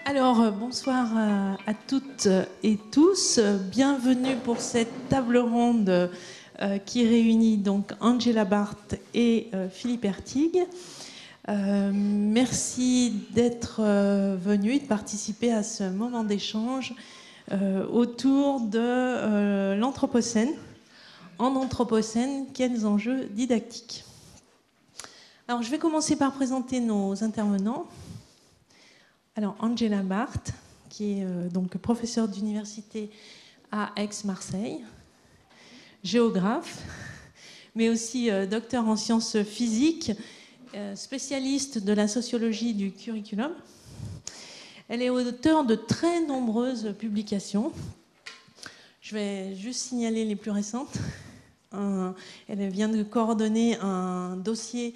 Alors, bonsoir à toutes et tous. Bienvenue pour cette table ronde qui réunit donc Angela Barth et Philippe Ertig. Merci d'être venus et de participer à ce moment d'échange autour de l'Anthropocène. En Anthropocène, quels enjeux didactiques? Alors, je vais commencer par présenter nos intervenants. Alors, Angela Barth, qui est donc professeure d'université à Aix-Marseille, géographe, mais aussi docteur en sciences physiques, spécialiste de la sociologie du curriculum. Elle est auteure de très nombreuses publications. Je vais juste signaler les plus récentes. Elle vient de coordonner un dossier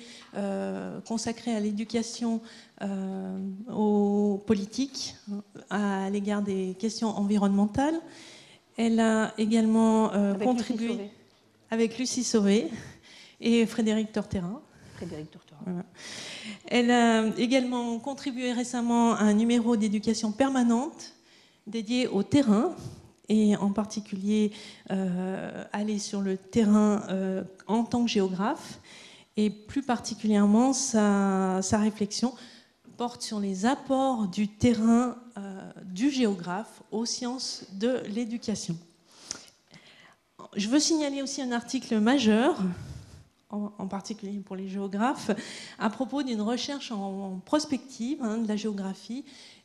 consacré à l'éducation aux politiques à l'égard des questions environnementales. Elle a également contribué avec Lucie Sauvé et Frédéric Torterin. Voilà. Elle a également contribué récemment à un numéro d'éducation permanente dédié au terrain, et en particulier aller sur le terrain en tant que géographe, et plus particulièrement sa réflexion porte sur les apports du terrain du géographe aux sciences de l'éducation. Je veux signaler aussi un article majeur, en particulier pour les géographes, à propos d'une recherche en prospective de la géographie,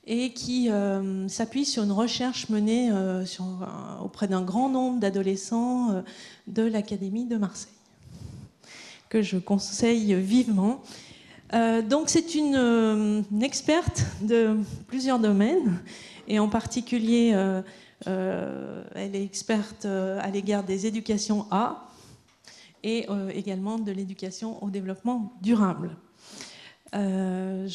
et qui s'appuie sur une recherche menée auprès d'un grand nombre d'adolescents de l'Académie de Marseille, que je conseille vivement. Donc c'est une experte de plusieurs domaines, et en particulier elle est experte à l'égard des éducations A et également de l'éducation au développement durable. Il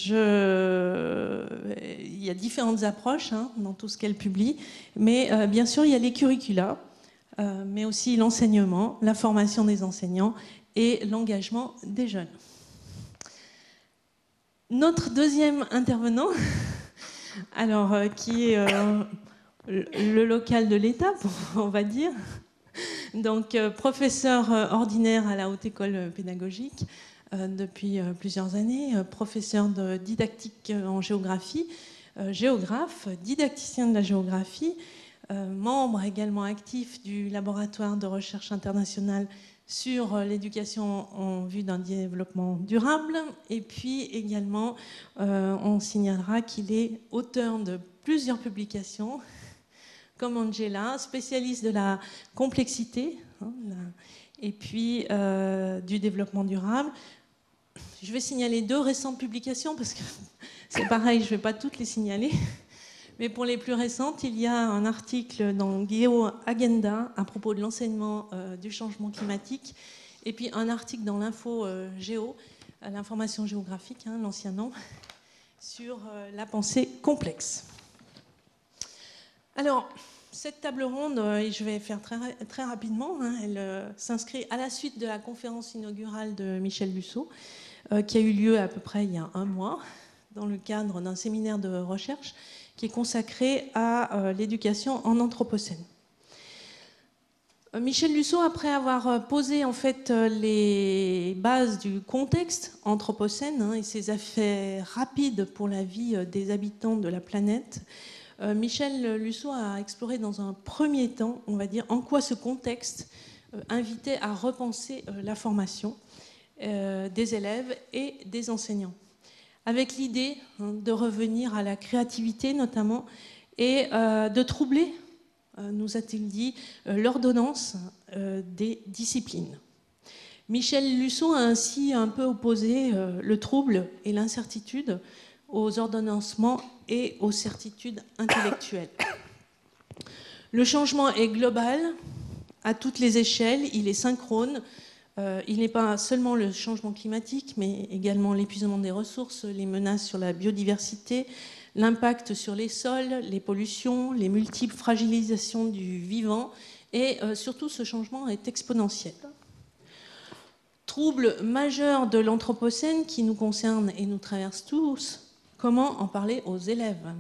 y a différentes approches dans tout ce qu'elle publie, mais bien sûr il y a les curricula, mais aussi l'enseignement, la formation des enseignants et l'engagement des jeunes. Notre deuxième intervenant, alors, qui est le local de l'État, on va dire, donc professeur ordinaire à la Haute École pédagogique depuis plusieurs années, professeur de didactique en géographie, géographe, didacticien de la géographie, membre également actif du laboratoire de recherche internationale sur l'éducation en vue d'un développement durable. Et puis également, on signalera qu'il est auteur de plusieurs publications, comme Angela, spécialiste de la complexité et puis du développement durable. Je vais signaler deux récentes publications, parce que c'est pareil, je ne vais pas toutes les signaler. Mais pour les plus récentes, il y a un article dans GeoAgenda à propos de l'enseignement du changement climatique, et puis un article dans l'Info Géo, l'information géographique, l'ancien nom, sur la pensée complexe. Alors, cette table ronde, et je vais faire très rapidement, elle s'inscrit à la suite de la conférence inaugurale de Michel Lusseau, qui a eu lieu à peu près il y a un mois, dans le cadre d'un séminaire de recherche qui est consacré à l'éducation en Anthropocène. Michel Lusseau, après avoir posé en fait les bases du contexte anthropocène et ses effets rapides pour la vie des habitants de la planète, Michel Lusseau a exploré dans un premier temps, on va dire, en quoi ce contexte invitait à repenser la formation des élèves et des enseignants, avec l'idée de revenir à la créativité notamment, et de troubler, nous a-t-il dit, l'ordonnance des disciplines. Michel Lusseau a ainsi un peu opposé le trouble et l'incertitude aux ordonnancements et aux certitudes intellectuelles. Le changement est global, à toutes les échelles, il est synchrone. Il n'est pas seulement le changement climatique, mais également l'épuisement des ressources, les menaces sur la biodiversité, l'impact sur les sols, les pollutions, les multiples fragilisations du vivant, et surtout ce changement est exponentiel. Trouble majeur de l'Anthropocène qui nous concerne et nous traverse tous, comment en parler aux élèves?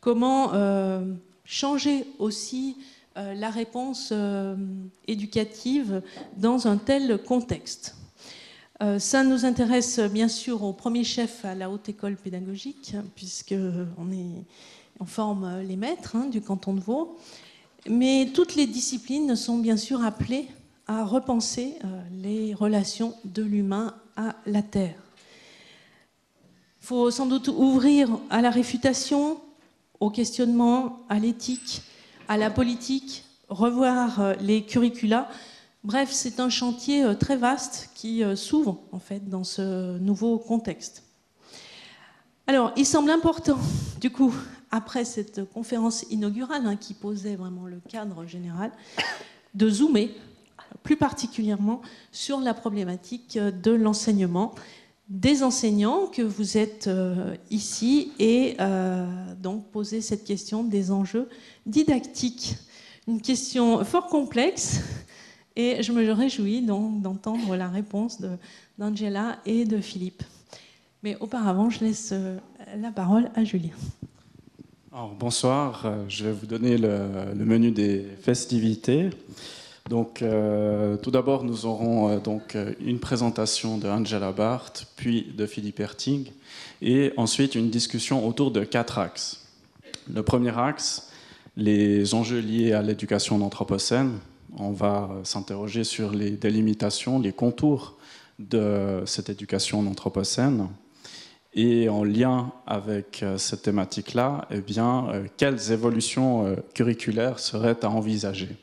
comment changer aussi la réponse éducative dans un tel contexte. Ça nous intéresse bien sûr au premier chef à la Haute École pédagogique, puisqu'on forme les maîtres du canton de Vaud. Mais toutes les disciplines sont bien sûr appelées à repenser les relations de l'humain à la Terre. Il faut sans doute ouvrir à la réfutation, au questionnement, à l'éthique, à la politique, revoir les curricula. Bref, c'est un chantier très vaste qui s'ouvre en fait dans ce nouveau contexte. Alors, il semble important, du coup, après cette conférence inaugurale qui posait vraiment le cadre général, de zoomer plus particulièrement sur la problématique de l'enseignement des enseignants que vous êtes ici et donc poser cette question des enjeux didactiques. Une question fort complexe et je me réjouis donc d'entendre la réponse d'Angela et de Philippe. Mais auparavant, je laisse la parole à Julien. Alors, bonsoir, je vais vous donner le menu des festivités. Donc, tout d'abord, nous aurons donc une présentation de Angela Barth, puis de Philippe Herting, et ensuite une discussion autour de 4 axes. Le premier axe, les enjeux liés à l'éducation en anthropocène. On va s'interroger sur les délimitations, les contours de cette éducation en anthropocène. Et en lien avec cette thématique-là, eh bien, quelles évolutions curriculaires seraient à envisager ?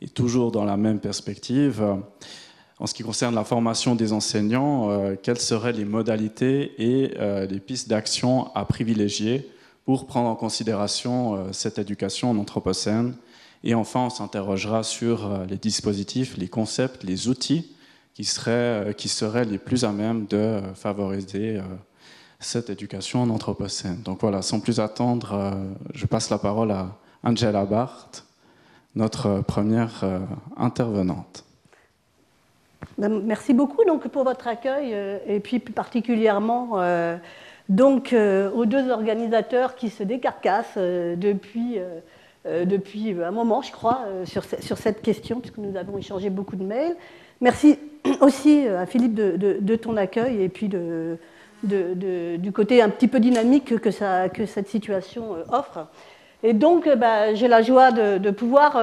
Et toujours dans la même perspective, en ce qui concerne la formation des enseignants, quelles seraient les modalités et les pistes d'action à privilégier pour prendre en considération cette éducation en anthropocène. Et enfin, on s'interrogera sur les dispositifs, les concepts, les outils qui seraient les plus à même de favoriser cette éducation en anthropocène. Donc voilà, sans plus attendre, je passe la parole à Angela Barth, notre première intervenante. Merci beaucoup donc, pour votre accueil et puis plus particulièrement aux 2 organisateurs qui se décarcassent depuis un moment, je crois, sur cette question, puisque nous avons échangé beaucoup de mails. Merci aussi à Philippe de ton accueil et puis du côté un petit peu dynamique que cette situation offre. Et donc, j'ai la joie de pouvoir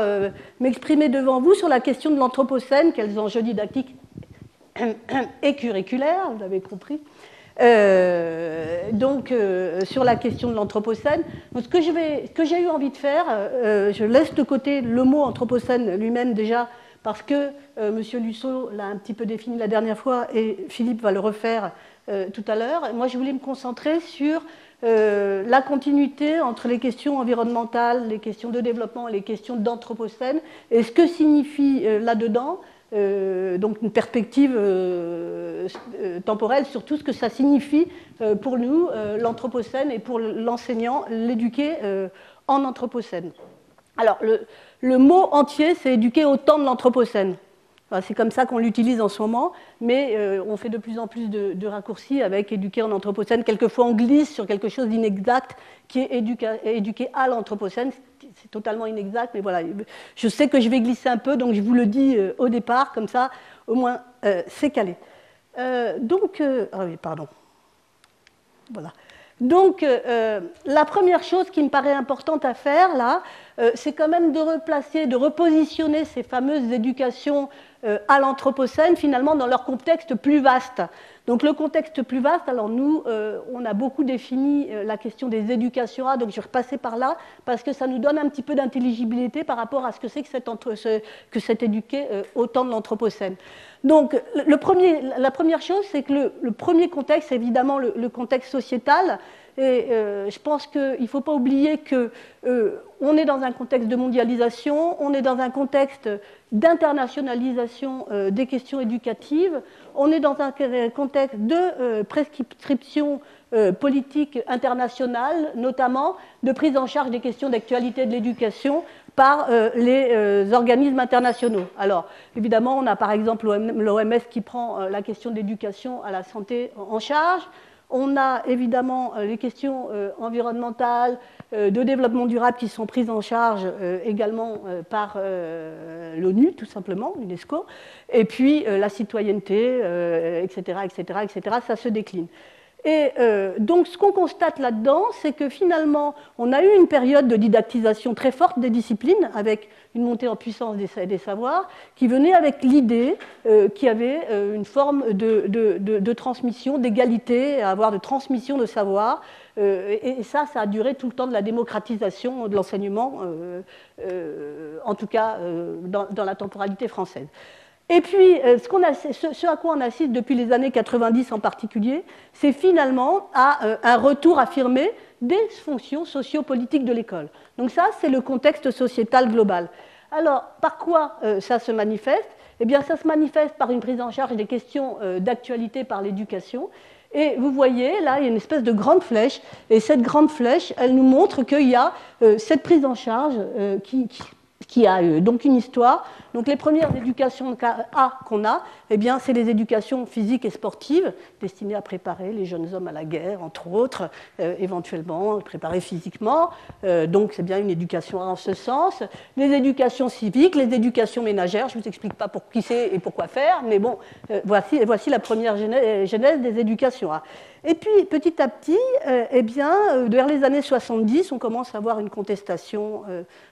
m'exprimer devant vous sur la question de l'anthropocène, quels enjeux didactiques et curriculaires, vous l'avez compris. Sur la question de l'anthropocène. Donc, ce que j'ai eu envie de faire, je laisse de côté le mot anthropocène lui-même déjà, parce que M. Lussot l'a un petit peu défini la dernière fois et Philippe va le refaire tout à l'heure. Moi, je voulais me concentrer sur la continuité entre les questions environnementales, les questions de développement et les questions d'anthropocène, et ce que signifie là-dedans, donc une perspective temporelle sur tout ce que ça signifie pour nous, l'anthropocène, et pour l'enseignant, l'éduquer en anthropocène. Alors, le mot entier, c'est éduquer au temps de l'anthropocène. Enfin, c'est comme ça qu'on l'utilise en ce moment, mais on fait de plus en plus de raccourcis avec éduquer en anthropocène. Quelquefois, on glisse sur quelque chose d'inexact qui est éduquer à l'anthropocène. C'est totalement inexact, mais voilà. Je sais que je vais glisser un peu, donc je vous le dis au départ, comme ça, au moins, c'est calé. Ah oui, pardon. Voilà. Donc, la première chose qui me paraît importante à faire, là, c'est quand même de replacer, de repositionner ces fameuses éducations à l'anthropocène, finalement, dans leur contexte plus vaste. Donc, le contexte plus vaste, alors nous, on a beaucoup défini la question des éducations A, donc je vais repasser par là, parce que ça nous donne un petit peu d'intelligibilité par rapport à ce que c'est que cet éduqué au temps de l'anthropocène. Donc, la première chose, c'est que le premier contexte, c'est évidemment le contexte sociétal. Et je pense qu'il ne faut pas oublier qu'on est dans un contexte de mondialisation, on est dans un contexte d'internationalisation des questions éducatives, on est dans un contexte de prescription politique internationale, notamment de prise en charge des questions d'actualité de l'éducation par les organismes internationaux. Alors, évidemment, on a par exemple l'OMS qui prend la question de l'éducation à la santé en charge. On a évidemment les questions environnementales, de développement durable qui sont prises en charge également par l'ONU, tout simplement, l'UNESCO, et puis la citoyenneté, etc., etc., etc., ça se décline. Et donc, ce qu'on constate là-dedans, c'est que finalement, on a eu une période de didactisation très forte des disciplines, avec une montée en puissance des savoirs, qui venait avec l'idée qu'il y avait une forme de transmission, d'égalité, à avoir de transmission de savoir. Et ça a duré tout le temps de la démocratisation de l'enseignement, en tout cas dans la temporalité française. Et puis, ce à quoi on assiste depuis les années 90 en particulier, c'est finalement un retour affirmé des fonctions sociopolitiques de l'école. Donc ça, c'est le contexte sociétal global. Alors, par quoi ça se manifeste? Eh bien, ça se manifeste par une prise en charge des questions d'actualité par l'éducation. Et vous voyez, là, il y a une espèce de grande flèche. Et cette grande flèche, elle nous montre qu'il y a cette prise en charge qui a donc une histoire. Donc les premières éducations qu'on a, eh bien, c'est les éducations physiques et sportives destinées à préparer les jeunes hommes à la guerre, entre autres, éventuellement préparer physiquement. Donc c'est bien une éducation en ce sens. Les éducations civiques, les éducations ménagères, je ne vous explique pas pour qui c'est et pourquoi faire, mais bon, voici la première genèse des éducations A. Et puis, petit à petit, eh bien, vers les années 70, on commence à avoir une contestation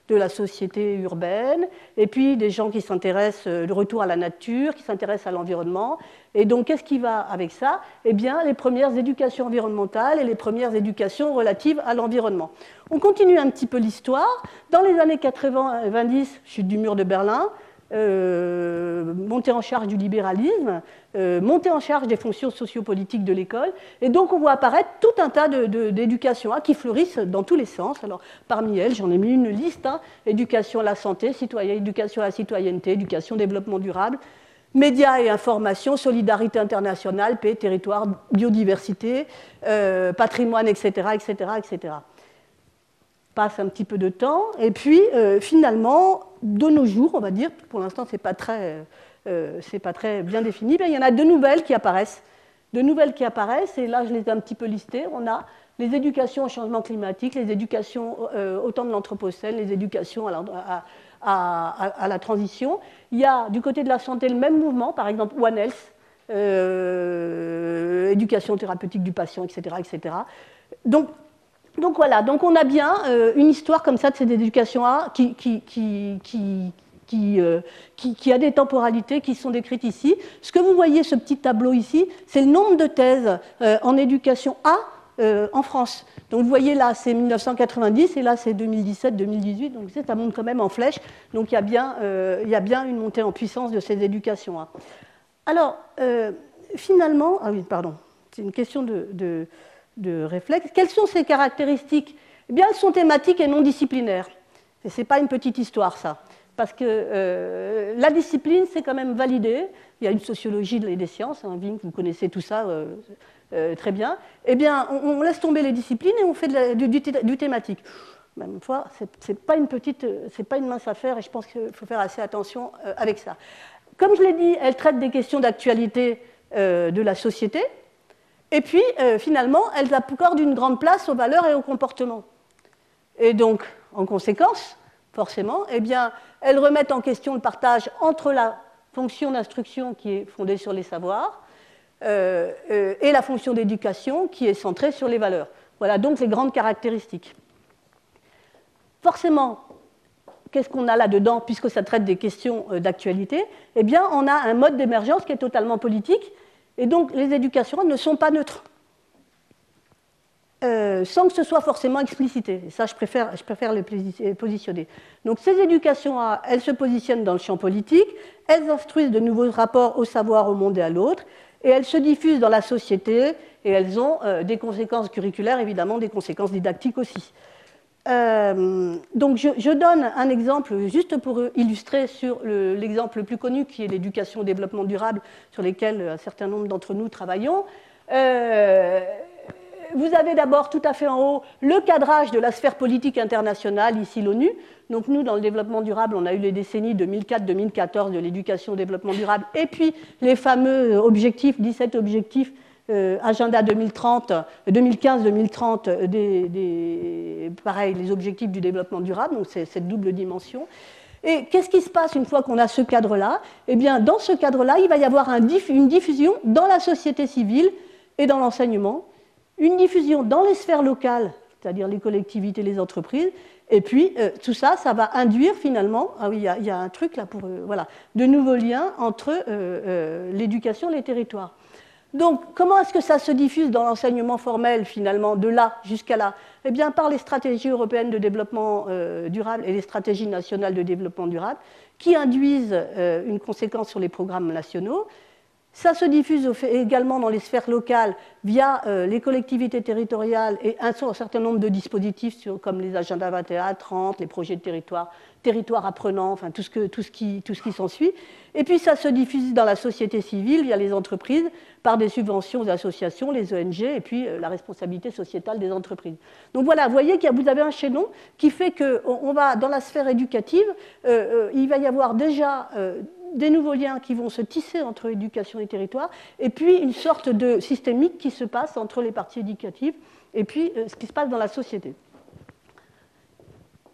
de la société urbaine, et puis des gens qui s'intéressent, le retour à la nature, qui s'intéressent à l'environnement. Et donc, qu'est-ce qui va avec ça? Eh bien, les premières éducations environnementales et les premières éducations relatives à l'environnement. On continue un petit peu l'histoire. Dans les années 90, chute du mur de Berlin, montée en charge du libéralisme, montée en charge des fonctions sociopolitiques de l'école, et donc on voit apparaître tout un tas d'éducations qui fleurissent dans tous les sens. Alors parmi elles, j'en ai mis une liste, éducation à la santé, éducation à la citoyenneté, éducation au développement durable, médias et information, solidarité internationale, paix, territoire, biodiversité, patrimoine, etc., etc., etc. Passe un petit peu de temps, et puis finalement, de nos jours, on va dire, pour l'instant c'est pas très bien défini, mais il y en a deux nouvelles qui apparaissent. Et là je les ai un petit peu listées. On a les éducations au changement climatique, les éducations au temps de l'Anthropocène, les éducations à la transition. Il y a du côté de la santé le même mouvement, par exemple One Health, éducation thérapeutique du patient, etc., etc. Donc voilà, donc on a bien une histoire comme ça de cette éducation A qui a des temporalités qui sont décrites ici. Ce que vous voyez, ce petit tableau ici, c'est le nombre de thèses en éducation A en France. Donc vous voyez là, c'est 1990 et là c'est 2017-2018, donc ça monte quand même en flèche. Donc il y a bien une montée en puissance de ces éducations A. Alors, finalement, ah oui, pardon, c'est une question de réflexe. Quelles sont ces caractéristiques? Eh bien, elles sont thématiques et non disciplinaires. Et ce n'est pas une petite histoire, ça. Parce que la discipline, c'est quand même validé. Il y a une sociologie des sciences, Wink, vous connaissez tout ça très bien. Eh bien, on laisse tomber les disciplines et on fait du thématique. Même fois, c'est pas une mince affaire et je pense qu'il faut faire assez attention avec ça. Comme je l'ai dit, elle traite des questions d'actualité de la société. Et puis, finalement, elles accordent une grande place aux valeurs et aux comportements. Et donc, en conséquence, forcément, eh bien, elles remettent en question le partage entre la fonction d'instruction qui est fondée sur les savoirs et la fonction d'éducation qui est centrée sur les valeurs. Voilà donc les grandes caractéristiques. Forcément, qu'est-ce qu'on a là-dedans, puisque ça traite des questions d'actualité? Eh bien, on a un mode d'émergence qui est totalement politique. Et donc, les éducations ne sont pas neutres, sans que ce soit forcément explicité. Et ça, je préfère les positionner. Donc, ces éducations, elles se positionnent dans le champ politique, elles instruisent de nouveaux rapports au savoir, au monde et à l'autre, et elles se diffusent dans la société, et elles ont des conséquences curriculaires, évidemment, des conséquences didactiques aussi. Donc je donne un exemple juste pour illustrer sur l'exemple le plus connu qui est l'éducation au développement durable sur lequel un certain nombre d'entre nous travaillons. Vous avez d'abord tout à fait en haut le cadrage de la sphère politique internationale, ici l'ONU. Donc nous, dans le développement durable, on a eu les décennies 2004-2014 de l'éducation au développement durable et puis les fameux objectifs, 17 objectifs agenda 2015-2030, pareil, les objectifs du développement durable, donc c'est cette double dimension. Et qu'est-ce qui se passe une fois qu'on a ce cadre-là? Eh bien, dans ce cadre-là, il va y avoir une diffusion dans la société civile et dans l'enseignement, une diffusion dans les sphères locales, c'est-à-dire les collectivités, les entreprises, et puis tout ça, ça va induire finalement, ah oui, il y a un truc là pour, voilà, de nouveaux liens entre l'éducation et les territoires. Donc, comment est-ce que ça se diffuse dans l'enseignement formel, finalement, de là jusqu'à là? Eh bien, par les stratégies européennes de développement durable et les stratégies nationales de développement durable, qui induisent une conséquence sur les programmes nationaux. Ça se diffuse également dans les sphères locales via les collectivités territoriales et un certain nombre de dispositifs comme les agendas 21, 30, les projets de territoire apprenant, enfin tout ce qui s'ensuit. Et puis ça se diffuse dans la société civile via les entreprises par des subventions aux associations, les ONG et puis la responsabilité sociétale des entreprises. Donc voilà, vous voyez que vous avez un chaînon qui fait qu'on va dans la sphère éducative, il va y avoir déjà des nouveaux liens qui vont se tisser entre éducation et territoire, et puis une sorte de systémique qui se passe entre les parties éducatives et puis ce qui se passe dans la société.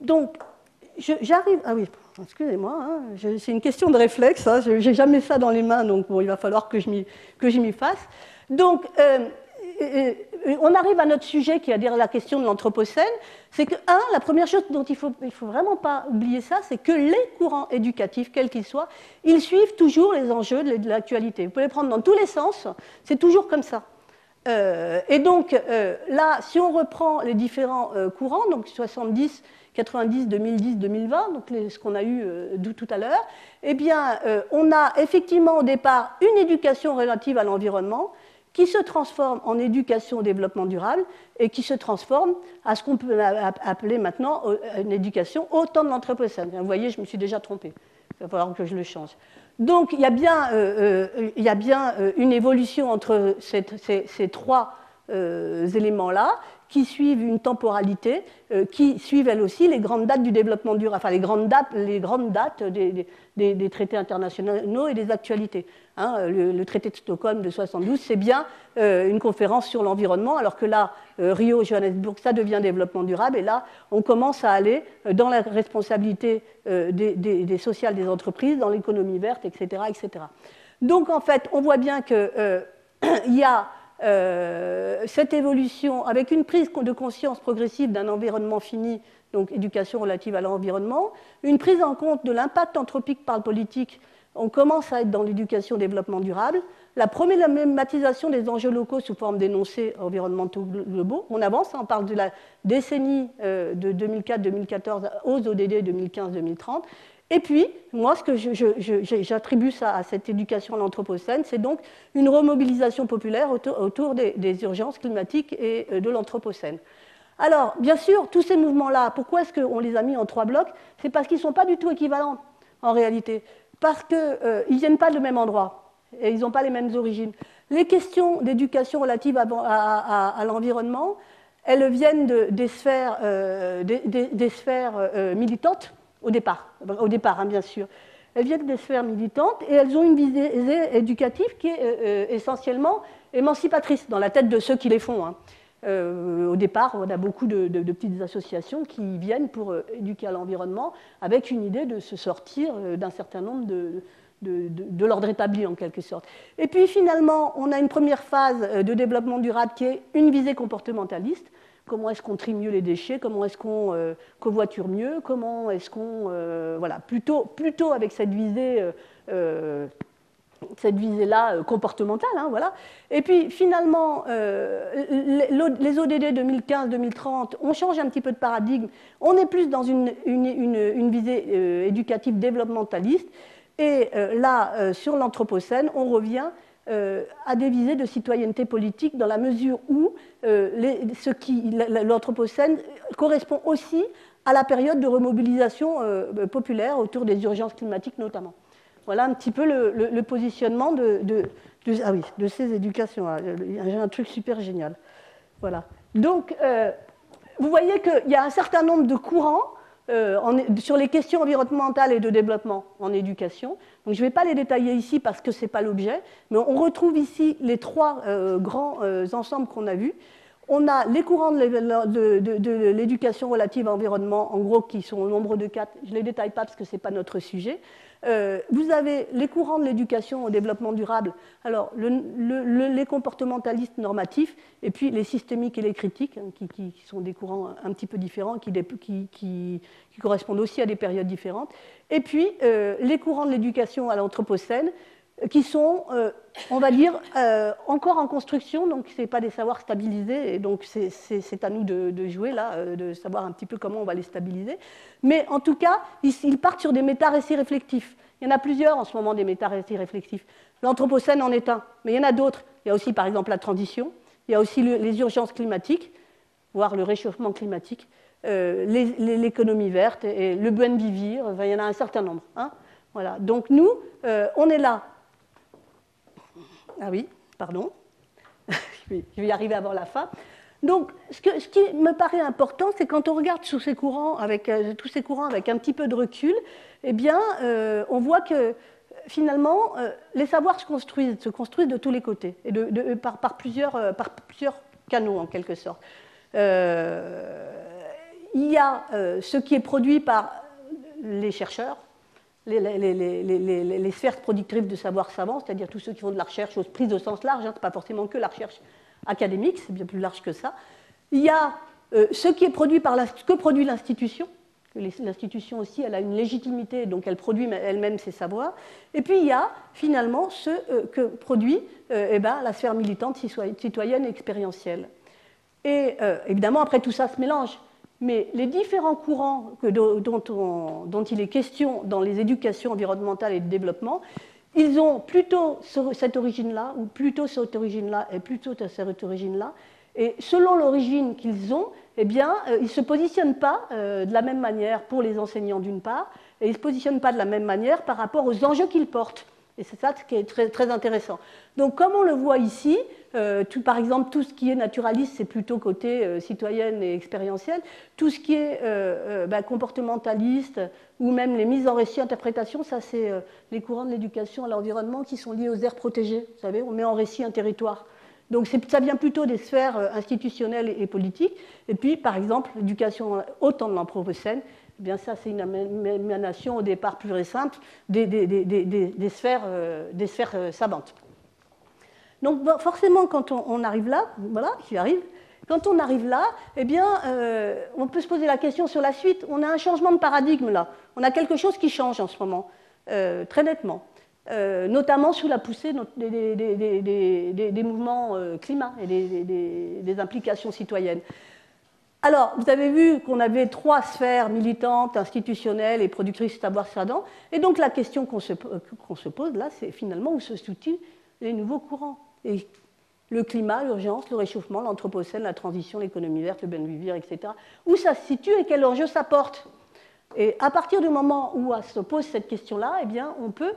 Donc, j'arrive... Ah oui, excusez-moi, hein, c'est une question de réflexe, hein, je n'ai jamais ça dans les mains, donc bon, il va falloir que je m'y fasse. Donc, on arrive à notre sujet qui est à dire la question de l'anthropocène. C'est que, la première chose dont il faut vraiment pas oublier ça, c'est que les courants éducatifs, quels qu'ils soient, ils suivent toujours les enjeux de l'actualité. Vous pouvez les prendre dans tous les sens, c'est toujours comme ça. Et donc, là, si on reprend les différents courants, donc 70, 90, 2010, 2020, donc ce qu'on a eu tout à l'heure, eh bien, on a effectivement au départ une éducation relative à l'environnement, qui se transforme en éducation au développement durable et qui se transforme à ce qu'on peut appeler maintenant une éducation au temps de l'anthropocène. Vous voyez, je me suis déjà trompée. Il va falloir que je le change. Donc, il y a bien une évolution entre ces trois éléments-là qui suivent une temporalité, qui suivent elles aussi les grandes dates du développement durable, enfin les grandes dates des traités internationaux et des actualités. Hein, le traité de Stockholm de 72, c'est bien une conférence sur l'environnement, alors que là, Rio, Johannesburg, ça devient développement durable, et là, on commence à aller dans la responsabilité des sociales des entreprises, dans l'économie verte, etc., etc. Donc, en fait, on voit bien qu'il y a cette évolution avec une prise de conscience progressive d'un environnement fini, donc éducation relative à l'environnement, une prise en compte de l'impact anthropique par le politique, on commence à être dans l'éducation au développement durable, la problématisation des enjeux locaux sous forme d'énoncés environnementaux globaux, on avance, on parle de la décennie de 2004-2014 aux ODD 2015-2030, et puis, moi, ce que j'attribue ça à cette éducation à l'anthropocène, c'est donc une remobilisation populaire autour des urgences climatiques et de l'anthropocène. Alors, bien sûr, tous ces mouvements-là, pourquoi est-ce qu'on les a mis en trois blocs? C'est parce qu'ils ne sont pas du tout équivalents, en réalité. Parce qu'ils ne viennent pas du même endroit, et ils n'ont pas les mêmes origines. Les questions d'éducation relative à l'environnement, elles viennent des sphères militantes, au départ hein, bien sûr. Elles viennent des sphères militantes et elles ont une visée éducative qui est essentiellement émancipatrice dans la tête de ceux qui les font. Hein. Au départ, on a beaucoup de petites associations qui viennent pour éduquer à l'environnement avec une idée de se sortir d'un certain nombre de l'ordre établi en quelque sorte. Et puis finalement, on a une première phase de développement durable qui est une visée comportementaliste. Comment est-ce qu'on trie mieux les déchets? Comment est-ce qu'on covoiture mieux? Comment est-ce qu'on... voilà, plutôt avec cette visée-là comportementale. Hein, voilà. Et puis finalement, les ODD 2015-2030, on change un petit peu de paradigme. On est plus dans une visée éducative développementaliste. Et là, sur l'anthropocène, on revient à des visées de citoyenneté politique dans la mesure où l'anthropocène correspond aussi à la période de remobilisation populaire autour des urgences climatiques notamment. Voilà un petit peu le positionnement de ces éducations. J'ai un truc super génial. Voilà. Donc, vous voyez qu'il y a un certain nombre de courants sur les questions environnementales et de développement en éducation. Donc, je ne vais pas les détailler ici parce que ce n'est pas l'objet, mais on retrouve ici les trois grands ensembles qu'on a vus. On a les courants de l'éducation relative à l'environnement, en gros, qui sont au nombre de 4. Je ne les détaille pas parce que ce n'est pas notre sujet. Vous avez les courants de l'éducation au développement durable, alors les comportementalistes normatifs, et puis les systémiques et les critiques, hein, qui sont des courants un petit peu différents, qui correspondent aussi à des périodes différentes. Et puis les courants de l'éducation à l'anthropocène, qui sont, on va dire, encore en construction, donc ce n'est pas des savoirs stabilisés, et donc c'est à nous de jouer là, de savoir un petit peu comment on va les stabiliser. Mais en tout cas, ils partent sur des méta-récits réflexifs. Il y en a plusieurs en ce moment, des méta-récits réflexifs. L'anthropocène en est un, mais il y en a d'autres. Il y a aussi, par exemple, la transition, il y a aussi les urgences climatiques, voire le réchauffement climatique, l'économie verte, et le buen vivir, enfin, il y en a un certain nombre. Hein. Voilà. Donc nous, on est là. Ah oui, pardon, je vais y arriver avant la fin. Donc, ce qui me paraît important, c'est quand on regarde tous ces courants avec un petit peu de recul, eh bien, on voit que finalement, les savoirs se construisent de tous les côtés, et par plusieurs canaux en quelque sorte. Il y a ce qui est produit par les chercheurs, les sphères productrices de savoir savant, c'est-à-dire tous ceux qui font de la recherche prise au sens large, hein, ce n'est pas forcément que la recherche académique, c'est bien plus large que ça. Il y a ce qui est produit par ce que produit l'institution. L'institution aussi, elle a une légitimité, donc elle produit elle-même ses savoirs. Et puis il y a finalement ce que produit la sphère militante, citoyenne et expérientielle. Et évidemment, après tout ça se mélange. Mais les différents courants dont il est question dans les éducations environnementales et de développement, ils ont plutôt cette origine-là, ou plutôt cette origine-là, et plutôt cette origine-là. Et selon l'origine qu'ils ont, eh bien, ils ne se positionnent pas de la même manière pour les enseignants d'une part, et ils ne se positionnent pas de la même manière par rapport aux enjeux qu'ils portent. Et c'est ça qui est très, très intéressant. Donc, comme on le voit ici, par exemple, tout ce qui est naturaliste, c'est plutôt côté citoyenne et expérientielle. Tout ce qui est comportementaliste, ou même les mises en récit, interprétation, ça, c'est les courants de l'éducation à l'environnement qui sont liés aux aires protégées. Vous savez, on met en récit un territoire. Donc, ça vient plutôt des sphères institutionnelles et politiques. Et puis, par exemple, l'éducation au temps de l'Anthropocène, eh bien, ça, c'est une émanation au départ pure et simple des sphères savantes. Donc, forcément, quand on arrive là, voilà, j'y arrive. Quand on arrive là, eh bien, on peut se poser la question sur la suite. On a un changement de paradigme là. On a quelque chose qui change en ce moment, très nettement. Notamment sous la poussée des mouvements climat et des implications citoyennes. Alors, vous avez vu qu'on avait 3 sphères militantes, institutionnelles et productrices de savoir savant. Et donc, la question qu'on se pose là, c'est finalement où se situent les nouveaux courants. Et le climat, l'urgence, le réchauffement, l'anthropocène, la transition, l'économie verte, le bien vivre, etc. Où ça se situe et quel enjeu ça porte. Et à partir du moment où on se pose cette question-là, eh bien, on peut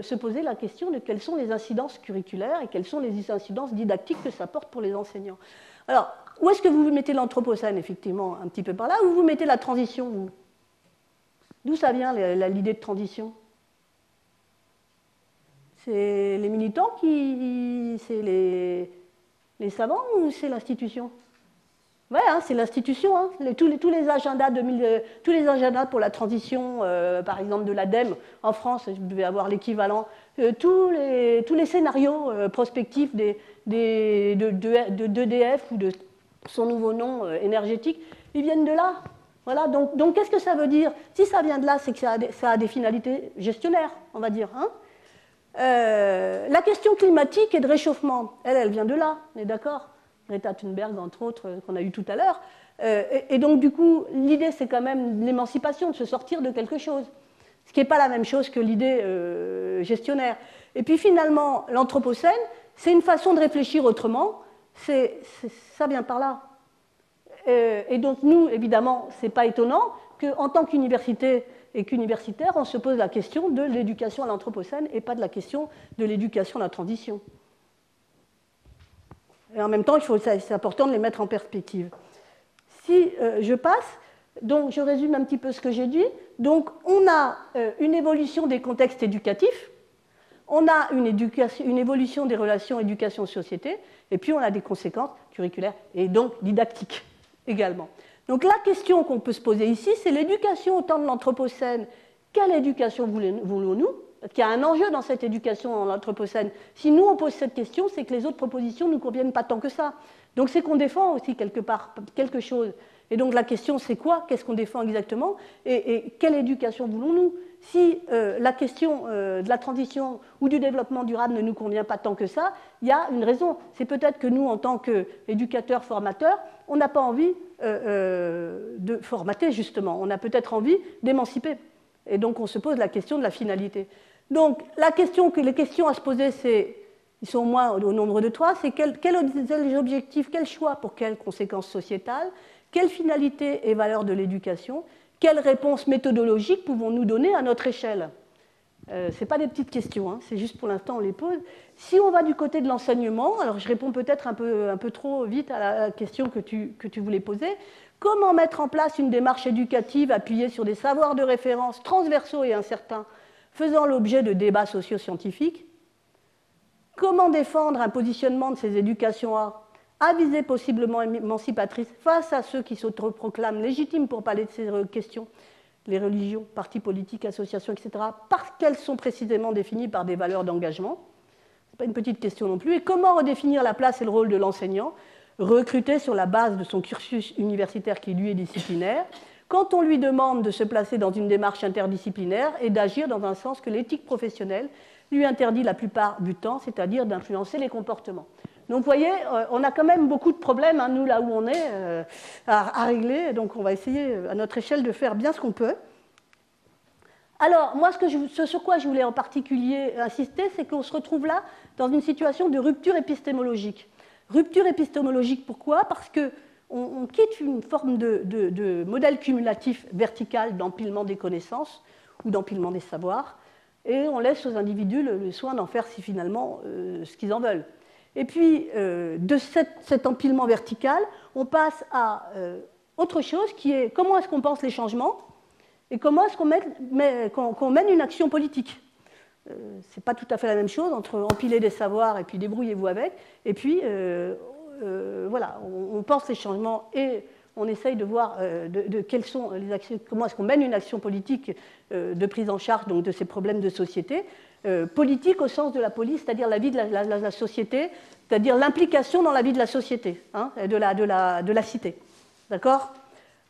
se poser la question de quelles sont les incidences curriculaires et quelles sont les incidences didactiques que ça porte pour les enseignants. Alors, où est-ce que vous mettez l'anthropocène, effectivement, un petit peu par là, ou vous mettez la transition? D'où ça vient, l'idée de transition? C'est les militants c'est les savants ou c'est l'institution? Ouais, hein, c'est l'institution. Hein. Tous les agendas pour la transition, par exemple de l'ADEME en France, je devais avoir l'équivalent. Tous les scénarios prospectifs d'EDF ou de son nouveau nom énergétique, ils viennent de là. Voilà, donc qu'est-ce que ça veut dire? Si ça vient de là, c'est que ça a des finalités gestionnaires, on va dire. Hein. La question climatique et de réchauffement, elle vient de là, on est d'accord? Greta Thunberg, entre autres, qu'on a eu tout à l'heure. Et donc, du coup, l'idée, c'est quand même l'émancipation, de se sortir de quelque chose. Ce qui n'est pas la même chose que l'idée gestionnaire. Et puis, finalement, l'anthropocène, c'est une façon de réfléchir autrement. Ça vient par là. Et donc, nous, évidemment, ce n'est pas étonnant qu'en tant qu'université et qu'universitaire, on se pose la question de l'éducation à l'anthropocène et pas de la question de l'éducation à la transition. Et en même temps, c'est important de les mettre en perspective. Si je passe, Donc, je résume un petit peu ce que j'ai dit. Donc, on a une évolution des contextes éducatifs, on a une évolution des relations éducation-société, et puis on a des conséquences curriculaires et donc didactiques également. Donc, la question qu'on peut se poser ici, c'est l'éducation au temps de l'Anthropocène. Quelle éducation voulons-nous? Parce qu'il y a un enjeu dans cette éducation dans l'Anthropocène. Si nous, on pose cette question, c'est que les autres propositions ne nous conviennent pas tant que ça. Donc, c'est qu'on défend aussi quelque part quelque chose. Et donc la question c'est quoi? Qu'est-ce qu'on défend exactement? Et quelle éducation voulons-nous? Si la question de la transition ou du développement durable ne nous convient pas tant que ça, il y a une raison. C'est peut-être que nous, en tant qu'éducateurs, formateurs, on n'a pas envie de formater justement. On a peut-être envie d'émanciper. Et donc on se pose la question de la finalité. Donc les questions à se poser, ils sont au moins au nombre de 3, c'est quels objectifs, quels choix pour quelles conséquences sociétales? Quelle finalité et valeur de l'éducation? Quelles réponses méthodologiques pouvons-nous donner à notre échelle? Ce n'est pas des petites questions, hein, c'est juste pour l'instant on les pose. Si on va du côté de l'enseignement, alors je réponds peut-être un peu trop vite à la question que tu voulais poser. Comment mettre en place une démarche éducative appuyée sur des savoirs de référence transversaux et incertains, faisant l'objet de débats socio-scientifiques? Comment défendre un positionnement de ces éducations à visée possiblement émancipatrice face à ceux qui s'autoproclament légitimes pour parler de ces questions, les religions, partis politiques, associations, etc., parce qu'elles sont précisément définies par des valeurs d'engagement? Ce n'est pas une petite question non plus. Et comment redéfinir la place et le rôle de l'enseignant, recruté sur la base de son cursus universitaire qui, lui, est disciplinaire, quand on lui demande de se placer dans une démarche interdisciplinaire et d'agir dans un sens que l'éthique professionnelle lui interdit la plupart du temps, c'est-à-dire d'influencer les comportements. Donc vous voyez, on a quand même beaucoup de problèmes, hein, nous là où on est, à régler. Donc on va essayer à notre échelle de faire bien ce qu'on peut. Alors moi, ce sur quoi je voulais en particulier insister, c'est qu'on se retrouve là dans une situation de rupture épistémologique. Rupture épistémologique, pourquoi? Parce qu'on quitte une forme de modèle cumulatif vertical d'empilement des connaissances ou d'empilement des savoirs, et on laisse aux individus le soin d'en faire finalement ce qu'ils en veulent. Et puis, de cet empilement vertical, on passe à autre chose qui est comment est-ce qu'on pense les changements et comment est-ce qu'on mène une action politique. Ce n'est pas tout à fait la même chose entre empiler des savoirs et puis débrouillez-vous avec, et puis voilà, on pense les changements et on essaye de voir quelles sont les actions, comment est-ce qu'on mène une action politique de prise en charge donc, de ces problèmes de société. Politique au sens de la police, c'est-à-dire la vie de la société, c'est-à-dire l'implication dans la vie de la société, hein, de la cité. D'accord?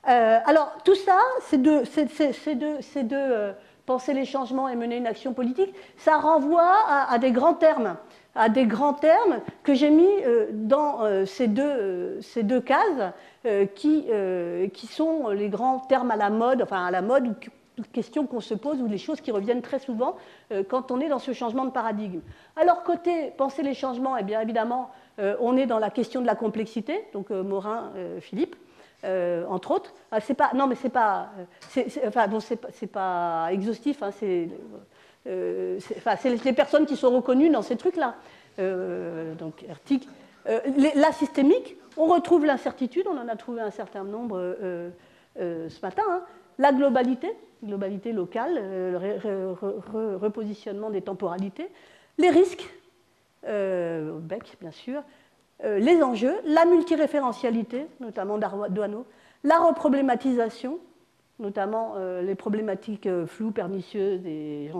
Alors, tout ça, c'est de penser les changements et mener une action politique, ça renvoie à des grands termes, que j'ai mis dans ces deux cases qui sont les grands termes à la mode, enfin à la mode, ou questions qu'on se pose ou les choses qui reviennent très souvent quand on est dans ce changement de paradigme. Alors, côté penser les changements, eh bien évidemment, on est dans la question de la complexité, donc Morin, Philippe, entre autres. Non, mais c'est pas exhaustif, hein, c'est les personnes qui sont reconnues dans ces trucs-là. Donc, Hertig. La systémique, on retrouve l'incertitude, on en a trouvé un certain nombre ce matin, hein. La globalité locale, repositionnement des temporalités, les risques, Beck bien sûr, les enjeux, la multiréférentialité, notamment d'Ardoino, la reproblématisation, notamment les problématiques floues, pernicieuses, et il y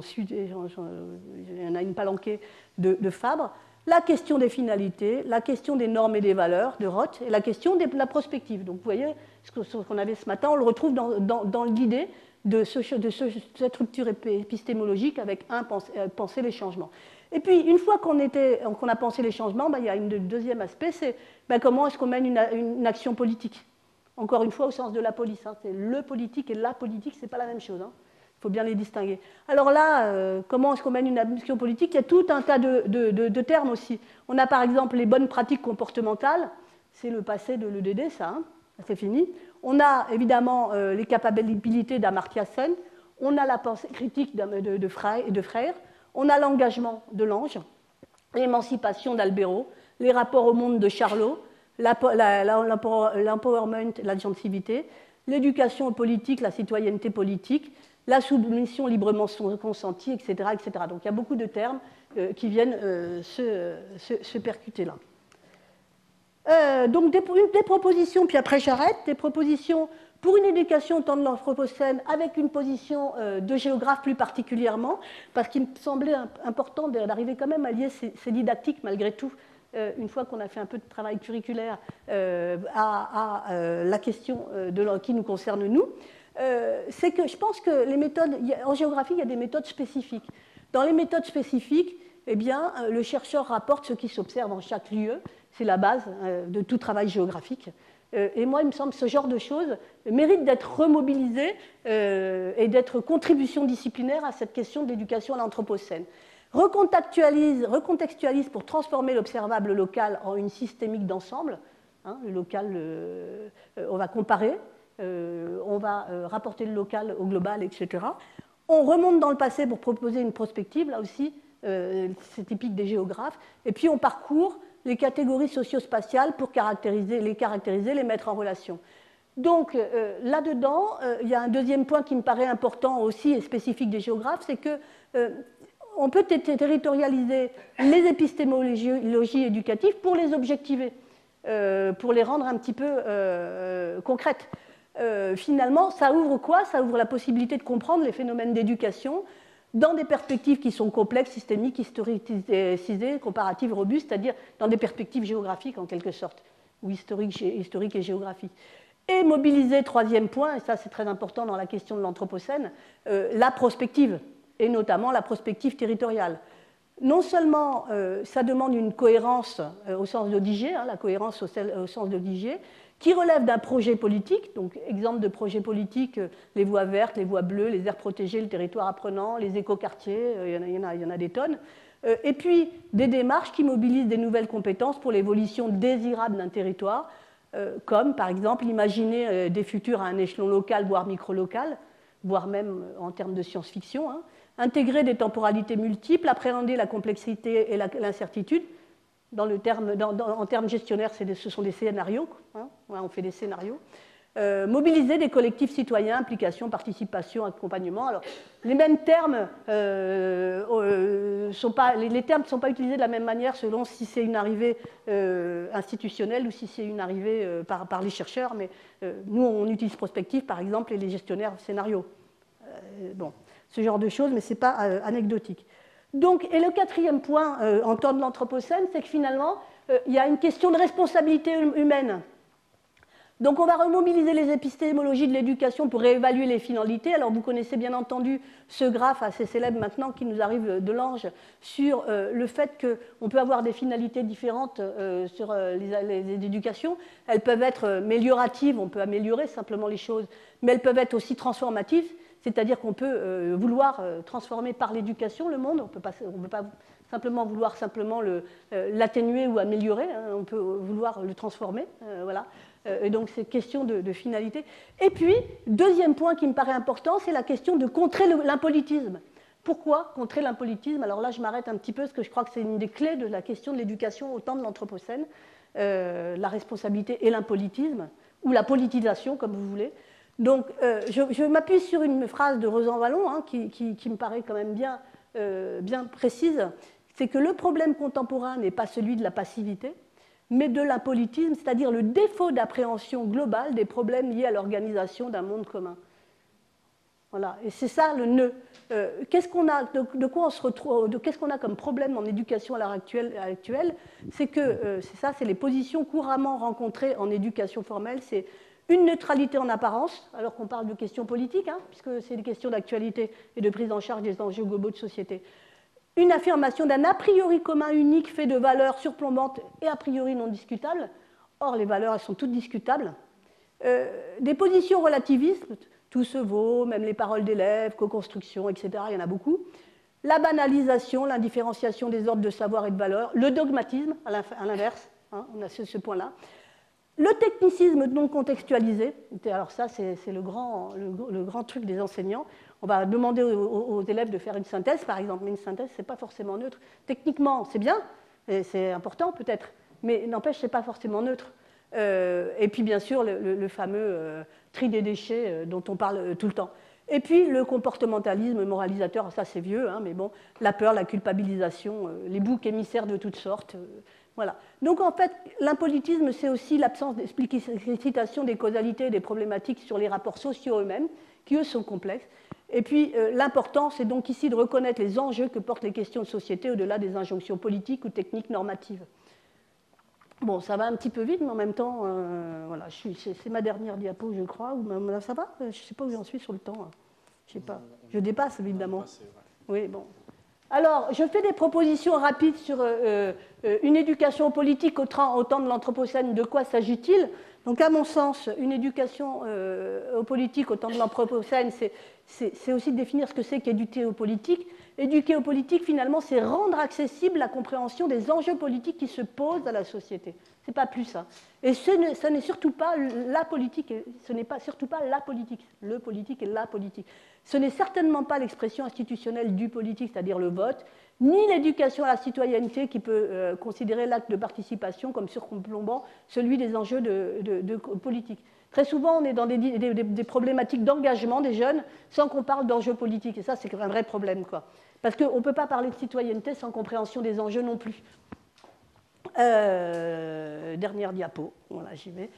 en a une palanquée de Fabre, la question des finalités, la question des normes et des valeurs de Roth, et la question de la prospective. Donc vous voyez, ce qu'on avait ce matin, on le retrouve dans l'idée de cette rupture épistémologique avec penser les changements. Et puis, une fois qu'on a pensé les changements, il y a un deuxième aspect, c'est comment est-ce qu'on mène une action politique. Encore une fois, au sens de la police. Hein, c'est le politique et la politique, ce n'est pas la même chose. Hein. Il faut bien les distinguer. Alors là, comment est-ce qu'on mène une action politique? Il y a tout un tas de termes aussi. On a par exemple les bonnes pratiques comportementales. C'est le passé de l'EDD, ça. Hein, c'est fini. On a évidemment les capabilités d'Amartya Sen. On a la pensée critique de Frère. On a l'engagement de Lange, l'émancipation d'Albero, les rapports au monde de Charlot, l'empowerment, l'agentivité, l'éducation politique, la citoyenneté politique, la soumission librement consentie, etc., etc. Donc il y a beaucoup de termes qui viennent se percuter là. Donc des propositions, puis après j'arrête, des propositions pour une éducation au temps de l'Anthropocène avec une position de géographe plus particulièrement, parce qu'il me semblait important d'arriver quand même à lier ces didactiques malgré tout, une fois qu'on a fait un peu de travail curriculaire, à la question qui nous concerne nous. C'est que je pense que les méthodes, en géographie, il y a des méthodes spécifiques. Dans les méthodes spécifiques, eh bien, le chercheur rapporte ce qui s'observe en chaque lieu. C'est la base de tout travail géographique. Et moi, il me semble que ce genre de choses mérite d'être remobilisé et d'être contribution disciplinaire à cette question de l'éducation à l'Anthropocène. Recontextualise pour transformer l'observable local en une systémique d'ensemble. Hein, le local, on va comparer, on va rapporter le local au global, etc. On remonte dans le passé pour proposer une prospective, là aussi, c'est typique des géographes. Et puis on parcourt les catégories socio-spatiales pour les caractériser, les mettre en relation. Donc là-dedans, il y a un deuxième point qui me paraît important aussi et spécifique des géographes, c'est que on peut territorialiser les épistémologies éducatives pour les objectiver, pour les rendre un petit peu concrètes. Finalement, ça ouvre quoi? Ça ouvre la possibilité de comprendre les phénomènes d'éducation dans des perspectives qui sont complexes, systémiques, historicisées, comparatives, robustes, c'est-à-dire dans des perspectives géographiques en quelque sorte, ou historiques et géographiques. Et mobiliser, troisième point, et ça c'est très important dans la question de l'Anthropocène, la prospective, et notamment la prospective territoriale. Non seulement ça demande une cohérence au sens de Didier, la cohérence au sens de Didier, qui relève d'un projet politique, donc exemple de projet politique, les voies vertes, les voies bleues, les aires protégées, le territoire apprenant, les écoquartiers, il y en a des tonnes, et puis des démarches qui mobilisent des nouvelles compétences pour l'évolution désirable d'un territoire, comme par exemple imaginer des futurs à un échelon local, voire micro-local, voire même en termes de science-fiction, hein, intégrer des temporalités multiples, appréhender la complexité et l'incertitude. En termes gestionnaires, ce sont des scénarios, hein, on fait des scénarios. Mobiliser des collectifs citoyens, implication, participation, accompagnement. Alors, les mêmes termes, les termes ne sont pas utilisés de la même manière selon si c'est une arrivée institutionnelle ou si c'est une arrivée par les chercheurs, mais nous, on utilise prospective, par exemple, et les gestionnaires scénarios. Bon, ce genre de choses, mais ce n'est pas anecdotique. Donc, et le quatrième point en temps de l'Anthropocène, c'est que finalement, il y a une question de responsabilité humaine. Donc, on va remobiliser les épistémologies de l'éducation pour réévaluer les finalités. Alors, vous connaissez bien entendu ce graphe assez célèbre maintenant qui nous arrive de Lange sur le fait qu'on peut avoir des finalités différentes sur les éducations. Elles peuvent être amélioratives, on peut améliorer simplement les choses, mais elles peuvent être aussi transformatives. C'est-à-dire qu'on peut vouloir transformer par l'éducation le monde, on ne peut pas simplement vouloir l'atténuer ou améliorer, hein, on peut vouloir le transformer, voilà. Et donc c'est question de finalité. Et puis, deuxième point qui me paraît important, c'est la question de contrer l'impolitisme. Pourquoi contrer l'impolitisme? Alors là, je m'arrête un petit peu, parce que je crois que c'est une des clés de la question de l'éducation au temps de l'Anthropocène, la responsabilité et l'impolitisme, ou la politisation, comme vous voulez. Donc, je m'appuie sur une phrase de Rosan-Vallon hein, qui me paraît quand même bien précise. C'est que le problème contemporain n'est pas celui de la passivité, mais de l'impolitisme, c'est-à-dire le défaut d'appréhension globale des problèmes liés à l'organisation d'un monde commun. Voilà, et c'est ça le nœud. Qu'est-ce qu'on a, de quoi on se retrouve, qu'est-ce qu'on a comme problème en éducation à l'heure actuelle? C'est que c'est les positions couramment rencontrées en éducation formelle. C'est une neutralité en apparence, alors qu'on parle de questions politiques, hein, puisque c'est des questions d'actualité et de prise en charge des enjeux globaux de société. Une affirmation d'un a priori commun unique fait de valeurs surplombantes et a priori non discutables. Or, les valeurs, elles sont toutes discutables. Des positions relativistes, tout se vaut, même les paroles d'élèves, co-construction, etc., il y en a beaucoup. La banalisation, l'indifférenciation des ordres de savoir et de valeurs. Le dogmatisme, à l'inverse, hein, on a ce point-là. Le technicisme non contextualisé, alors ça c'est le grand truc des enseignants. On va demander aux élèves de faire une synthèse par exemple, mais une synthèse c'est pas forcément neutre. Techniquement c'est bien, et c'est important peut-être, mais n'empêche c'est pas forcément neutre. Et puis bien sûr le fameux tri des déchets dont on parle tout le temps. Et puis le comportementalisme moralisateur, ça c'est vieux, hein, mais bon, la peur, la culpabilisation, les boucs émissaires de toutes sortes. Voilà. Donc en fait, l'impolitisme, c'est aussi l'absence d'explicitation des causalités et des problématiques sur les rapports sociaux eux-mêmes, qui eux sont complexes. Et puis l'important, c'est donc ici de reconnaître les enjeux que portent les questions de société au-delà des injonctions politiques ou techniques normatives. Bon, ça va un petit peu vite, mais en même temps, voilà, c'est ma dernière diapo, je crois. Ou ça va? Je ne sais pas où j'en suis sur le temps. Je sais pas. Je dépasse, évidemment. Oui, bon. Alors, je fais des propositions rapides sur une éducation politique au temps de l'Anthropocène. De quoi s'agit-il? Donc, à mon sens, une éducation aux politiques au temps de l'Anthropocène, c'est aussi de définir ce que c'est qu'éduquer aux politiques. Éduquer aux politiques, finalement, c'est rendre accessible la compréhension des enjeux politiques qui se posent à la société. Ce n'est pas plus ça. Et ce n'est surtout pas la politique, ce n'est surtout pas la politique, le politique et la politique. Ce n'est certainement pas l'expression institutionnelle du politique, c'est-à-dire le vote, ni l'éducation à la citoyenneté qui peut considérer l'acte de participation comme surplombant celui des enjeux de politique. Très souvent, on est dans des problématiques d'engagement des jeunes sans qu'on parle d'enjeux politiques. Et ça, c'est un vrai problème, quoi. Parce qu'on ne peut pas parler de citoyenneté sans compréhension des enjeux non plus. Dernière diapo, voilà, j'y vais.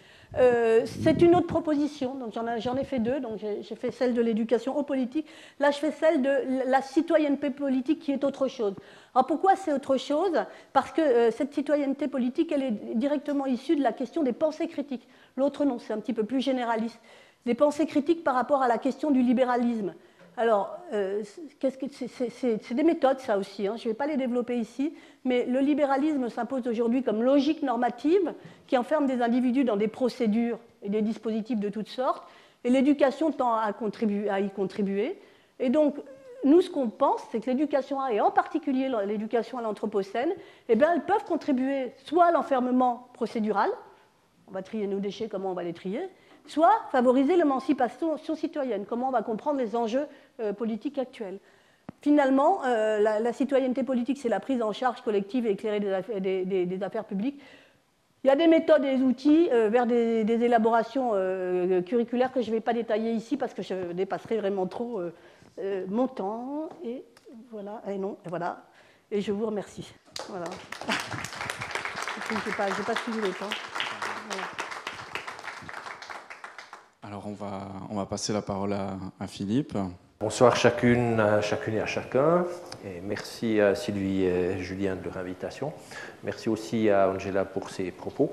C'est une autre proposition, donc j'en ai fait deux, donc j'ai fait celle de l'éducation aux politiques. Là, je fais celle de la citoyenneté politique qui est autre chose. Alors pourquoi c'est autre chose? Parce que cette citoyenneté politique, elle est directement issue de la question des pensées critiques. L'autre non, c'est un petit peu plus généraliste. Des pensées critiques par rapport à la question du libéralisme. Alors, c'est des méthodes, ça aussi, hein. Je ne vais pas les développer ici, mais le libéralisme s'impose aujourd'hui comme logique normative qui enferme des individus dans des procédures et des dispositifs de toutes sortes, et l'éducation tend à y contribuer. Et donc, nous, ce qu'on pense, c'est que l'éducation, et en particulier l'éducation à l'Anthropocène, eh bien, elles peuvent contribuer soit à l'enfermement procédural, on va trier nos déchets, comment on va les trier, soit favoriser l'émancipation citoyenne, comment on va comprendre les enjeux politiques actuels. Finalement, la citoyenneté politique, c'est la prise en charge collective et éclairée des affaires publiques. Il y a des méthodes et des outils vers des élaborations curriculaires que je ne vais pas détailler ici parce que je dépasserai vraiment trop mon temps. Et voilà, et non, et voilà. Et je vous remercie. Voilà. Je n'ai pas suivi le temps. Voilà. Alors on va passer la parole à Philippe. Bonsoir chacune et à chacun. Et merci à Sylvie et Julien de leur invitation. Merci aussi à Angela pour ses propos.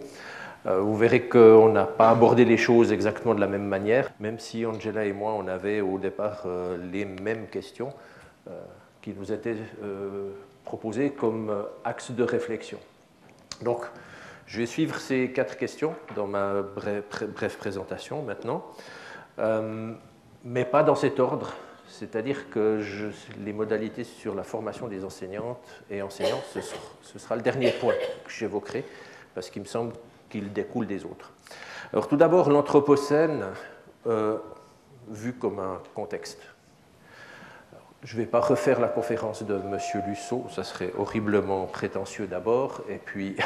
Vous verrez qu'on n'a pas abordé les choses exactement de la même manière, même si Angela et moi, on avait au départ les mêmes questions qui nous étaient proposées comme axe de réflexion. Donc, je vais suivre ces 4 questions dans ma brève présentation maintenant, mais pas dans cet ordre. C'est-à-dire que les modalités sur la formation des enseignantes et enseignants, ce sera le dernier point que j'évoquerai, parce qu'il me semble qu'il découle des autres. Alors tout d'abord, l'Anthropocène, vu comme un contexte. Alors, je ne vais pas refaire la conférence de M. Lusseau, ça serait horriblement prétentieux d'abord, et puis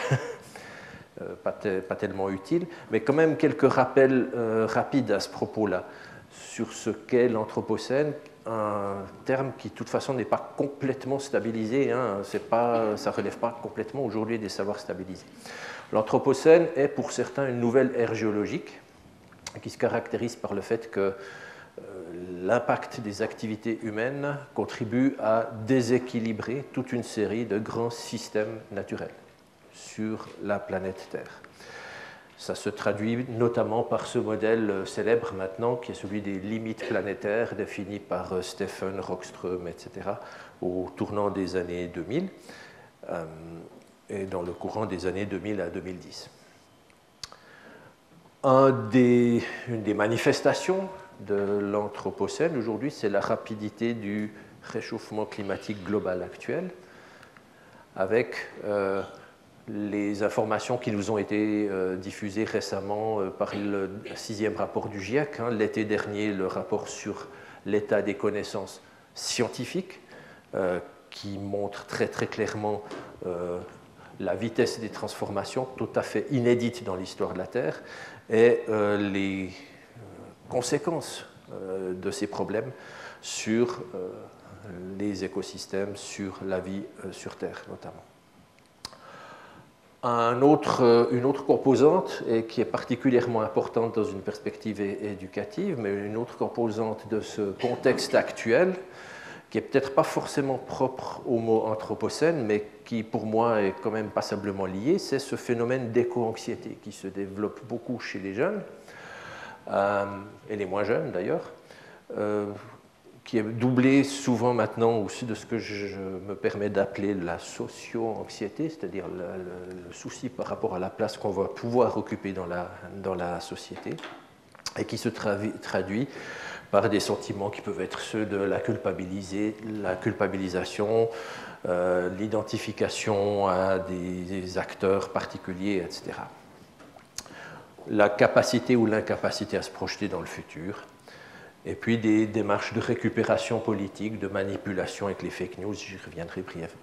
pas tellement utile, mais quand même quelques rappels rapides à ce propos-là, sur ce qu'est l'Anthropocène, un terme qui de toute façon n'est pas complètement stabilisé, hein, ça ne relève pas complètement aujourd'hui des savoirs stabilisés. L'Anthropocène est pour certains une nouvelle ère géologique qui se caractérise par le fait que l'impact des activités humaines contribue à déséquilibrer toute une série de grands systèmes naturels sur la planète Terre. Ça se traduit notamment par ce modèle célèbre maintenant, qui est celui des limites planétaires définies par Stephen, Rockström, etc., au tournant des années 2000 et dans le courant des années 2000 à 2010. Une des manifestations de l'Anthropocène aujourd'hui, c'est la rapidité du réchauffement climatique global actuel, avec les informations qui nous ont été diffusées récemment par le 6e rapport du GIEC, hein, l'été dernier, le rapport sur l'état des connaissances scientifiques, qui montre très très clairement la vitesse des transformations tout à fait inédite dans l'histoire de la Terre et les conséquences de ces problèmes sur les écosystèmes, sur la vie sur Terre notamment. Une autre composante, et qui est particulièrement importante dans une perspective éducative, mais une autre composante de ce contexte actuel, qui n'est peut-être pas forcément propre au mot anthropocène, mais qui pour moi est quand même passablement lié, c'est ce phénomène d'éco-anxiété qui se développe beaucoup chez les jeunes, et les moins jeunes d'ailleurs, qui est doublé souvent maintenant aussi de ce que je me permets d'appeler la socio-anxiété, c'est-à-dire le souci par rapport à la place qu'on va pouvoir occuper dans la société, et qui se traduit par des sentiments qui peuvent être ceux de la culpabilisation, l'identification à des acteurs particuliers, etc. La capacité ou l'incapacité à se projeter dans le futur, et puis des démarches de récupération politique, de manipulation avec les fake news, j'y reviendrai brièvement.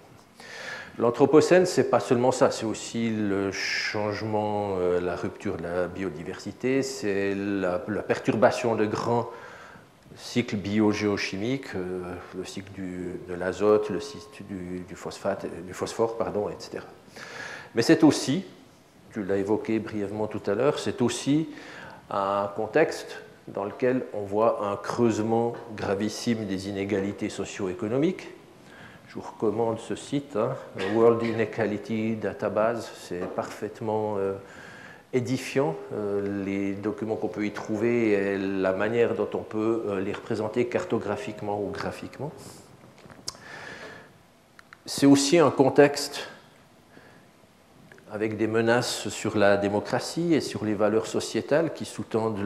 L'anthropocène, ce n'est pas seulement ça, c'est aussi le changement, la rupture de la biodiversité, c'est la perturbation de grands cycles biogéochimiques, le cycle de l'azote, le cycle du phosphore, etc. Mais c'est aussi, tu l'as évoqué brièvement tout à l'heure, c'est aussi un contexte dans lequel on voit un creusement gravissime des inégalités socio-économiques. Je vous recommande ce site, World Inequality Database, c'est parfaitement édifiant, les documents qu'on peut y trouver et la manière dont on peut les représenter cartographiquement ou graphiquement. C'est aussi un contexte avec des menaces sur la démocratie et sur les valeurs sociétales qui sous-tendent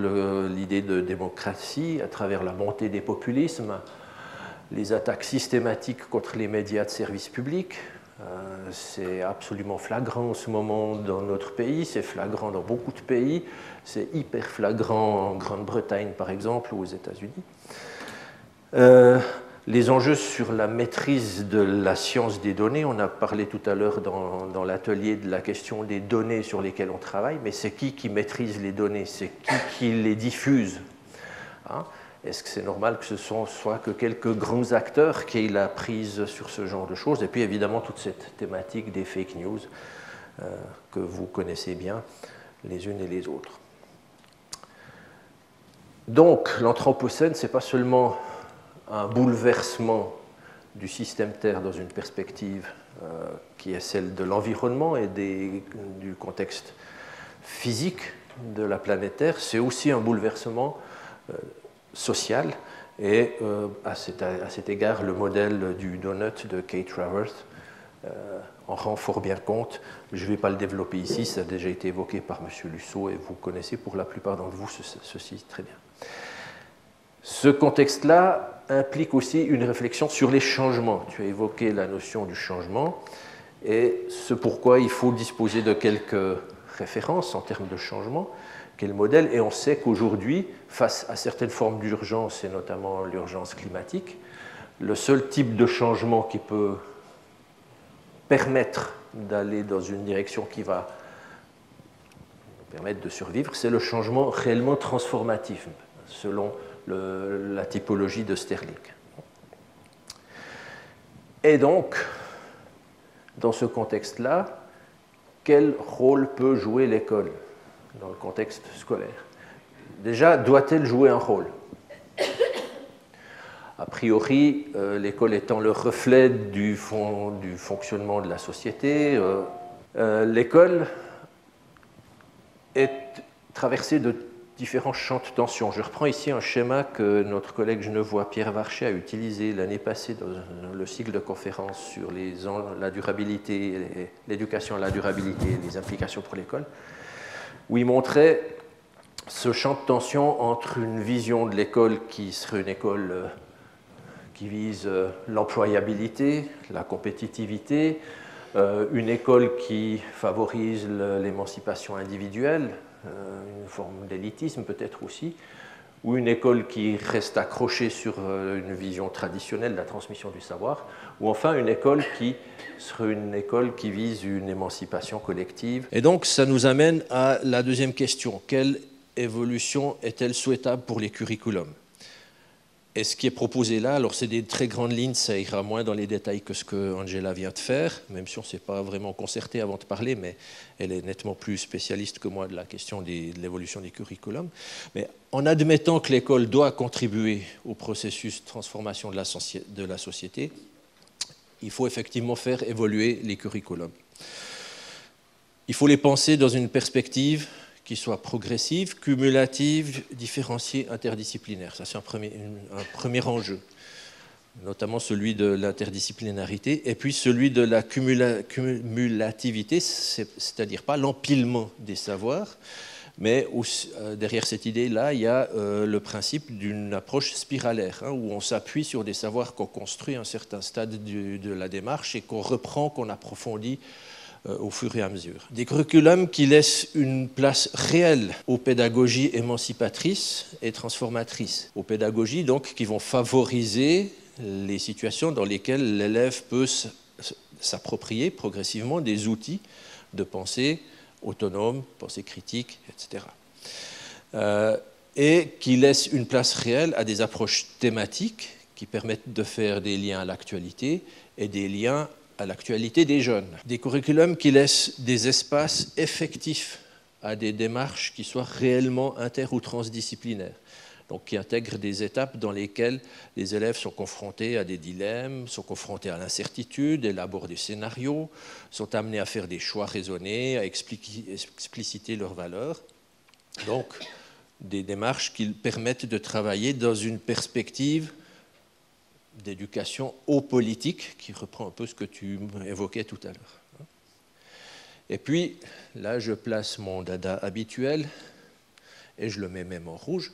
l'idée de démocratie à travers la montée des populismes, les attaques systématiques contre les médias de service public. C'est absolument flagrant en ce moment dans notre pays, c'est flagrant dans beaucoup de pays, c'est hyper flagrant en Grande-Bretagne par exemple ou aux États-Unis. Les enjeux sur la maîtrise de la science des données, on a parlé tout à l'heure dans l'atelier de la question des données sur lesquelles on travaille, mais c'est qui maîtrise les données, c'est qui les diffuse, hein? Est-ce que c'est normal que ce soit que quelques grands acteurs qui aient la prise sur ce genre de choses? Et puis évidemment toute cette thématique des fake news que vous connaissez bien les unes et les autres. Donc l'anthropocène, ce n'est pas seulement un bouleversement du système Terre dans une perspective qui est celle de l'environnement et du contexte physique de la planète Terre, c'est aussi un bouleversement social. Et à cet égard, le modèle du donut de Kate Raworth en rend fort bien compte. Je ne vais pas le développer ici, ça a déjà été évoqué par M. Lusseau et vous connaissez pour la plupart d'entre vous ceci très bien. Ce contexte-là implique aussi une réflexion sur les changements. Tu as évoqué la notion du changement et ce pourquoi il faut disposer de quelques références en termes de changement. Quel modèle? Et on sait qu'aujourd'hui, face à certaines formes d'urgence, et notamment l'urgence climatique, le seul type de changement qui peut permettre d'aller dans une direction qui va nous permettre de survivre, c'est le changement réellement transformatif, selon la typologie de Sterling. Et donc, dans ce contexte-là, quel rôle peut jouer l'école dans le contexte scolaire? Déjà, doit-elle jouer un rôle? A priori, l'école étant le reflet du fonctionnement de la société, l'école est traversée de différents champs de tension. Je reprends ici un schéma que notre collègue genevois Pierre Varchet a utilisé l'année passée dans le cycle de conférences sur la durabilité, l'éducation à la durabilité et les implications pour l'école, où il montrait ce champ de tension entre une vision de l'école qui serait une école qui vise l'employabilité, la compétitivité, une école qui favorise l'émancipation individuelle, une forme d'élitisme peut-être aussi, ou une école qui reste accrochée sur une vision traditionnelle de la transmission du savoir, ou enfin une école qui serait une école qui vise une émancipation collective. Et donc ça nous amène à la deuxième question. Quelle évolution est-elle souhaitable pour les curriculums? Et ce qui est proposé là, alors c'est des très grandes lignes, ça ira moins dans les détails que ce que Angela vient de faire, même si on ne s'est pas vraiment concerté avant de parler, mais elle est nettement plus spécialiste que moi de la question de l'évolution des curriculums. Mais en admettant que l'école doit contribuer au processus de transformation de la société, il faut effectivement faire évoluer les curriculums. Il faut les penser dans une perspective qui soit progressive, cumulative, différenciée, interdisciplinaire. Ça, c'est un premier enjeu, notamment celui de l'interdisciplinarité, et puis celui de la cumulativité, c'est-à-dire pas l'empilement des savoirs, mais derrière cette idée-là, il y a le principe d'une approche spiralaire, où on s'appuie sur des savoirs qu'on construit à un certain stade de la démarche et qu'on reprend, qu'on approfondit au fur et à mesure. Des curriculums qui laissent une place réelle aux pédagogies émancipatrices et transformatrices. Aux pédagogies donc qui vont favoriser les situations dans lesquelles l'élève peut s'approprier progressivement des outils de pensée autonome, pensée critique, etc. Et qui laissent une place réelle à des approches thématiques qui permettent de faire des liens à l'actualité et des liens à l'actualité des jeunes. Des curriculums qui laissent des espaces effectifs à des démarches qui soient réellement inter- ou transdisciplinaires, donc qui intègrent des étapes dans lesquelles les élèves sont confrontés à des dilemmes, sont confrontés à l'incertitude, élaborent des scénarios, sont amenés à faire des choix raisonnés, à expliciter leurs valeurs. Donc, des démarches qui permettent de travailler dans une perspective d'éducation au politique, qui reprend un peu ce que tu évoquais tout à l'heure. Et puis, là, je place mon dada habituel, et je le mets même en rouge.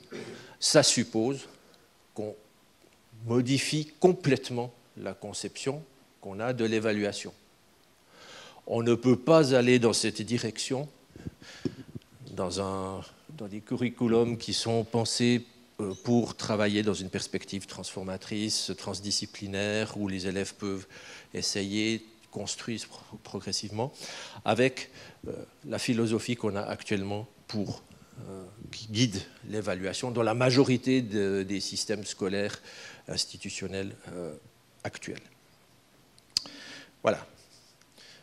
Ça suppose qu'on modifie complètement la conception qu'on a de l'évaluation. On ne peut pas aller dans cette direction dans des curriculums qui sont pensés pour travailler dans une perspective transformatrice, transdisciplinaire, où les élèves peuvent essayer, construire progressivement, avec la philosophie qu'on a actuellement qui guide l'évaluation dans la majorité des systèmes scolaires institutionnels actuels. Voilà.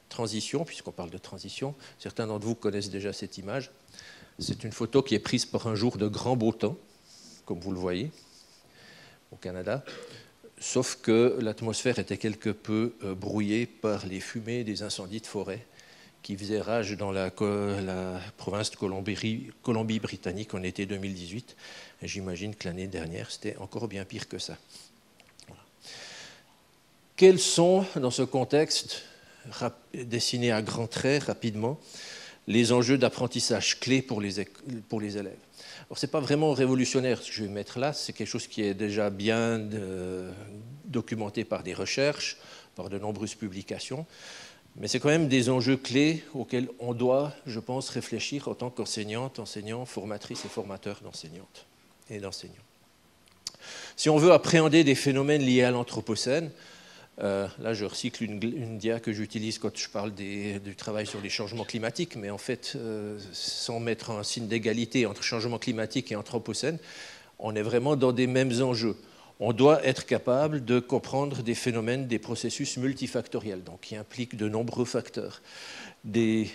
Transition, puisqu'on parle de transition, certains d'entre vous connaissent déjà cette image. C'est une photo qui est prise par un jour de grand beau temps, comme vous le voyez, au Canada, sauf que l'atmosphère était quelque peu brouillée par les fumées des incendies de forêt qui faisaient rage dans la province de Colombie-Britannique en été 2018. Et j'imagine que l'année dernière, c'était encore bien pire que ça. Voilà. Quels sont, dans ce contexte, dessinés à grands traits rapidement, les enjeux d'apprentissage clés pour les élèves? Alors, ce n'est pas vraiment révolutionnaire ce que je vais mettre là, c'est quelque chose qui est déjà bien documenté par des recherches, par de nombreuses publications, mais c'est quand même des enjeux clés auxquels on doit, je pense, réfléchir en tant qu'enseignante, enseignant, formatrice et formateur d'enseignantes et d'enseignants. Si on veut appréhender des phénomènes liés à l'anthropocène, là je recycle une dia que j'utilise quand je parle du travail sur les changements climatiques, mais en fait, sans mettre un signe d'égalité entre changement climatique et anthropocène, on est vraiment dans des mêmes enjeux. On doit être capable de comprendre des phénomènes, des processus multifactoriels, donc qui impliquent de nombreux facteurs, des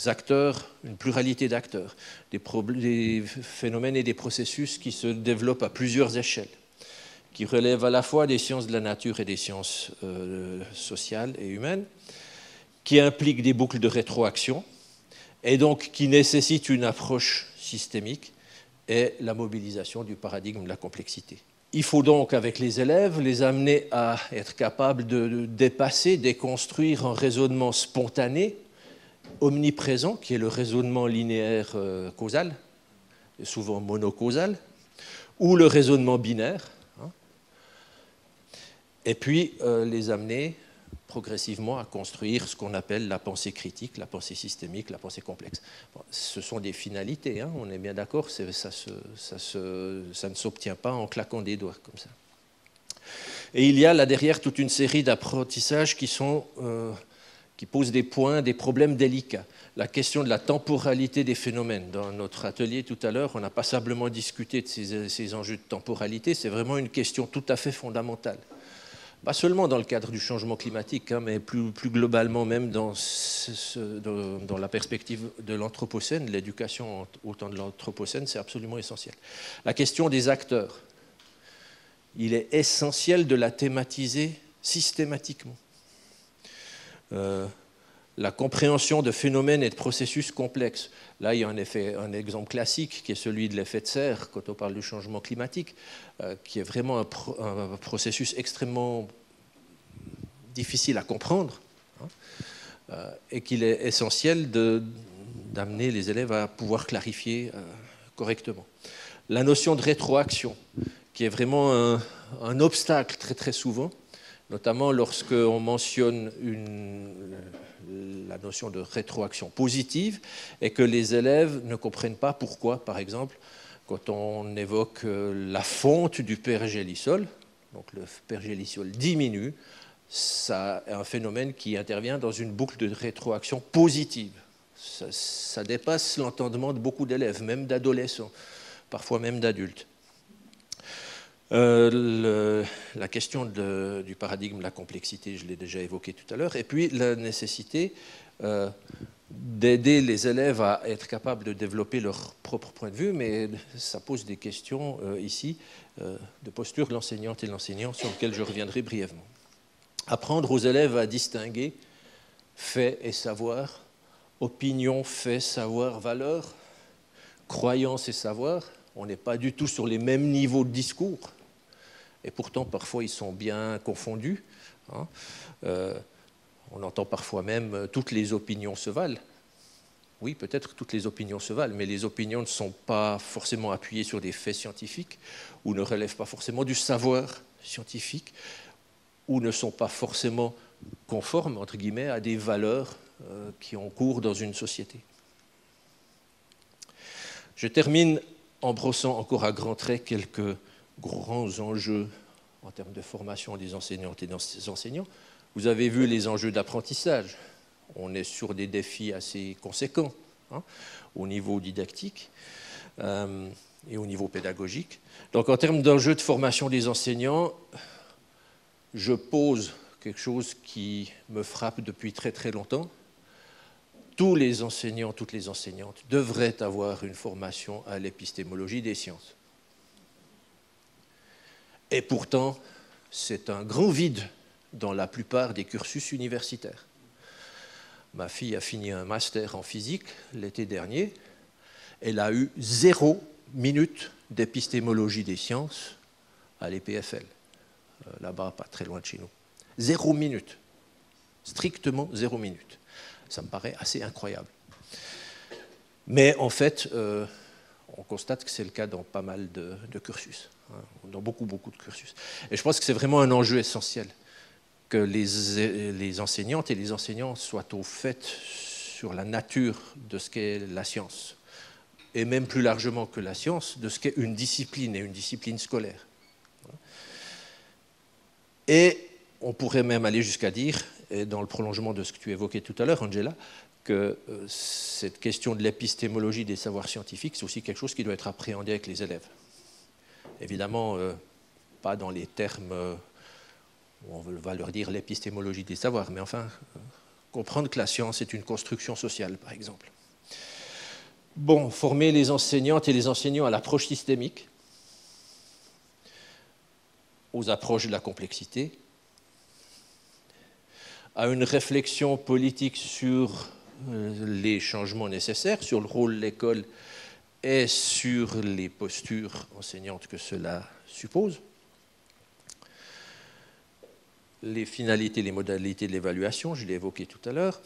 acteurs, une pluralité d'acteurs, des phénomènes et des processus qui se développent à plusieurs échelles, qui relèvent à la fois des sciences de la nature et des sciences sociales et humaines, qui impliquent des boucles de rétroaction, et donc qui nécessitent une approche systémique et la mobilisation du paradigme de la complexité. Il faut donc, avec les élèves, les amener à être capables de dépasser, déconstruire un raisonnement spontané, omniprésent, qui est le raisonnement linéaire causal, souvent monocausal, ou le raisonnement binaire, et puis les amener progressivement à construire ce qu'on appelle la pensée critique, la pensée systémique, la pensée complexe. Bon, ce sont des finalités, hein, on est bien d'accord, ça ne s'obtient pas en claquant des doigts comme ça. Et il y a là derrière toute une série d'apprentissages qui posent des points, des problèmes délicats. La question de la temporalité des phénomènes. Dans notre atelier tout à l'heure, on n'a pas simplement discuté de ces enjeux de temporalité, c'est vraiment une question tout à fait fondamentale. Pas seulement dans le cadre du changement climatique, hein, mais plus globalement même dans la perspective de l'Anthropocène, l'éducation au temps de l'Anthropocène, c'est absolument essentiel. La question des acteurs, il est essentiel de la thématiser systématiquement. La compréhension de phénomènes et de processus complexes. Là, il y a un exemple classique qui est celui de l'effet de serre quand on parle du changement climatique, qui est vraiment un processus extrêmement difficile à comprendre, hein, et qu'il est essentiel d'amener les élèves à pouvoir clarifier correctement. La notion de rétroaction, qui est vraiment un obstacle très très souvent, notamment lorsqu'on mentionne la notion de rétroaction positive et que les élèves ne comprennent pas pourquoi, par exemple, quand on évoque la fonte du pergélisol, donc le pergélisol diminue, ça est un phénomène qui intervient dans une boucle de rétroaction positive. Ça dépasse l'entendement de beaucoup d'élèves, même d'adolescents, parfois même d'adultes. La question du paradigme de la complexité, je l'ai déjà évoqué tout à l'heure, et puis la nécessité d'aider les élèves à être capables de développer leur propre point de vue, mais ça pose des questions ici de posture de l'enseignante et de l'enseignant sur lesquelles je reviendrai brièvement. Apprendre aux élèves à distinguer fait et savoir, opinion, fait, savoir, valeur, croyance et savoir. On n'est pas du tout sur les mêmes niveaux de discours. Et pourtant, parfois, ils sont bien confondus. Hein. On entend parfois même « toutes les opinions se valent ». Oui, peut-être toutes les opinions se valent, mais les opinions ne sont pas forcément appuyées sur des faits scientifiques ou ne relèvent pas forcément du savoir scientifique ou ne sont pas forcément conformes, entre guillemets, à des valeurs qui ont cours dans une société. Je termine en brossant encore à grands traits quelques grands enjeux en termes de formation des enseignantes et des enseignants. Vous avez vu les enjeux d'apprentissage. On est sur des défis assez conséquents, hein, au niveau didactique et au niveau pédagogique. Donc en termes d'enjeux de formation des enseignants, je pose quelque chose qui me frappe depuis très très longtemps. Tous les enseignants, toutes les enseignantes devraient avoir une formation à l'épistémologie des sciences. Et pourtant, c'est un grand vide dans la plupart des cursus universitaires. Ma fille a fini un master en physique l'été dernier. Elle a eu 0 minute d'épistémologie des sciences à l'EPFL, là-bas, pas très loin de chez nous. 0 minute, strictement 0 minute. Ça me paraît assez incroyable. Mais en fait, on constate que c'est le cas dans pas mal de cursus, hein, dans beaucoup de cursus. Et je pense que c'est vraiment un enjeu essentiel que les enseignantes et les enseignants soient au fait sur la nature de ce qu'est la science, et même plus largement que la science, de ce qu'est une discipline et une discipline scolaire. Et on pourrait même aller jusqu'à dire, et dans le prolongement de ce que tu évoquais tout à l'heure, Angela, que cette question de l'épistémologie des savoirs scientifiques, c'est aussi quelque chose qui doit être appréhendé avec les élèves. Évidemment, pas dans les termes où on va leur dire l'épistémologie des savoirs, mais enfin, comprendre que la science est une construction sociale, par exemple. Bon, former les enseignantes et les enseignants à l'approche systémique, aux approches de la complexité, à une réflexion politique sur les changements nécessaires, sur le rôle de l'école et sur les postures enseignantes que cela suppose, les finalités, les modalités de l'évaluation, je l'ai évoqué tout à l'heure,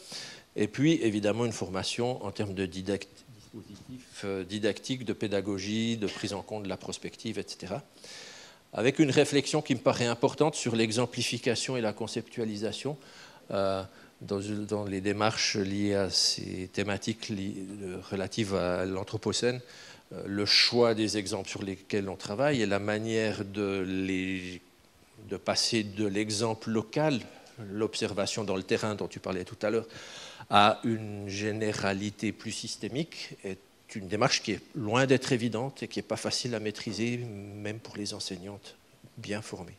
et puis évidemment une formation en termes de dispositifs didactiques, de pédagogie, de prise en compte de la prospective, etc., avec une réflexion qui me paraît importante sur l'exemplification et la conceptualisation, dans les démarches liées à ces thématiques relatives à l'Anthropocène, le choix des exemples sur lesquels on travaille et la manière de passer de l'exemple local, l'observation dans le terrain dont tu parlais tout à l'heure, à une généralité plus systémique est une démarche qui est loin d'être évidente et qui n'est pas facile à maîtriser, même pour les enseignantes bien formées.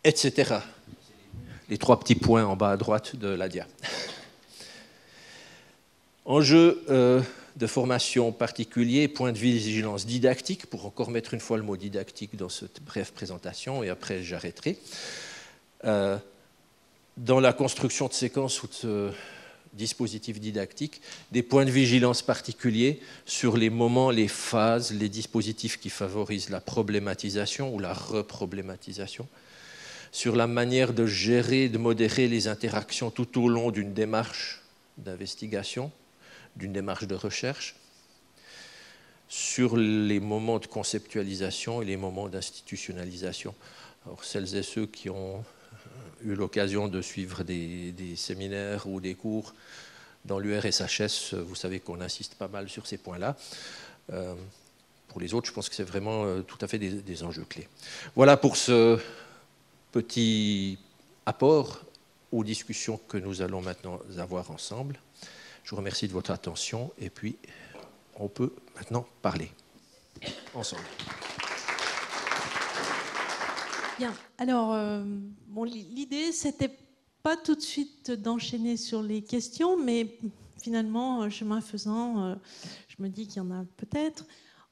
Etc. Les 3 petits points en bas à droite de la dia. Enjeu de formation particulier, point de vigilance didactique, pour encore mettre une fois le mot didactique dans cette brève présentation, et après j'arrêterai. Dans la construction de séquences ou de dispositifs didactiques, des points de vigilance particuliers sur les moments, les phases, les dispositifs qui favorisent la problématisation ou la reproblématisation, sur la manière de gérer, de modérer les interactions tout au long d'une démarche d'investigation, d'une démarche de recherche, sur les moments de conceptualisation et les moments d'institutionnalisation. Alors, celles et ceux qui ont eu l'occasion de suivre des séminaires ou des cours dans l'URSHS, vous savez qu'on insiste pas mal sur ces points-là. Pour les autres, je pense que c'est vraiment tout à fait des enjeux clés. Voilà pour ce petit apport aux discussions que nous allons maintenant avoir ensemble. Je vous remercie de votre attention et puis on peut maintenant parler ensemble. Bien, alors bon, l'idée c'était pas tout de suite d'enchaîner sur les questions, mais finalement, chemin faisant, je me dis qu'il y en a peut-être.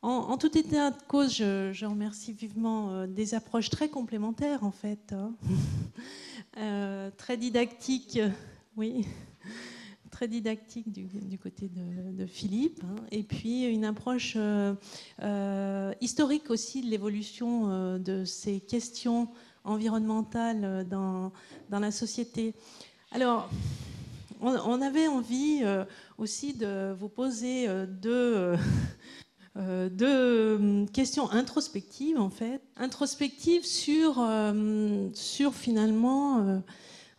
En tout état de cause, je remercie vivement des approches très complémentaires en fait, très didactiques, oui. Très didactique du côté de Philippe, hein, et puis une approche historique aussi de l'évolution de ces questions environnementales dans la société. Alors, on avait envie aussi de vous poser deux questions introspectives, en fait. Introspectives sur finalement,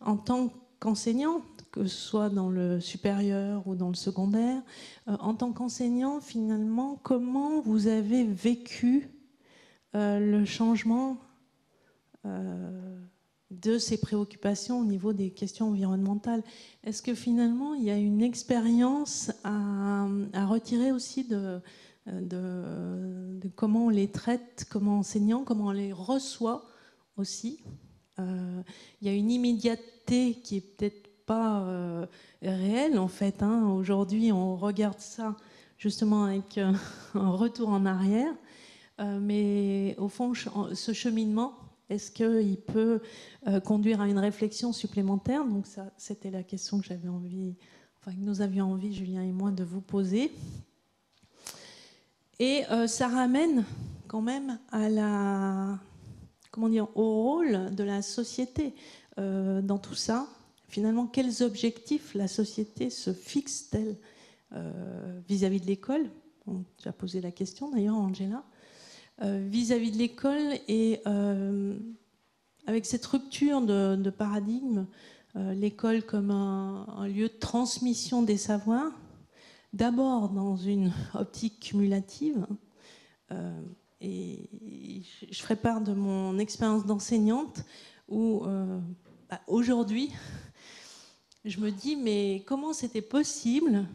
en tant qu'enseignant, que ce soit dans le supérieur ou dans le secondaire, en tant qu'enseignant, finalement, comment vous avez vécu le changement de ces préoccupations au niveau des questions environnementales? Est-ce que finalement, il y a une expérience à retirer aussi de comment on les traite comme enseignants, comment on les reçoit aussi? Il y a une immédiateté qui est peut-être pas réel en fait, hein. Aujourd'hui, on regarde ça justement avec un retour en arrière, mais au fond, ce cheminement, est-ce qu'il peut conduire à une réflexion supplémentaire? Donc ça, c'était la question que j'avais envie, enfin que nous avions envie, Julien et moi, de vous poser. Et ça ramène quand même à au rôle de la société dans tout ça. Finalement, quels objectifs la société se fixe-t-elle vis-à-vis de l'école? Tu as posé la question d'ailleurs, Angela. Vis-à-vis de l'école et avec cette rupture de paradigme, l'école comme un lieu de transmission des savoirs, d'abord dans une optique cumulative. Et je ferai part de mon expérience d'enseignante où aujourd'hui, je me dis, mais comment c'était possible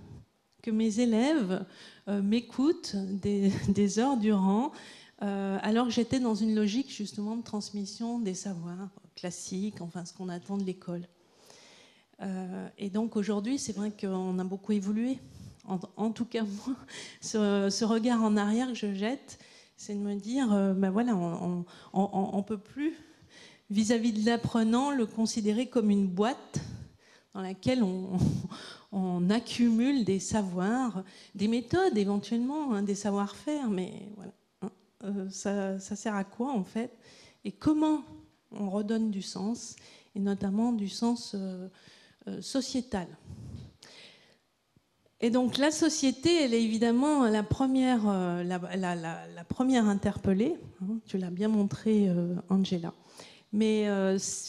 que mes élèves m'écoutent des heures durant, alors que j'étais dans une logique justement de transmission des savoirs classiques, enfin ce qu'on attend de l'école. Et donc aujourd'hui, c'est vrai qu'on a beaucoup évolué. En tout cas, moi, ce regard en arrière que je jette, c'est de me dire, ben voilà, on peut plus, vis-à-vis de l'apprenant, le considérer comme une boîte dans laquelle on accumule des savoirs, des méthodes éventuellement, hein, des savoir-faire, mais voilà, hein, ça sert à quoi en fait? Et comment on redonne du sens, et notamment du sens sociétal? Et donc la société, elle est évidemment la première interpellée. Tu l'as bien montré, Angela. Mais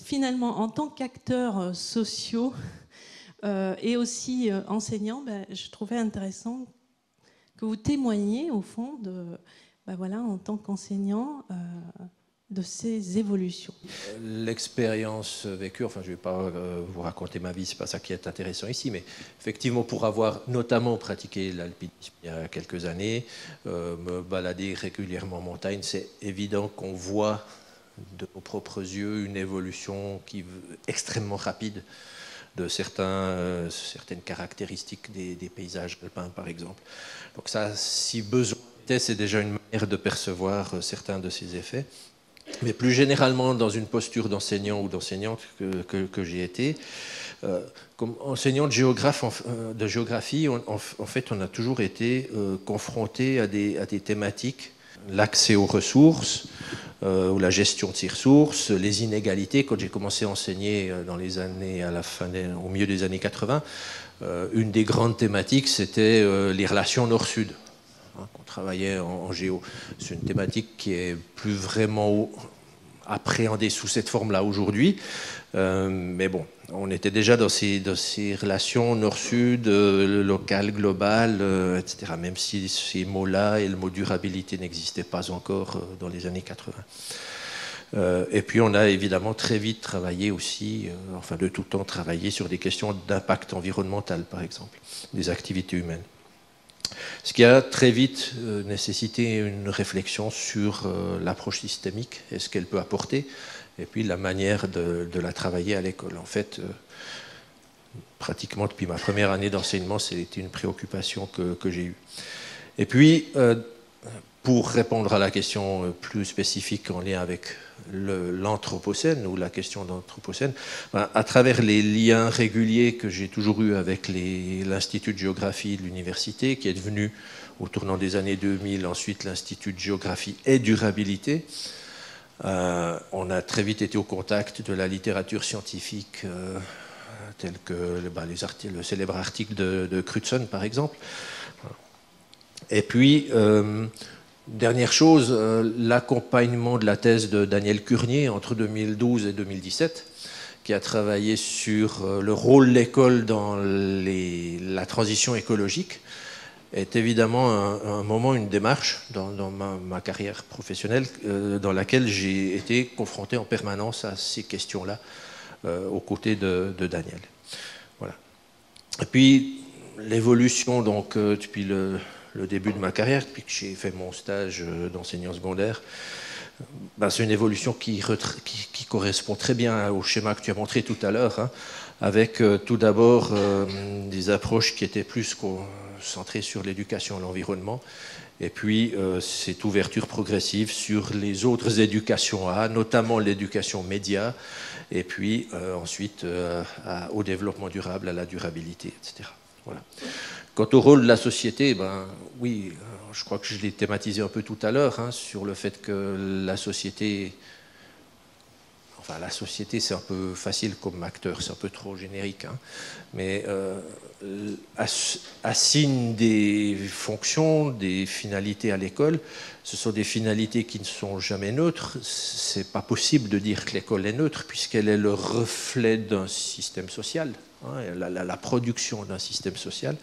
finalement, en tant qu'acteurs sociaux et aussi enseignants, je trouvais intéressant que vous témoigniez au fond voilà, en tant qu'enseignant de ces évolutions. L'expérience vécue, enfin je ne vais pas vous raconter ma vie, ce n'est pas ça qui est intéressant ici, mais effectivement pour avoir notamment pratiqué l'alpinisme il y a quelques années, me balader régulièrement en montagne, c'est évident qu'on voit de nos propres yeux une évolution extrêmement rapide de certaines caractéristiques des paysages alpins par exemple. Donc ça, si besoin était, c'est déjà une manière de percevoir certains de ces effets. Mais plus généralement, dans une posture d'enseignant ou d'enseignante que j'ai été, comme enseignant de géographie, en fait, on a toujours été confronté à des thématiques, l'accès aux ressources, ou la gestion de ces ressources, les inégalités. Quand j'ai commencé à enseigner au milieu des années 80, une des grandes thématiques, c'était les relations nord-sud. Qu'on travaillait en géo. C'est une thématique qui est plus vraiment appréhendée sous cette forme-là aujourd'hui. Mais bon, on était déjà dans ces relations nord-sud, locales, globales, etc. Même si ces mots-là et le mot durabilité n'existaient pas encore dans les années 80. Et puis on a évidemment très vite travaillé aussi, de tout temps travaillé sur des questions d'impact environnemental, par exemple, des activités humaines. Ce qui a très vite nécessité une réflexion sur l'approche systémique et ce qu'elle peut apporter, et puis la manière de la travailler à l'école. En fait, pratiquement depuis ma première année d'enseignement, c'était une préoccupation que j'ai eue. Et puis, pour répondre à la question plus spécifique en lien avec l'Anthropocène ou la question d'Anthropocène, à travers les liens réguliers que j'ai toujours eus avec l'Institut de géographie de l'université, qui est devenu au tournant des années 2000 ensuite l'Institut de géographie et durabilité, on a très vite été au contact de la littérature scientifique telle que le célèbre article de Crutzen par exemple. Et puis dernière chose, l'accompagnement de la thèse de Daniel Curnier entre 2012 et 2017, qui a travaillé sur le rôle de l'école dans la transition écologique, est évidemment un moment, une démarche dans ma carrière professionnelle dans laquelle j'ai été confronté en permanence à ces questions-là aux côtés de Daniel. Voilà. Et puis l'évolution donc depuis le début de ma carrière, depuis que j'ai fait mon stage d'enseignant secondaire, c'est une évolution qui correspond très bien au schéma que tu as montré tout à l'heure, avec tout d'abord des approches qui étaient plus centrées sur l'éducation et l'environnement, et puis cette ouverture progressive sur les autres éducations, notamment l'éducation média, et puis ensuite au développement durable, à la durabilité, etc. Voilà. Quant au rôle de la société, oui, je crois que je l'ai thématisé un peu tout à l'heure, sur le fait que la société, c'est un peu facile comme acteur, c'est un peu trop générique, mais assigne des fonctions, des finalités à l'école. Ce sont des finalités qui ne sont jamais neutres. C'est pas possible de dire que l'école est neutre puisqu'elle est le reflet d'un système social, la production d'un système social.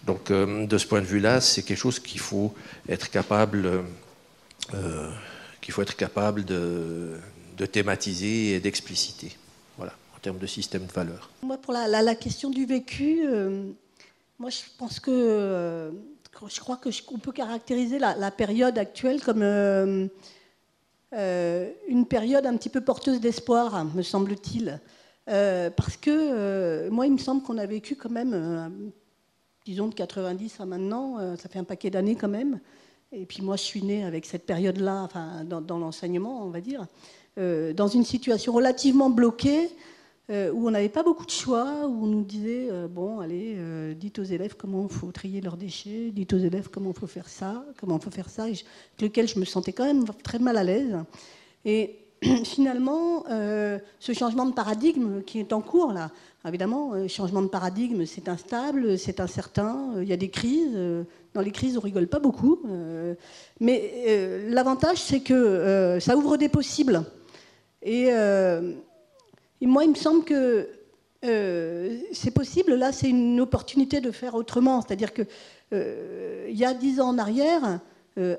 Donc, de ce point de vue-là, c'est quelque chose qu'il faut être capable, de thématiser et d'expliciter. Voilà, en termes de système de valeurs. Moi, pour la question du vécu, moi, je pense que je crois qu'on peut caractériser la période actuelle comme une période un petit peu porteuse d'espoir, me semble-t-il. Parce que moi, il me semble qu'on a vécu quand même, disons de 90 à maintenant, ça fait un paquet d'années quand même. Et puis moi, je suis née avec cette période-là, dans l'enseignement, on va dire, dans une situation relativement bloquée, où on n'avait pas beaucoup de choix, où on nous disait, dites aux élèves comment il faut trier leurs déchets, dites aux élèves comment il faut faire ça, avec lequel je me sentais quand même très mal à l'aise. Et finalement, ce changement de paradigme qui est en cours, là, évidemment, changement de paradigme, c'est instable, c'est incertain, il y a des crises. Dans les crises, on rigole pas beaucoup. Mais l'avantage, c'est que ça ouvre des possibles. Et moi, il me semble que c'est possible. Là, c'est une opportunité de faire autrement. C'est-à-dire que il y a 10 ans en arrière,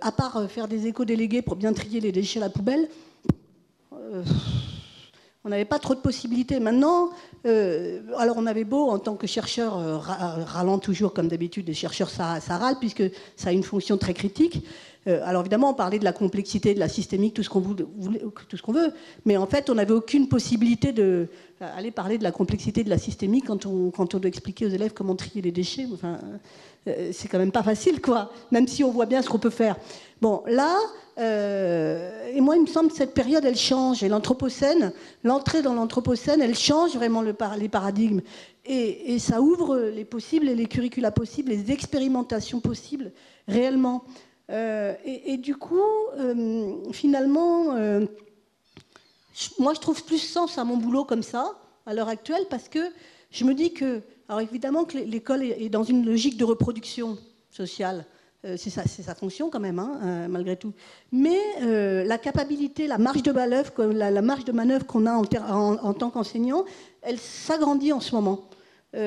à part faire des éco-délégués pour bien trier les déchets à la poubelle, on n'avait pas trop de possibilités. Maintenant, alors on avait beau, en tant que chercheur, râlant toujours comme d'habitude, les chercheurs ça râle, puisque ça a une fonction très critique. Alors évidemment, on parlait de la complexité, de la systémique, tout ce qu'on veut, mais en fait, on n'avait aucune possibilité d'aller parler de la complexité de la systémique quand on doit expliquer aux élèves comment trier les déchets. Enfin, c'est quand même pas facile, quoi, même si on voit bien ce qu'on peut faire. Bon, là, et moi, il me semble que cette période, elle change. Et l'Anthropocène, l'entrée dans l'Anthropocène, elle change vraiment les paradigmes. Et ça ouvre les possibles et les curricula possibles, les expérimentations possibles, réellement. Et du coup, finalement, moi, je trouve plus sens à mon boulot comme ça, à l'heure actuelle, parce que je me dis que, alors évidemment que l'école est dans une logique de reproduction sociale. C'est sa fonction quand même, hein, malgré tout. Mais la capacité, la marge de manœuvre qu'on a en tant qu'enseignant, elle s'agrandit en ce moment. Il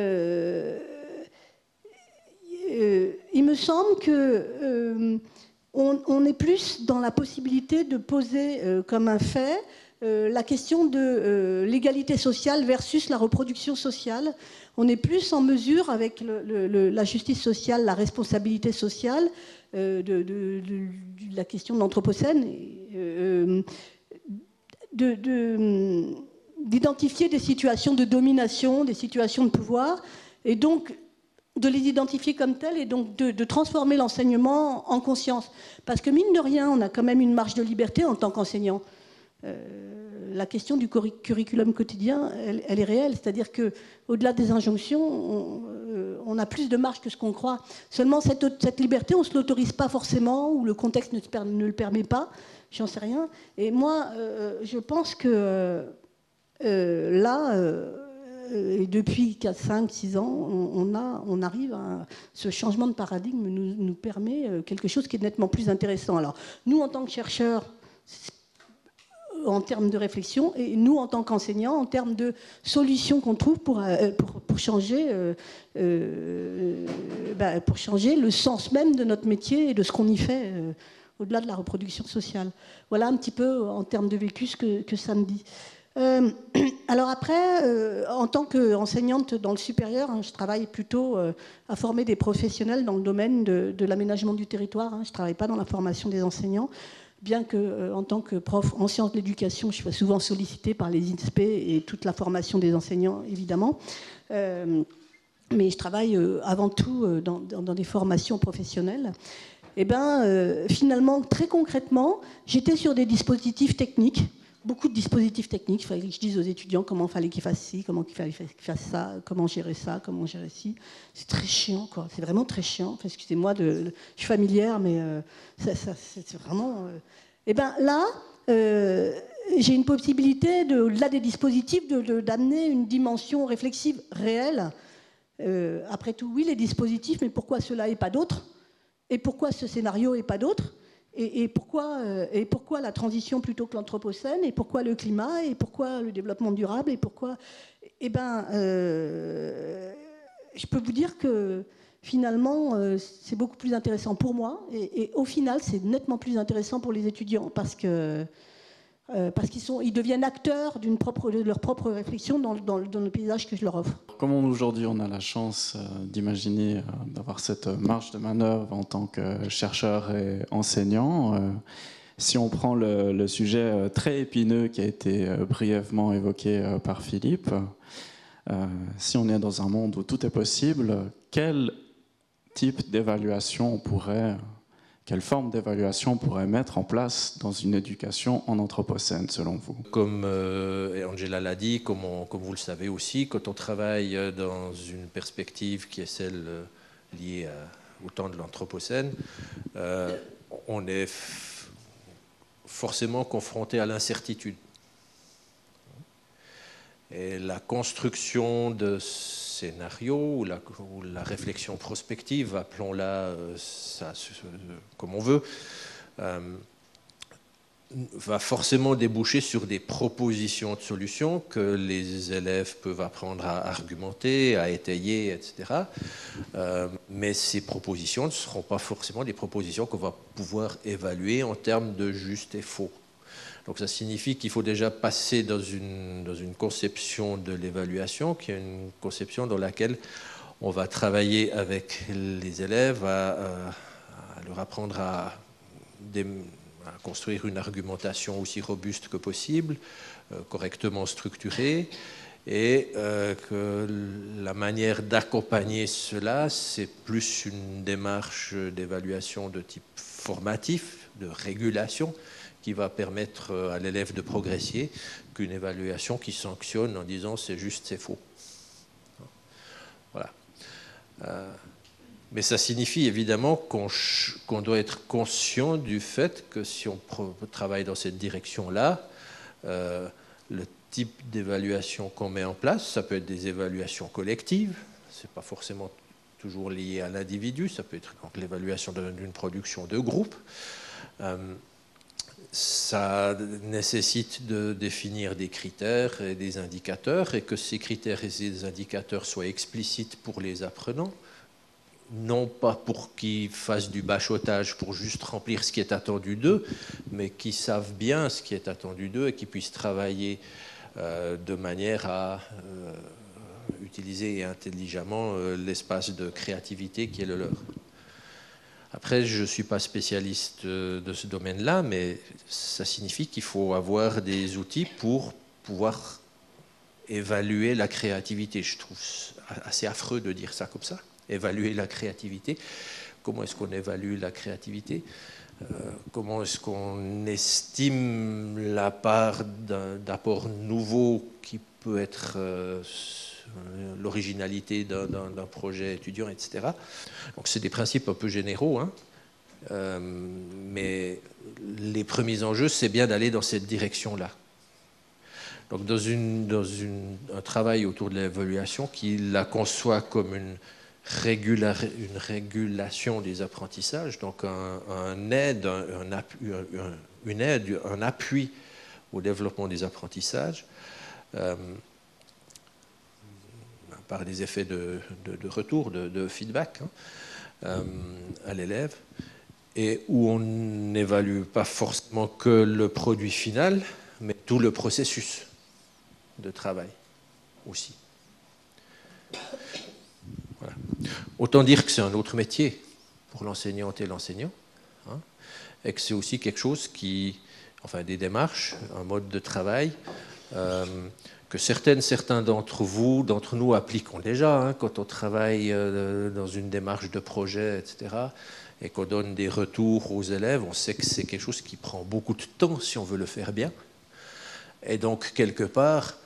me semble qu'on est plus dans la possibilité de poser comme un fait la question de l'égalité sociale versus la reproduction sociale. On est plus en mesure, avec la justice sociale, la responsabilité sociale, de la question de l'Anthropocène, d'identifier des situations de domination, des situations de pouvoir, et donc de les identifier comme telles, et donc de transformer l'enseignement en conscience. Parce que mine de rien, on a quand même une marge de liberté en tant qu'enseignant. La question du curriculum quotidien, elle est réelle. C'est-à-dire qu'au-delà des injonctions, on a plus de marge que ce qu'on croit. Seulement, cette liberté, on ne se l'autorise pas forcément, ou le contexte ne le permet pas, j'en sais rien. Et moi, je pense que là, et depuis 4, 5, 6 ans, on arrive à... Ce changement de paradigme nous permet quelque chose qui est nettement plus intéressant. Alors, nous, en tant que chercheurs, en termes de réflexion, et nous, en tant qu'enseignants, en termes de solutions qu'on trouve pour changer le sens même de notre métier et de ce qu'on y fait, au-delà de la reproduction sociale. Voilà un petit peu, en termes de vécu, ce que ça me dit. Alors après, en tant qu'enseignante dans le supérieur, je travaille plutôt à former des professionnels dans le domaine de l'aménagement du territoire. Je ne travaille pas dans la formation des enseignants, bien que, en tant que prof en sciences de l'éducation, je sois souvent sollicitée par les INSPE et toute la formation des enseignants, évidemment. Mais je travaille avant tout dans des formations professionnelles. Et finalement, très concrètement, j'étais sur des dispositifs techniques, beaucoup de dispositifs techniques. Il fallait que je dise aux étudiants comment il fallait qu'ils fassent ci, comment il fallait qu'ils fassent ça, comment gérer ci. C'est très chiant, quoi. C'est vraiment très chiant. Enfin, excusez-moi, je suis familière, mais c'est vraiment... Et là, j'ai une possibilité, au-delà des dispositifs, d'amener une dimension réflexive réelle. Après tout, oui, les dispositifs, mais pourquoi cela et pas d'autres? Et pourquoi ce scénario et pas d'autres? Et pourquoi la transition plutôt que l'Anthropocène? Et pourquoi le climat? Et pourquoi le développement durable? Et pourquoi... je peux vous dire que finalement, c'est beaucoup plus intéressant pour moi. Et au final, c'est nettement plus intéressant pour les étudiants parce qu'ils deviennent acteurs de leur propre réflexion dans le paysage que je leur offre. Comme aujourd'hui on a la chance d'imaginer d'avoir cette marge de manœuvre en tant que chercheur et enseignant, si on prend le sujet très épineux qui a été brièvement évoqué par Philippe, si on est dans un monde où tout est possible, quel type d'évaluation on pourrait... Quelle forme d'évaluation on pourrait mettre en place dans une éducation en Anthropocène, selon vous? Comme Angela l'a dit, comme vous le savez aussi, quand on travaille dans une perspective qui est celle liée au temps de l'Anthropocène, on est forcément confronté à l'incertitude. Et la construction de scénarios ou la réflexion prospective, appelons-la ça comme on veut, va forcément déboucher sur des propositions de solutions que les élèves peuvent apprendre à argumenter, à étayer, etc. Mais ces propositions ne seront pas forcément des propositions qu'on va pouvoir évaluer en termes de juste et faux. Donc ça signifie qu'il faut déjà passer dans une conception de l'évaluation, qui est une conception dans laquelle on va travailler avec les élèves à leur apprendre à construire une argumentation aussi robuste que possible, correctement structurée, et que la manière d'accompagner cela, c'est plus une démarche d'évaluation de type formatif, de régulation, qui va permettre à l'élève de progresser, qu'une évaluation qui sanctionne en disant c'est juste, c'est faux. Voilà. Mais ça signifie évidemment qu'on doit être conscient du fait que si on travaille dans cette direction-là, le type d'évaluation qu'on met en place, ça peut être des évaluations collectives, ce n'est pas forcément toujours lié à l'individu, ça peut être l'évaluation d'une production de groupe. Ça nécessite de définir des critères et des indicateurs, et que ces critères et ces indicateurs soient explicites pour les apprenants, non pas pour qu'ils fassent du bachotage pour juste remplir ce qui est attendu d'eux, mais qu'ils savent bien ce qui est attendu d'eux et qu'ils puissent travailler de manière à utiliser intelligemment l'espace de créativité qui est le leur. Après, je ne suis pas spécialiste de ce domaine-là, mais ça signifie qu'il faut avoir des outils pour pouvoir évaluer la créativité. Je trouve assez affreux de dire ça comme ça, évaluer la créativité. Comment est-ce qu'on évalue la créativité ? Comment est-ce qu'on estime la part d'apport nouveau qui peut être l'originalité d'un projet étudiant, etc. Donc c'est des principes un peu généraux, hein. Mais les premiers enjeux, c'est bien d'aller dans cette direction-là. Donc dans un travail autour de l'évaluation qui la conçoit comme une régulation des apprentissages, donc un appui au développement des apprentissages, par des effets de retour, de feedback à l'élève, et où on n'évalue pas forcément que le produit final, mais tout le processus de travail aussi. Voilà. Autant dire que c'est un autre métier pour l'enseignante et l'enseignant, hein, et que c'est aussi quelque chose qui, enfin des démarches, un mode de travail, que certains d'entre nous appliquons déjà, hein, quand on travaille dans une démarche de projet, etc., et qu'on donne des retours aux élèves, on sait que c'est quelque chose qui prend beaucoup de temps si on veut le faire bien. Et donc, quelque part,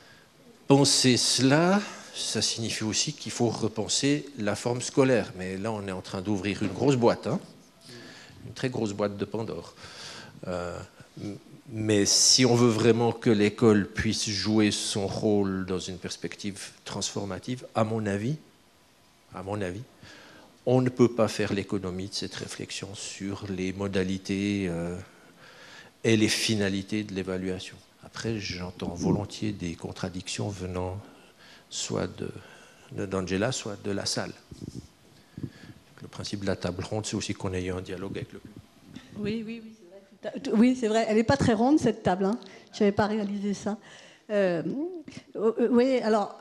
penser cela, ça signifie aussi qu'il faut repenser la forme scolaire. Mais là, on est en train d'ouvrir une grosse boîte, hein, une très grosse boîte de Pandore. Mais si on veut vraiment que l'école puisse jouer son rôle dans une perspective transformative, à mon avis, on ne peut pas faire l'économie de cette réflexion sur les modalités et les finalités de l'évaluation. Après, j'entends volontiers des contradictions venant soit d'Angela, soit de la salle. Le principe de la table ronde, c'est aussi qu'on ait un dialogue avec le public. Oui. Oui, c'est vrai. Elle n'est pas très ronde, cette table. Hein. Je n'avais pas réalisé ça. Oui, alors,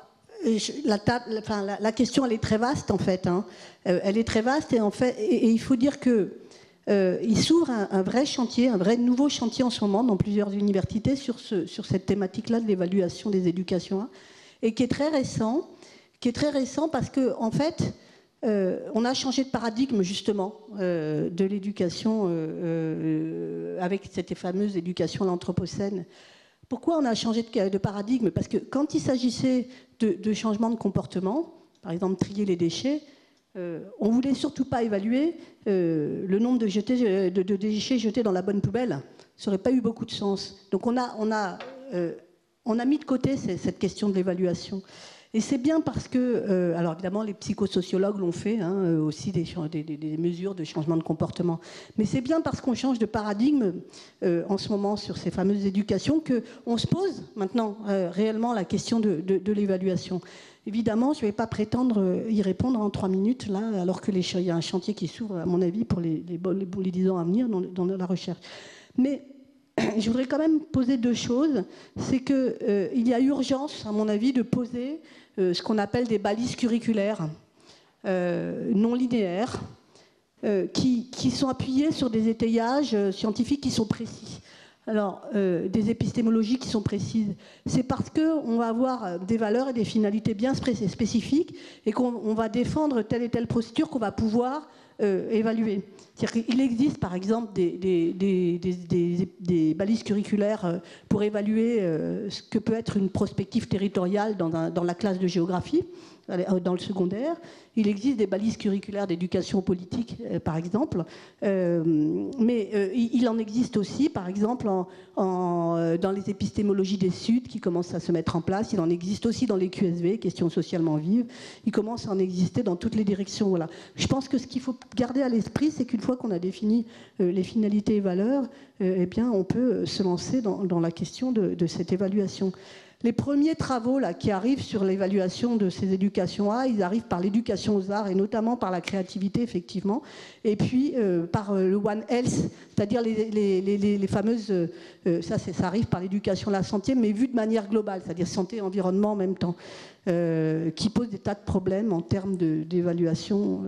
la question, elle est très vaste, en fait. Hein. Elle est très vaste, et en fait, et il faut dire que il s'ouvre un vrai chantier, un vrai nouveau chantier en ce moment dans plusieurs universités sur cette thématique-là de l'évaluation des éducations, hein, et qui est très récent parce que, en fait, on a changé de paradigme, justement, de l'éducation avec cette fameuse éducation à l'anthropocène. Pourquoi on a changé de paradigme ? Parce que quand il s'agissait de changement de comportement, par exemple trier les déchets, on ne voulait surtout pas évaluer le nombre de déchets jetés dans la bonne poubelle. Ça n'aurait pas eu beaucoup de sens. Donc on a on a mis de côté cette question de l'évaluation. Et c'est bien parce que, alors évidemment, les psychosociologues l'ont fait, hein, aussi des mesures de changement de comportement. Mais c'est bien parce qu'on change de paradigme en ce moment sur ces fameuses éducations qu'on se pose maintenant réellement la question de l'évaluation. Évidemment, je ne vais pas prétendre y répondre en 3 minutes, là, alors qu'il y a un chantier qui s'ouvre, à mon avis, pour les 10 ans à venir dans la recherche. Mais je voudrais quand même poser 2 choses. C'est qu'il y a urgence, à mon avis, de poser ce qu'on appelle des balises curriculaires non linéaires qui sont appuyées sur des étayages scientifiques qui sont précis. Alors, des épistémologies qui sont précises. C'est parce qu'on va avoir des valeurs et des finalités bien spécifiques et qu'on va défendre telle et telle posture qu'on va pouvoir évaluer. C'est-à-dire qu'il existe, par exemple, des balises curriculaires pour évaluer ce que peut être une prospective territoriale dans la classe de géographie, dans le secondaire. Il existe des balises curriculaires d'éducation politique, par exemple. Mais il en existe aussi, par exemple, dans les épistémologies des Suds qui commencent à se mettre en place. Il en existe aussi dans les QSV, questions socialement vives. Il commence à en exister dans toutes les directions. Voilà. Je pense que ce qu'il faut garder à l'esprit, c'est qu'une fois qu'on a défini les finalités et valeurs, eh bien, on peut se lancer dans la question de cette évaluation. Les premiers travaux là, qui arrivent sur l'évaluation de ces éducations A, ils arrivent par l'éducation aux arts et notamment par la créativité, effectivement, et puis par le One Health, c'est-à-dire les fameuses... ça arrive par l'éducation à la santé, mais vu de manière globale, c'est-à-dire santé et environnement en même temps, qui pose des tas de problèmes en termes d'évaluation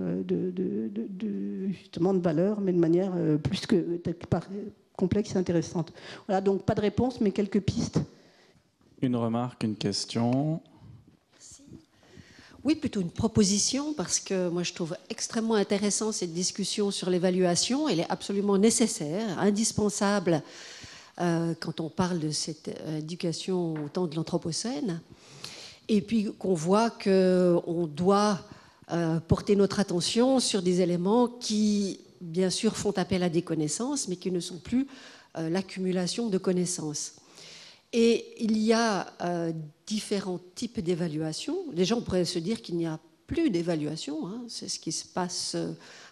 justement de valeurs, mais de manière plus que complexe et intéressante. Voilà, donc pas de réponse, mais quelques pistes. Une remarque, une question. Merci. Oui, plutôt une proposition, parce que moi je trouve extrêmement intéressant cette discussion sur l'évaluation. Elle est absolument nécessaire, indispensable quand on parle de cette éducation au temps de l'Anthropocène. Et puis qu'on voit qu'on doit porter notre attention sur des éléments qui, bien sûr, font appel à des connaissances, mais qui ne sont plus l'accumulation de connaissances. Et il y a différents types d'évaluation. Les gens pourraient se dire qu'il n'y a plus d'évaluation, hein, c'est ce qui se passe,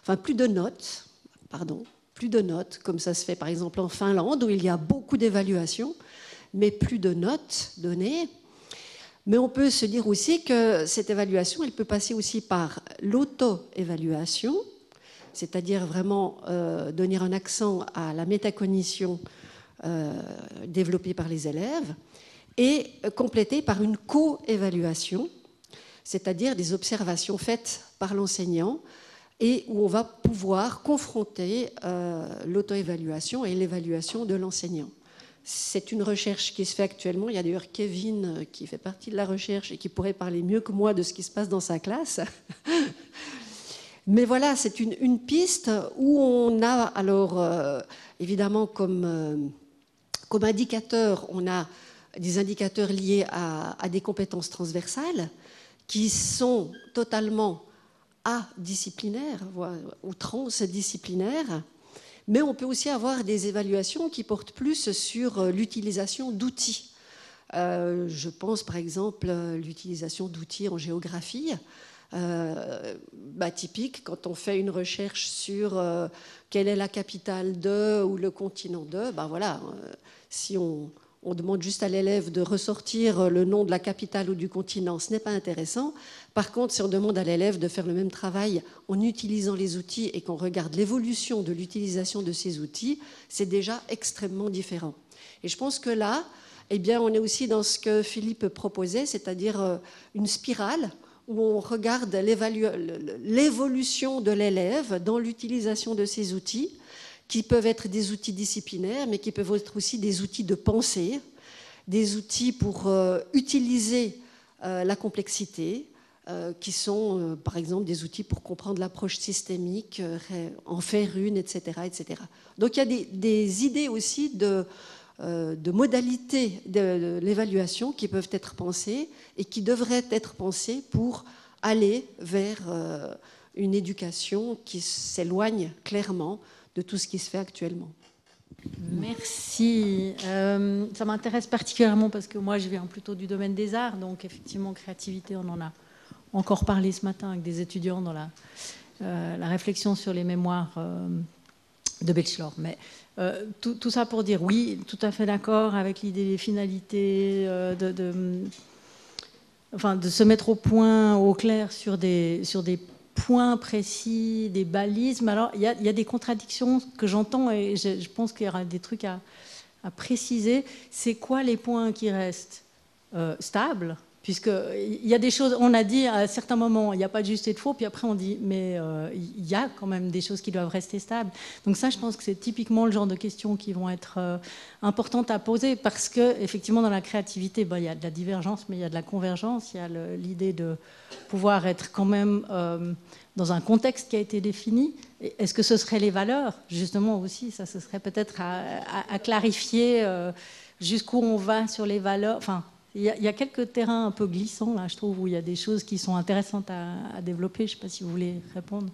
enfin plus de notes, comme ça se fait par exemple en Finlande, où il y a beaucoup d'évaluations, mais plus de notes données. Mais on peut se dire aussi que cette évaluation, elle peut passer aussi par l'auto-évaluation, c'est-à-dire vraiment donner un accent à la métacognition développée par les élèves, et complétée par une co-évaluation, c'est-à-dire des observations faites par l'enseignant, et où on va pouvoir confronter l'auto-évaluation et l'évaluation de l'enseignant. C'est une recherche qui se fait actuellement. Il y a d'ailleurs Kevin qui fait partie de la recherche et qui pourrait parler mieux que moi de ce qui se passe dans sa classe. Mais voilà, c'est une piste où on a alors évidemment comme indicateur, on a des indicateurs liés à des compétences transversales qui sont totalement adisciplinaires ou transdisciplinaires. Mais on peut aussi avoir des évaluations qui portent plus sur l'utilisation d'outils. Je pense par exemple à l'utilisation d'outils en géographie. Typique, quand on fait une recherche sur quelle est la capitale de ou le continent de, si on demande juste à l'élève de ressortir le nom de la capitale ou du continent, ce n'est pas intéressant. Par contre, si on demande à l'élève de faire le même travail en utilisant les outils et qu'on regarde l'évolution de l'utilisation de ces outils, c'est déjà extrêmement différent. Et je pense que là, eh bien, on est aussi dans ce que Philippe proposait, c'est-à-dire une spirale où on regarde l'évolution de l'élève dans l'utilisation de ces outils, qui peuvent être des outils disciplinaires, mais qui peuvent être aussi des outils de pensée, des outils pour utiliser la complexité, qui sont, par exemple, des outils pour comprendre l'approche systémique, en faire une, etc., etc. Donc il y a des idées aussi de modalités de l'évaluation qui peuvent être pensées et qui devraient être pensées pour aller vers une éducation qui s'éloigne clairement de tout ce qui se fait actuellement. Merci. Ça m'intéresse particulièrement parce que moi, je viens plutôt du domaine des arts. Donc, effectivement, créativité, on en a encore parlé ce matin avec des étudiants dans la réflexion sur les mémoires de bachelor. Mais tout ça pour dire oui, tout à fait d'accord avec l'idée des finalités, de se mettre au point, au clair sur des points précis, des balises. Mais alors, il y a des contradictions que j'entends et je pense qu'il y aura des trucs à préciser. C'est quoi les points qui restent stables? Puisqu'il y a des choses, on a dit à certains moments, il n'y a pas de juste et de faux, puis après on dit, mais il y a quand même des choses qui doivent rester stables. Donc ça, je pense que c'est typiquement le genre de questions qui vont être importantes à poser, parce qu'effectivement, dans la créativité, il y a de la divergence, mais il y a de la convergence, il y a l'idée de pouvoir être quand même dans un contexte qui a été défini. Est-ce que ce seraient les valeurs? Justement aussi, ça, ce serait peut-être à clarifier jusqu'où on va sur les valeurs. Enfin, il y a quelques terrains un peu glissants, là, je trouve, où il y a des choses qui sont intéressantes à développer. Je ne sais pas si vous voulez répondre.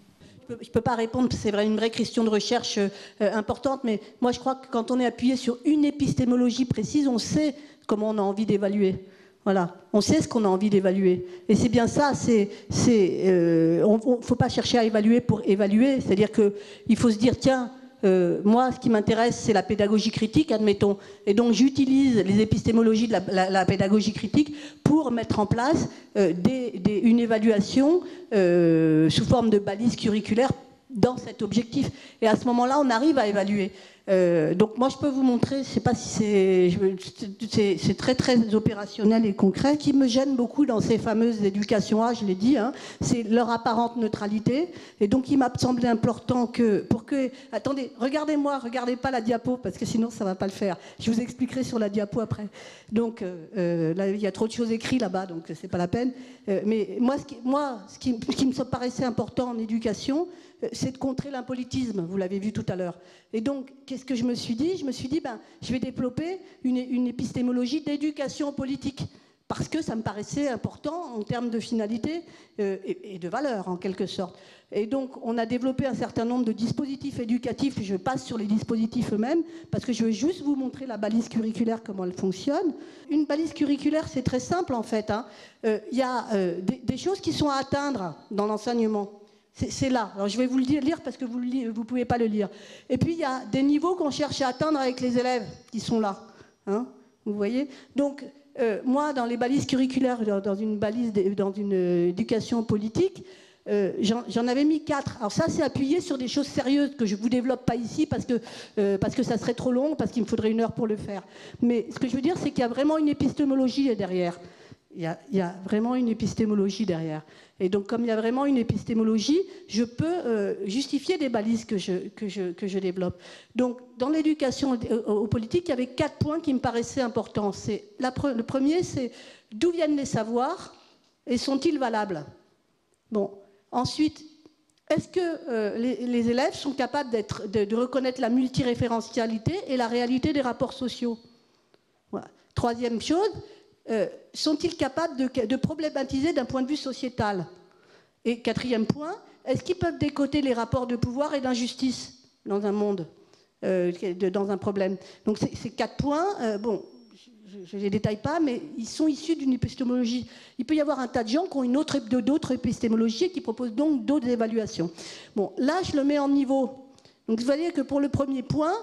Je ne peux pas répondre, c'est une vraie question de recherche importante, mais moi je crois que quand on est appuyé sur une épistémologie précise, on sait comment on a envie d'évaluer. Voilà, on sait ce qu'on a envie d'évaluer. Et c'est bien ça, il ne faut pas chercher à évaluer pour évaluer, c'est-à-dire qu'il faut se dire, tiens, moi, ce qui m'intéresse, c'est la pédagogie critique, admettons. Et donc, j'utilise les épistémologies de la pédagogie critique pour mettre en place une évaluation sous forme de balises curriculaires dans cet objectif. Et à ce moment-là, on arrive à évaluer. Donc moi, je peux vous montrer, je ne sais pas si c'est très, très opérationnel et concret. Ce qui me gêne beaucoup dans ces fameuses éducations A, je l'ai dit, hein, c'est leur apparente neutralité. Et donc, il m'a semblé important attendez, regardez-moi, regardez pas la diapo, parce que sinon, ça ne va pas le faire. Je vous expliquerai sur la diapo après. Donc, là, il y a trop de choses écrites là-bas, donc ce n'est pas la peine. Mais ce qui me paraissait important en éducation, c'est de contrer l'impolitisme, vous l'avez vu tout à l'heure. Et donc, qu'est-ce que je me suis dit? Je me suis dit, je vais développer une épistémologie d'éducation politique, parce que ça me paraissait important en termes de finalité et de valeur, en quelque sorte. Et donc, on a développé un certain nombre de dispositifs éducatifs. Je passe sur les dispositifs eux-mêmes, parce que je vais juste vous montrer la balise curriculaire, comment elle fonctionne. Une balise curriculaire, c'est très simple, en fait. Y a des choses qui sont à atteindre dans l'enseignement. C'est là. Alors je vais vous le lire parce que vous ne pouvez pas le lire. Et puis il y a des niveaux qu'on cherche à atteindre avec les élèves qui sont là. Hein, vous voyez? Donc moi, dans les balises curriculaires, dans une éducation politique, j'en avais mis 4. Alors ça, c'est appuyé sur des choses sérieuses que je ne vous développe pas ici parce que ça serait trop long, parce qu'il me faudrait 1 heure pour le faire. Mais ce que je veux dire, c'est qu'il y a vraiment une épistémologie derrière. Il y a vraiment une épistémologie derrière. Et donc, comme il y a vraiment une épistémologie, je peux justifier des balises que je développe. Donc, dans l'éducation aux politiques, il y avait 4 points qui me paraissaient importants. Le premier, c'est d'où viennent les savoirs et sont-ils valables? Bon. Ensuite, est-ce que les élèves sont capables de reconnaître la multiréférentialité et la réalité des rapports sociaux? Voilà. Troisième chose, sont-ils capables de problématiser d'un point de vue sociétal? Et quatrième point, est-ce qu'ils peuvent décoder les rapports de pouvoir et d'injustice dans un monde, dans un problème? Donc ces 4 points, bon, je ne les détaille pas, mais ils sont issus d'une épistémologie. Il peut y avoir un tas de gens qui ont d'autres épistémologies et qui proposent donc d'autres évaluations. Bon, là, je le mets en niveau. Donc vous voyez que pour le premier point,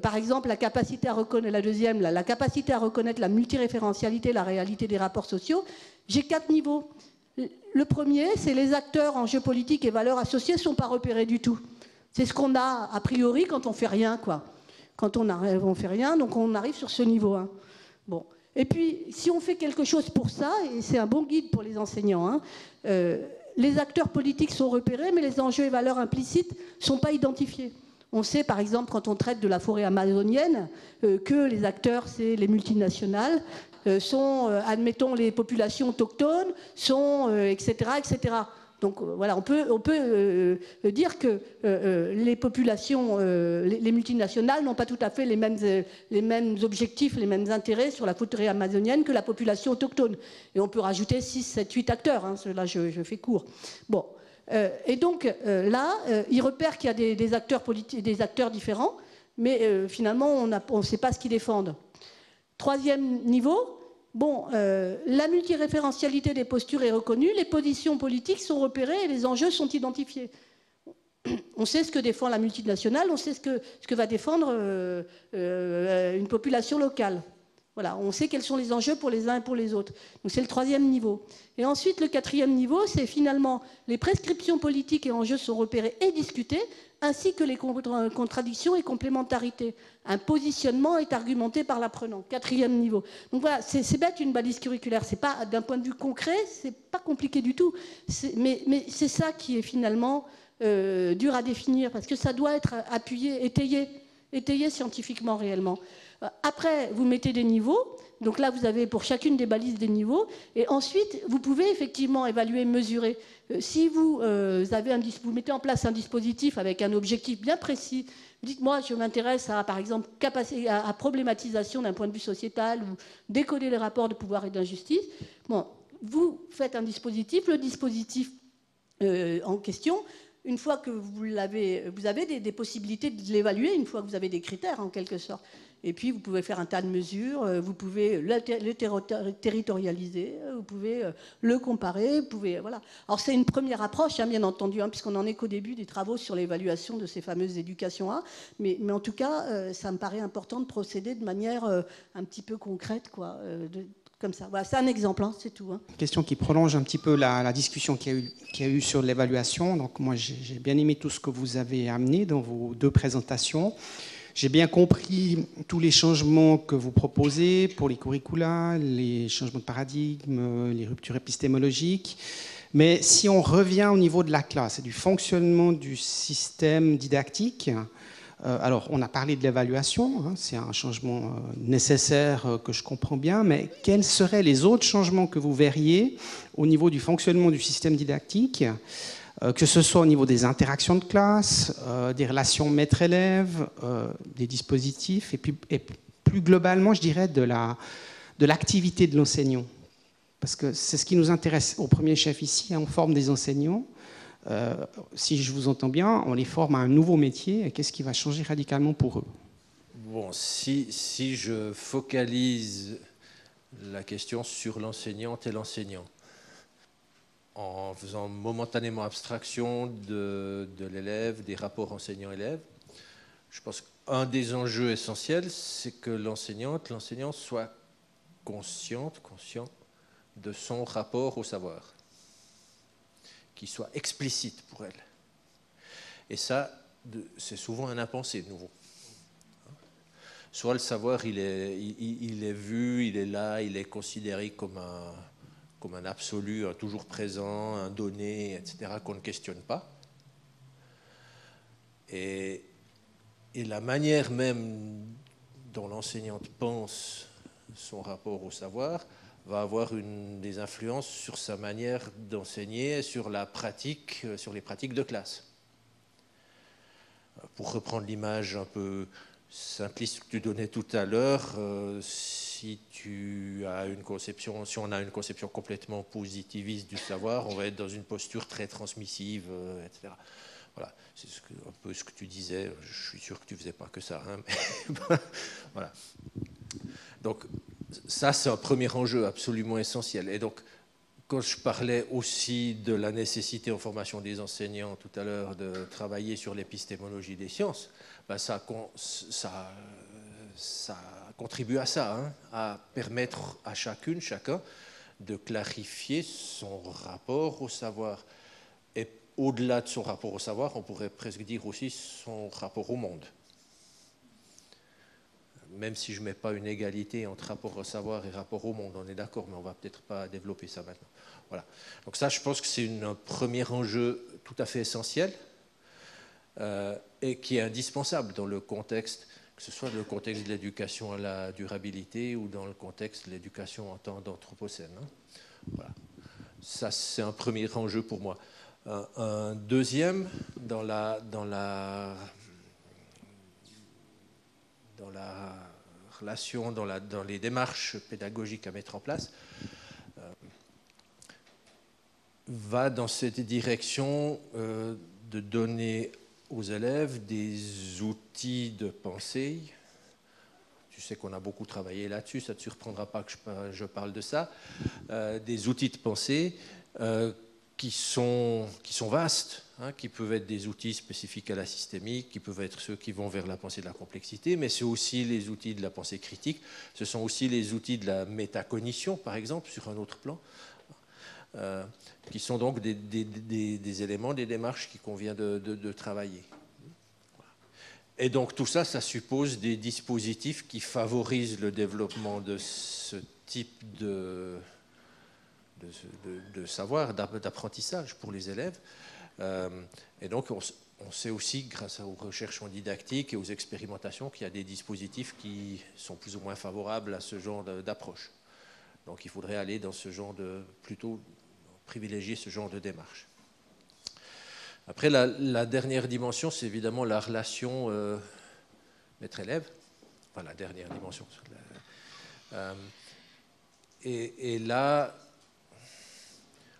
par exemple, la capacité à reconnaître, la deuxième, la capacité à reconnaître la multiréférentialité, la réalité des rapports sociaux, j'ai 4 niveaux. Le premier, c'est les acteurs en jeu politique et valeurs associées ne sont pas repérés du tout. C'est ce qu'on a a priori quand on ne fait rien, quoi. Quand on ne fait rien, donc on arrive sur ce niveau 1. Bon. Et puis, si on fait quelque chose pour ça, et c'est un bon guide pour les enseignants, hein, les acteurs politiques sont repérés, mais les enjeux et valeurs implicites ne sont pas identifiés. On sait, par exemple, quand on traite de la forêt amazonienne, que les acteurs, c'est les multinationales, sont, admettons, les populations autochtones, sont, etc., etc. Donc voilà, on peut dire que les populations, les multinationales n'ont pas tout à fait les mêmes objectifs, les mêmes intérêts sur la forêt amazonienne que la population autochtone. Et on peut rajouter 6, 7, 8 acteurs. Hein, là, je fais court. Bon. Et donc là, ils repèrent qu'il y a des acteurs politiques, des acteurs différents. mais finalement, on ne sait pas ce qu'ils défendent. Troisième niveau, la multiréférentialité des postures est reconnue, les positions politiques sont repérées et les enjeux sont identifiés. On sait ce que défend la multinationale, on sait ce que va défendre une population locale. Voilà, on sait quels sont les enjeux pour les uns et pour les autres. Donc c'est le troisième niveau. Et ensuite, le quatrième niveau, c'est finalement les prescriptions politiques et enjeux sont repérés et discutés, ainsi que les contradictions et complémentarités. Un positionnement est argumenté par l'apprenant. Quatrième niveau. Donc voilà, c'est bête une balise curriculaire. C'est pas, d'un point de vue concret, c'est pas compliqué du tout. Mais c'est ça qui est finalement dur à définir, parce que ça doit être appuyé, étayé scientifiquement réellement. Après, vous mettez des niveaux. Donc là, vous avez pour chacune des balises des niveaux. Et ensuite, vous pouvez effectivement évaluer, mesurer. Si vous mettez en place un dispositif avec un objectif bien précis, dites-moi, je m'intéresse à, par exemple, à problématisation d'un point de vue sociétal ou décoder les rapports de pouvoir et d'injustice. Vous faites un dispositif. Le dispositif en question, une fois que vous avez des possibilités de l'évaluer, une fois que vous avez des critères en quelque sorte. Et puis vous pouvez faire un tas de mesures, vous pouvez le territorialiser, vous pouvez le comparer, vous pouvez, voilà. Alors c'est une première approche, bien entendu, puisqu'on n'en est qu'au début des travaux sur l'évaluation de ces fameuses éducations A, mais en tout cas, ça me paraît important de procéder de manière un petit peu concrète, quoi, comme ça. Voilà, c'est un exemple, c'est tout. Question qui prolonge un petit peu la discussion qu'il y a eu sur l'évaluation. Donc moi, j'ai bien aimé tout ce que vous avez amené dans vos deux présentations. J'ai bien compris tous les changements que vous proposez pour les curricula, les changements de paradigme, les ruptures épistémologiques. Mais si on revient au niveau de la classe et du fonctionnement du système didactique, alors on a parlé de l'évaluation, c'est un changement nécessaire que je comprends bien, mais quels seraient les autres changements que vous verriez au niveau du fonctionnement du système didactique, que ce soit au niveau des interactions de classe, des relations maître-élève, des dispositifs, et plus globalement, je dirais, de l'activité de l'enseignant. Parce que c'est ce qui nous intéresse au premier chef ici, on forme des enseignants. Si je vous entends bien, on les forme à un nouveau métier, et qu'est-ce qui va changer radicalement pour eux? Bon, si je focalise la question sur l'enseignante et l'enseignant, en faisant momentanément abstraction de l'élève, des rapports enseignant-élève, je pense qu'un des enjeux essentiels, c'est que l'enseignant soit conscient de son rapport au savoir, qu'il soit explicite pour elle. Et ça, c'est souvent un impensé de nouveau. Soit le savoir, il est vu, il est là, il est considéré comme un absolu, un toujours présent, un donné, etc., qu'on ne questionne pas. Et la manière même dont l'enseignante pense son rapport au savoir va avoir des influences sur sa manière d'enseigner, sur les pratiques de classe. Pour reprendre l'image un peu simpliste que tu donnais tout à l'heure, si on a une conception complètement positiviste du savoir, on va être dans une posture très transmissive, etc. Voilà, c'est un peu ce que tu disais. Je suis sûr que tu ne faisais pas que ça. Mais voilà. Donc, ça, c'est un premier enjeu absolument essentiel. Et donc, quand je parlais aussi de la nécessité en formation des enseignants tout à l'heure de travailler sur l'épistémologie des sciences, ça contribue à ça, à permettre à chacun de clarifier son rapport au savoir. Et au-delà de son rapport au savoir, on pourrait presque dire aussi son rapport au monde. Même si je ne mets pas une égalité entre rapport au savoir et rapport au monde, on est d'accord, mais on ne va peut-être pas développer ça maintenant. Voilà. Donc ça, je pense que c'est un premier enjeu tout à fait essentiel et qui est indispensable dans le contexte, que ce soit dans le contexte de l'éducation à la durabilité ou dans le contexte de l'éducation en temps d'anthropocène. Voilà. Ça, c'est un premier enjeu pour moi. Un deuxième, dans la relation, dans les démarches pédagogiques à mettre en place, va dans cette direction de donner aux élèves des outils outils de pensée. Tu sais qu'on a beaucoup travaillé là-dessus, ça ne te surprendra pas que je parle de ça. Des outils de pensée qui sont vastes, hein, qui peuvent être des outils spécifiques à la systémique, qui peuvent être ceux qui vont vers la pensée de la complexité, mais c'est aussi les outils de la pensée critique, ce sont aussi les outils de la métacognition, par exemple, sur un autre plan, qui sont donc des éléments, des démarches qu'il convient de travailler. Et donc tout ça, ça suppose des dispositifs qui favorisent le développement de ce type de savoir, d'apprentissage pour les élèves. Et donc on sait aussi, grâce aux recherches en didactique et aux expérimentations, qu'il y a des dispositifs qui sont plus ou moins favorables à ce genre d'approche. Donc il faudrait aller dans ce genre plutôt privilégier ce genre de démarche. Après, la dernière dimension, c'est évidemment la relation maître-élève. Enfin, la dernière dimension. Et là,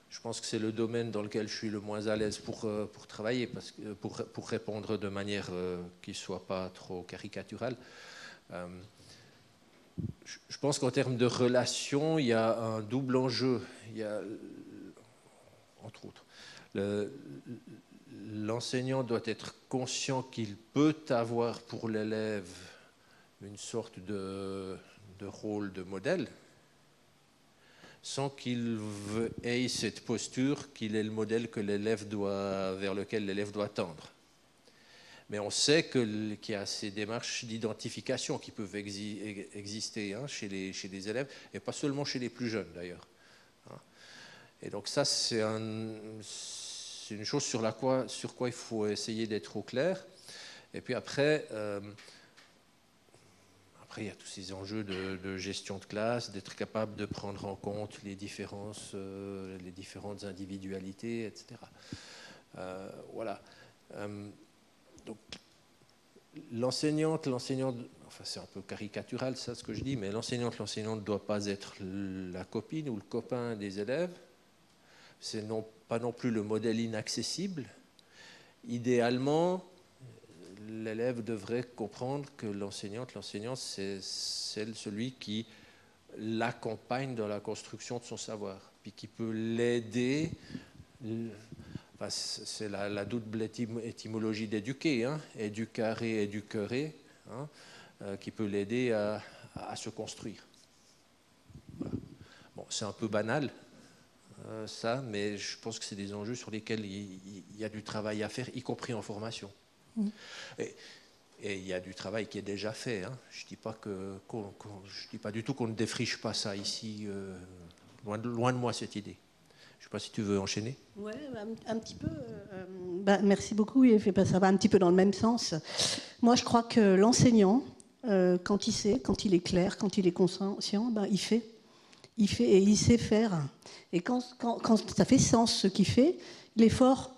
je pense que c'est le domaine dans lequel je suis le moins à l'aise pour travailler, pour répondre de manière qui ne soit pas trop caricaturale. Je pense qu'en termes de relation, il y a un double enjeu. Il y a, entre autres, l'enseignant doit être conscient qu'il peut avoir pour l'élève une sorte de rôle de modèle, sans qu'il ait cette posture qu'il est le modèle que vers lequel l'élève doit tendre. Mais on sait qu'il y a ces démarches d'identification qui peuvent exister, hein, chez les élèves, et pas seulement chez les plus jeunes d'ailleurs. Et donc ça, c'est une chose sur quoi il faut essayer d'être au clair. Et puis après, il y a tous ces enjeux de gestion de classe, d'être capable de prendre en compte les différentes individualités, etc. Voilà. Donc, l'enseignante, enfin c'est un peu caricatural ça ce que je dis, mais l'enseignante ne doit pas être la copine ou le copain des élèves. C'est pas non plus le modèle inaccessible. Idéalement, l'élève devrait comprendre que l'enseignant, c'est celui qui l'accompagne dans la construction de son savoir, puis qui peut l'aider. Enfin, c'est la double étymologie d'éduquer, hein, éducaré, éduqueré, hein, qui peut l'aider à se construire. Voilà. Bon, c'est un peu banal, ça, mais je pense que c'est des enjeux sur lesquels il y a du travail à faire, y compris en formation. Et il y a du travail qui est déjà fait. Hein. Je ne dis pas du tout qu'on ne défriche pas ça ici. Loin de moi cette idée. Je ne sais pas si tu veux enchaîner. Oui, un petit peu. Merci beaucoup. Ça va un petit peu dans le même sens. Moi, je crois que l'enseignant, quand il sait, quand il est clair, quand il est conscient, il fait. Il fait et il sait faire. Et quand ça fait sens ce qu'il fait, il est fort.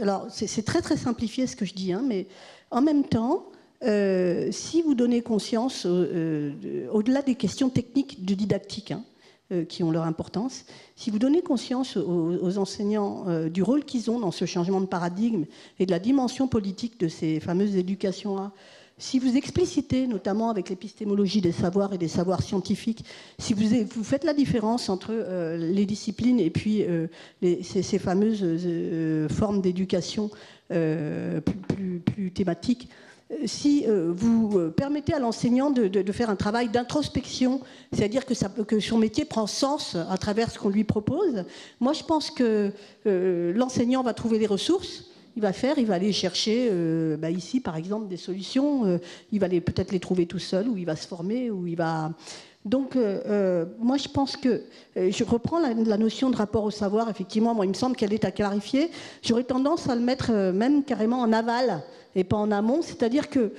Alors, c'est très très simplifié ce que je dis, hein, mais en même temps, si vous donnez conscience, au-delà des questions techniques de didactique, hein, qui ont leur importance, si vous donnez conscience aux enseignants du rôle qu'ils ont dans ce changement de paradigme et de la dimension politique de ces fameuses éducations-là, si vous explicitez, notamment avec l'épistémologie des savoirs et des savoirs scientifiques, si vous faites la différence entre les disciplines et puis ces fameuses formes d'éducation plus thématiques, si vous permettez à l'enseignant de faire un travail d'introspection, c'est-à-dire que son métier prend sens à travers ce qu'on lui propose, moi je pense que l'enseignant va trouver les ressources. Il va aller chercher, ici par exemple, des solutions. Il va peut-être les trouver tout seul, ou il va se former, ou il va... Donc, moi, je pense que... je reprends la notion de rapport au savoir, effectivement. Moi, il me semble qu'elle est à clarifier. J'aurais tendance à le mettre même carrément en aval et pas en amont. C'est-à-dire qu'il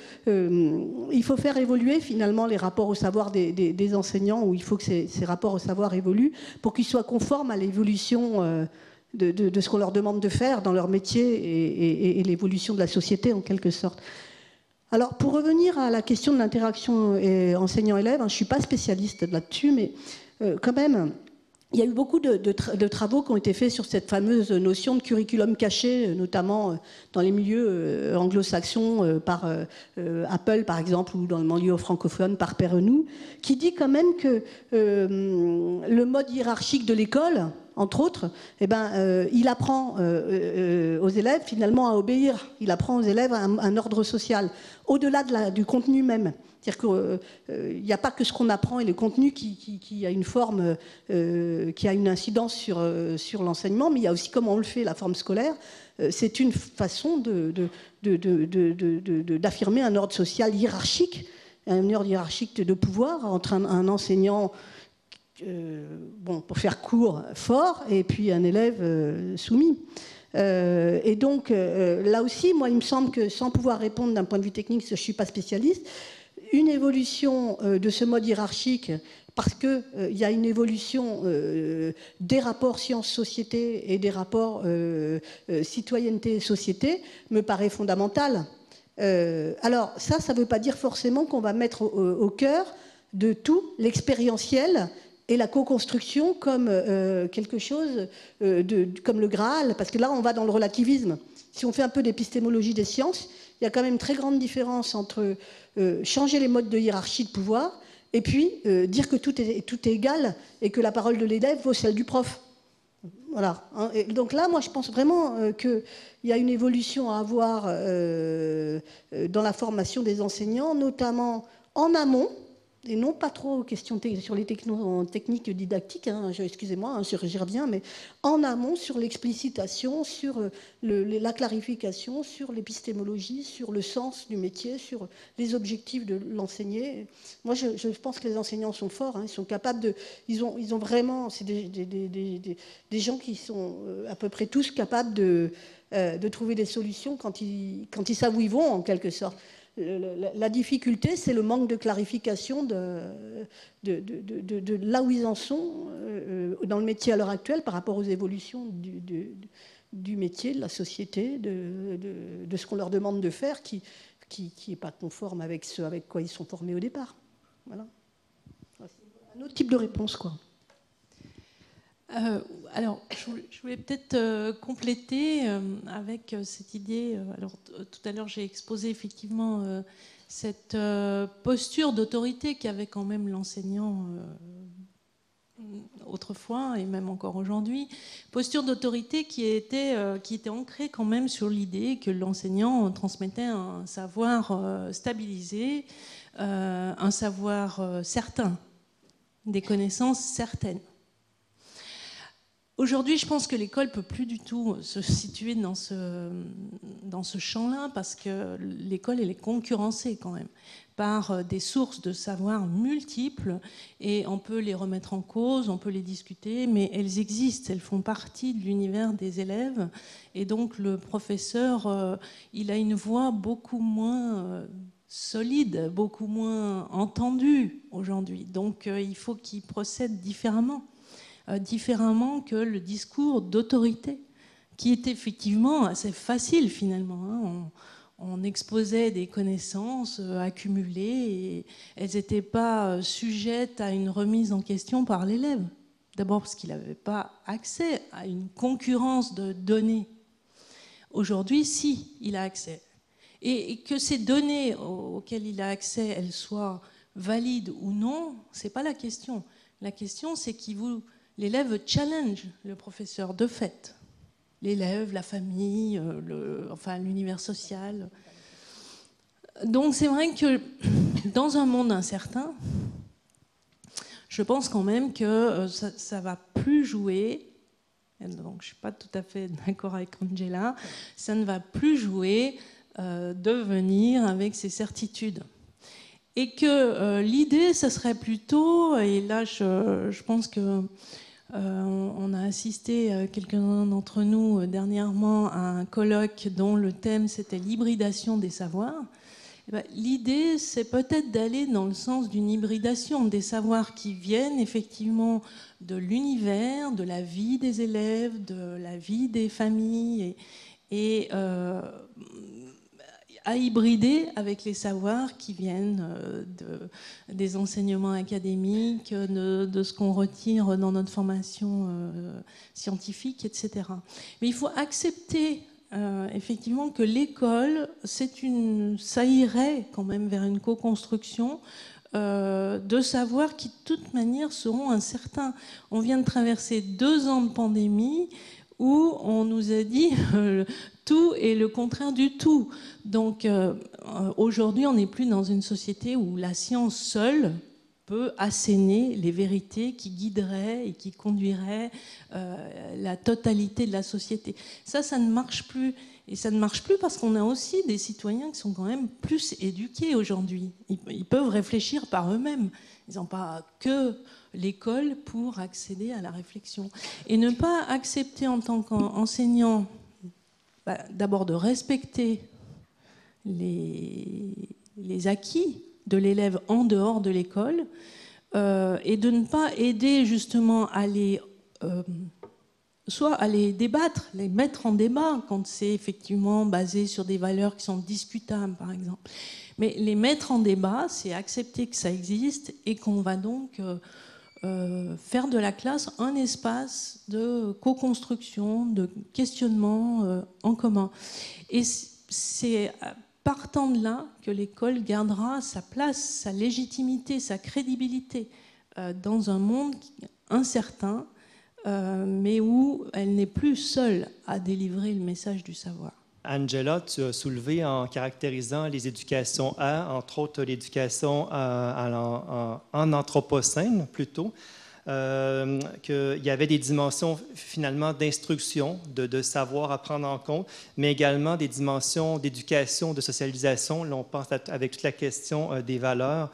faut faire évoluer, finalement, les rapports au savoir des enseignants, où il faut que ces rapports au savoir évoluent pour qu'ils soient conformes à l'évolution de ce qu'on leur demande de faire dans leur métier et l'évolution de la société, en quelque sorte. Alors, pour revenir à la question de l'interaction enseignant-élève, je ne suis pas spécialiste là-dessus, mais quand même, il y a eu beaucoup de travaux qui ont été faits sur cette fameuse notion de curriculum caché, notamment dans les milieux anglo-saxons par Apple, par exemple, ou dans le milieu francophone par Perrenou, qui dit quand même que le mode hiérarchique de l'école, entre autres, il apprend aux élèves finalement à obéir. Il apprend aux élèves un ordre social, au-delà du contenu même. C'est-à-dire qu'il n'y a pas que ce qu'on apprend et le contenu qui a une forme, qui a une incidence sur l'enseignement, mais il y a aussi comment on le fait, la forme scolaire. C'est une façon d'affirmer un ordre social hiérarchique, un ordre hiérarchique de pouvoir entre un enseignant, pour faire court, fort, et puis un élève soumis. Et donc, là aussi, moi, il me semble que, sans pouvoir répondre d'un point de vue technique, je ne suis pas spécialiste, une évolution de ce mode hiérarchique, parce qu'il y a une évolution des rapports sciences-société et des rapports citoyenneté-société, me paraît fondamentale. Alors, ça ne veut pas dire forcément qu'on va mettre au cœur de tout l'expérientiel et la co-construction comme quelque chose comme le Graal, parce que là, on va dans le relativisme. Si on fait un peu d'épistémologie des sciences, il y a quand même une très grande différence entre changer les modes de hiérarchie de pouvoir et puis dire que tout est égal et que la parole de l'élève vaut celle du prof. Voilà. Et donc là, moi, je pense vraiment qu'il y a une évolution à avoir dans la formation des enseignants, notamment en amont, et non pas trop questions sur les techniques didactiques, hein, excusez-moi, hein, j'y reviens, mais en amont sur l'explicitation, sur la clarification, sur l'épistémologie, sur le sens du métier, sur les objectifs de l'enseigner. Moi, je pense que les enseignants sont forts, hein, ils sont capables de... Ils ont vraiment... C'est des gens qui sont à peu près tous capables de trouver des solutions quand ils savent où ils vont, en quelque sorte. La difficulté, c'est le manque de clarification de là où ils en sont dans le métier à l'heure actuelle par rapport aux évolutions du métier, de la société, de ce qu'on leur demande de faire qui n'est pas conforme avec ce avec quoi ils sont formés au départ. Voilà. Un autre type de réponse, quoi. Alors, je voulais peut-être compléter avec cette idée. Alors, tout à l'heure, j'ai exposé effectivement cette posture d'autorité qu'avait quand même l'enseignant autrefois et même encore aujourd'hui. Posture d'autorité qui était ancrée quand même sur l'idée que l'enseignant transmettait un savoir stabilisé, un savoir certain, des connaissances certaines. Aujourd'hui, je pense que l'école ne peut plus du tout se situer dans ce champ-là parce que l'école, elle est concurrencée quand même par des sources de savoir multiples et on peut les remettre en cause, on peut les discuter, mais elles existent, elles font partie de l'univers des élèves et donc le professeur, il a une voix beaucoup moins solide, beaucoup moins entendue aujourd'hui. Donc il faut qu'il procède différemment que le discours d'autorité, qui est effectivement assez facile finalement. Hein. On exposait des connaissances accumulées et elles n'étaient pas sujettes à une remise en question par l'élève. D'abord parce qu'il n'avait pas accès à une concurrence de données. Aujourd'hui, si, il a accès. Et que ces données auxquelles il a accès, elles soient valides ou non, ce n'est pas la question. La question, c'est l'élève challenge le professeur de fait. L'élève, la famille, l'univers social. Donc c'est vrai que dans un monde incertain, je pense quand même que ça ne va plus jouer, donc je ne suis pas tout à fait d'accord avec Angela, ça ne va plus jouer de venir avec ses certitudes. Et que l'idée, ça serait plutôt, et là je pense que on a assisté, quelques-uns d'entre nous, dernièrement à un colloque dont le thème c'était l'hybridation des savoirs. L'idée, c'est peut-être d'aller dans le sens d'une hybridation des savoirs qui viennent effectivement de l'univers, de la vie des élèves, de la vie des familles, et à hybrider avec les savoirs qui viennent des enseignements académiques, de ce qu'on retire dans notre formation scientifique, etc. Mais il faut accepter effectivement que l'école, ça irait quand même vers une co-construction de savoirs qui de toute manière seront incertains. On vient de traverser 2 ans de pandémie où on nous a dit tout est le contraire du tout. Donc aujourd'hui, on n'est plus dans une société où la science seule peut asséner les vérités qui guideraient et qui conduiraient la totalité de la société. Ça ne marche plus. Et ça ne marche plus parce qu'on a aussi des citoyens qui sont quand même plus éduqués aujourd'hui. Ils peuvent réfléchir par eux-mêmes. Ils n'ont pas que l'école pour accéder à la réflexion. Et ne pas accepter en tant qu'enseignant, d'abord de respecter les acquis de l'élève en dehors de l'école et de ne pas aider justement à soit à les débattre, les mettre en débat quand c'est effectivement basé sur des valeurs qui sont discutables, par exemple. Mais les mettre en débat, c'est accepter que ça existe et qu'on va donc faire de la classe un espace de co-construction, de questionnement en commun. Et c'est partant de là que l'école gardera sa place, sa légitimité, sa crédibilité dans un monde incertain, mais où elle n'est plus seule à délivrer le message du savoir. Angela, tu as soulevé en caractérisant les éducations entre autres l'éducation en anthropocène plutôt, qu'il y avait des dimensions finalement d'instruction, de savoir à prendre en compte, mais également des dimensions d'éducation, de socialisation. Là, on pense avec toute la question des valeurs.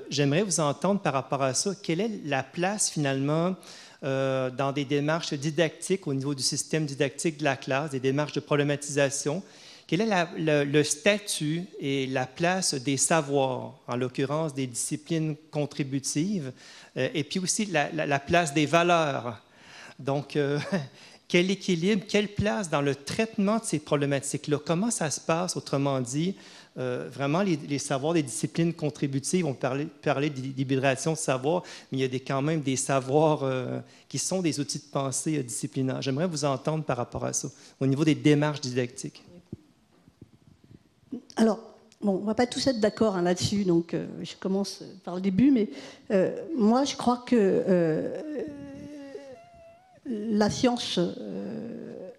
J'aimerais vous entendre par rapport à ça. Quelle est la place finalement dans des démarches didactiques au niveau du système didactique de la classe, des démarches de problématisation? Quel est le statut et la place des savoirs, en l'occurrence des disciplines contributives, et puis aussi la place des valeurs? Donc, quel équilibre, quelle place dans le traitement de ces problématiques-là? Comment ça se passe, autrement dit, vraiment les savoirs des disciplines contributives? On parlait d'hybridation de savoir, mais il y a quand même des savoirs qui sont des outils de pensée disciplinaires. J'aimerais vous entendre par rapport à ça, au niveau des démarches didactiques. Alors, bon, on ne va pas tous être d'accord là-dessus, donc je commence par le début, mais moi je crois que la science,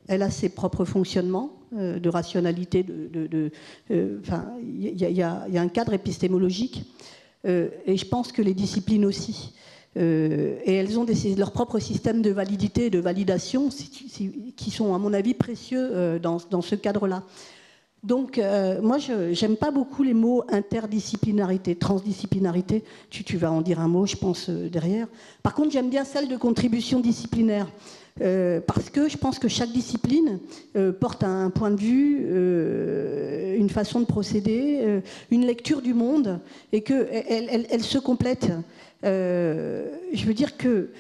elle a ses propres fonctionnements de rationalité, il y a un cadre épistémologique, et je pense que les disciplines aussi. Et elles ont leur propre système de validité et de validation qui sont, à mon avis, précieux dans ce cadre-là. Donc, moi, je n'aime pas beaucoup les mots interdisciplinarité, transdisciplinarité. Tu vas en dire un mot, je pense, derrière. Par contre, j'aime bien celle de contribution disciplinaire. Parce que je pense que chaque discipline porte un point de vue, une façon de procéder, une lecture du monde, et qu'elle se complète. Je veux dire que...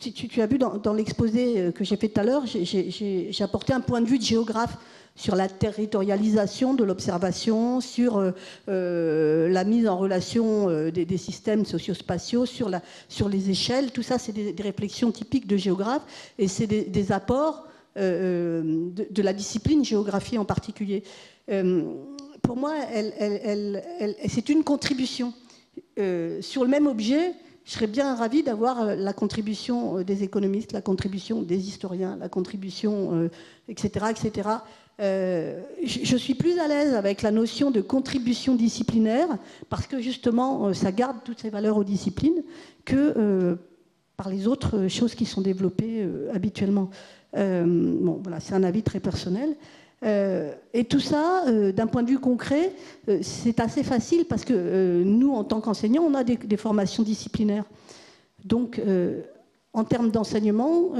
tu as vu dans l'exposé que j'ai fait tout à l'heure, j'ai apporté un point de vue de géographe sur la territorialisation de l'observation, sur la mise en relation des systèmes sociospatiaux, sur les échelles. Tout ça, c'est des réflexions typiques de géographes, et c'est des apports de la discipline géographie en particulier. Pour moi, c'est une contribution. Sur le même objet, je serais bien ravie d'avoir la contribution des économistes, la contribution des historiens, la contribution, etc., etc. Je suis plus à l'aise avec la notion de contribution disciplinaire parce que justement, ça garde toutes ces valeurs aux disciplines que par les autres choses qui sont développées habituellement. Bon, voilà, c'est un avis très personnel. Et tout ça, d'un point de vue concret, c'est assez facile parce que nous, en tant qu'enseignants, on a des formations disciplinaires. Donc, en termes d'enseignement,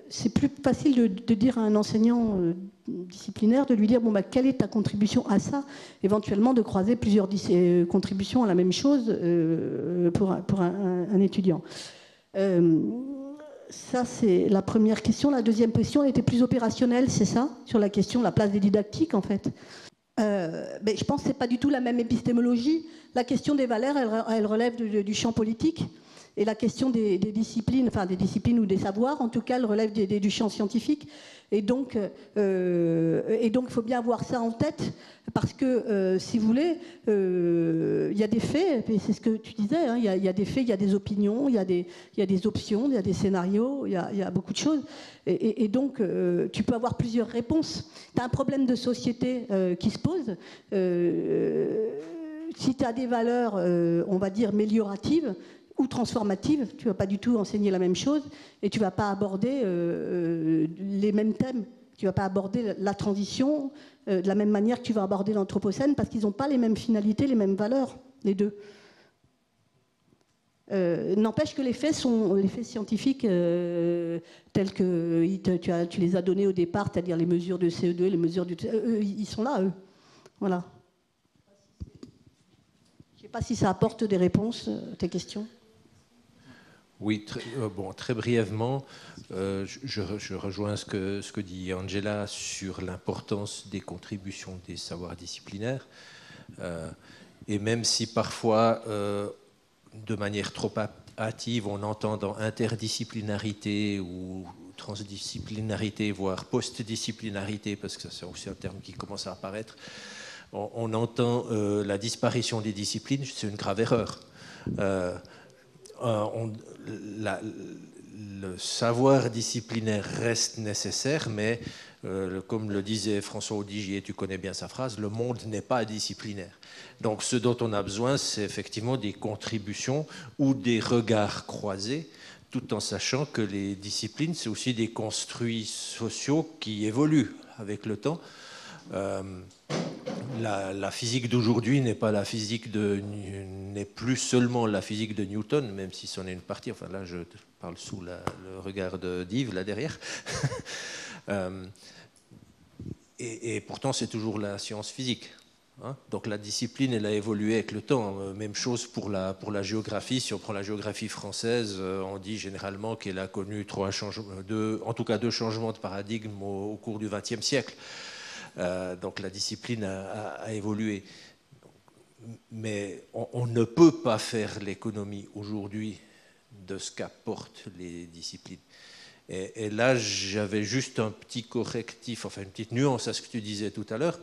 c'est plus facile de dire à un enseignant disciplinaire, de lui dire, bon, bah, quelle est ta contribution à ça? Éventuellement, de croiser plusieurs contributions à la même chose pour un étudiant. Ça, c'est la première question. La deuxième question, elle était plus opérationnelle, c'est ça? Sur la question de la place des didactiques, en fait. Mais je pense que ce n'est pas du tout la même épistémologie. La question des valeurs, elle relève du champ politique. Et la question des disciplines, enfin des disciplines ou des savoirs, en tout cas, elle relève du champ scientifique. Et donc, il faut bien avoir ça en tête, parce que, si vous voulez, il y a des faits, et c'est ce que tu disais, hein, il y a des faits, il y a des opinions, il y a des options, il y a des scénarios, il y a beaucoup de choses. Et donc, tu peux avoir plusieurs réponses. Tu as un problème de société qui se pose. Si tu as des valeurs, on va dire, mélioratives, ou transformative, tu ne vas pas du tout enseigner la même chose et tu ne vas pas aborder les mêmes thèmes. Tu ne vas pas aborder la transition de la même manière que tu vas aborder l'anthropocène parce qu'ils n'ont pas les mêmes finalités, les mêmes valeurs, les deux. N'empêche que les faits scientifiques tels que tu les as donnés au départ, c'est-à-dire les mesures de CO2, les mesures du... ils sont là, eux. Voilà. Je ne sais pas si ça apporte des réponses à tes questions. Oui, très brièvement, je rejoins ce que dit Angela sur l'importance des contributions des savoirs disciplinaires. Et même si parfois, de manière trop hâtive, on entend dans interdisciplinarité ou transdisciplinarité, voire postdisciplinarité, parce que c'est aussi un terme qui commence à apparaître, on entend la disparition des disciplines, c'est une grave erreur. Le savoir disciplinaire reste nécessaire, mais comme le disait François Audigier, tu connais bien sa phrase, le monde n'est pas disciplinaire. Donc ce dont on a besoin, c'est effectivement des contributions ou des regards croisés, tout en sachant que les disciplines, c'est aussi des construits sociaux qui évoluent avec le temps. La physique d'aujourd'hui n'est plus seulement la physique de Newton, même si c'en est une partie. Enfin là, je parle sous le regard d'Yves là derrière. Et pourtant, c'est toujours la science physique. Hein. Donc la discipline, elle a évolué avec le temps. Même chose pour la géographie. Si on prend la géographie française, on dit généralement qu'elle a connu en tout cas deux changements de paradigme au cours du XXe siècle. Donc la discipline a évolué. Mais on ne peut pas faire l'économie aujourd'hui de ce qu'apportent les disciplines. Et là, j'avais juste un petit correctif, enfin une petite nuance à ce que tu disais tout à l'heure.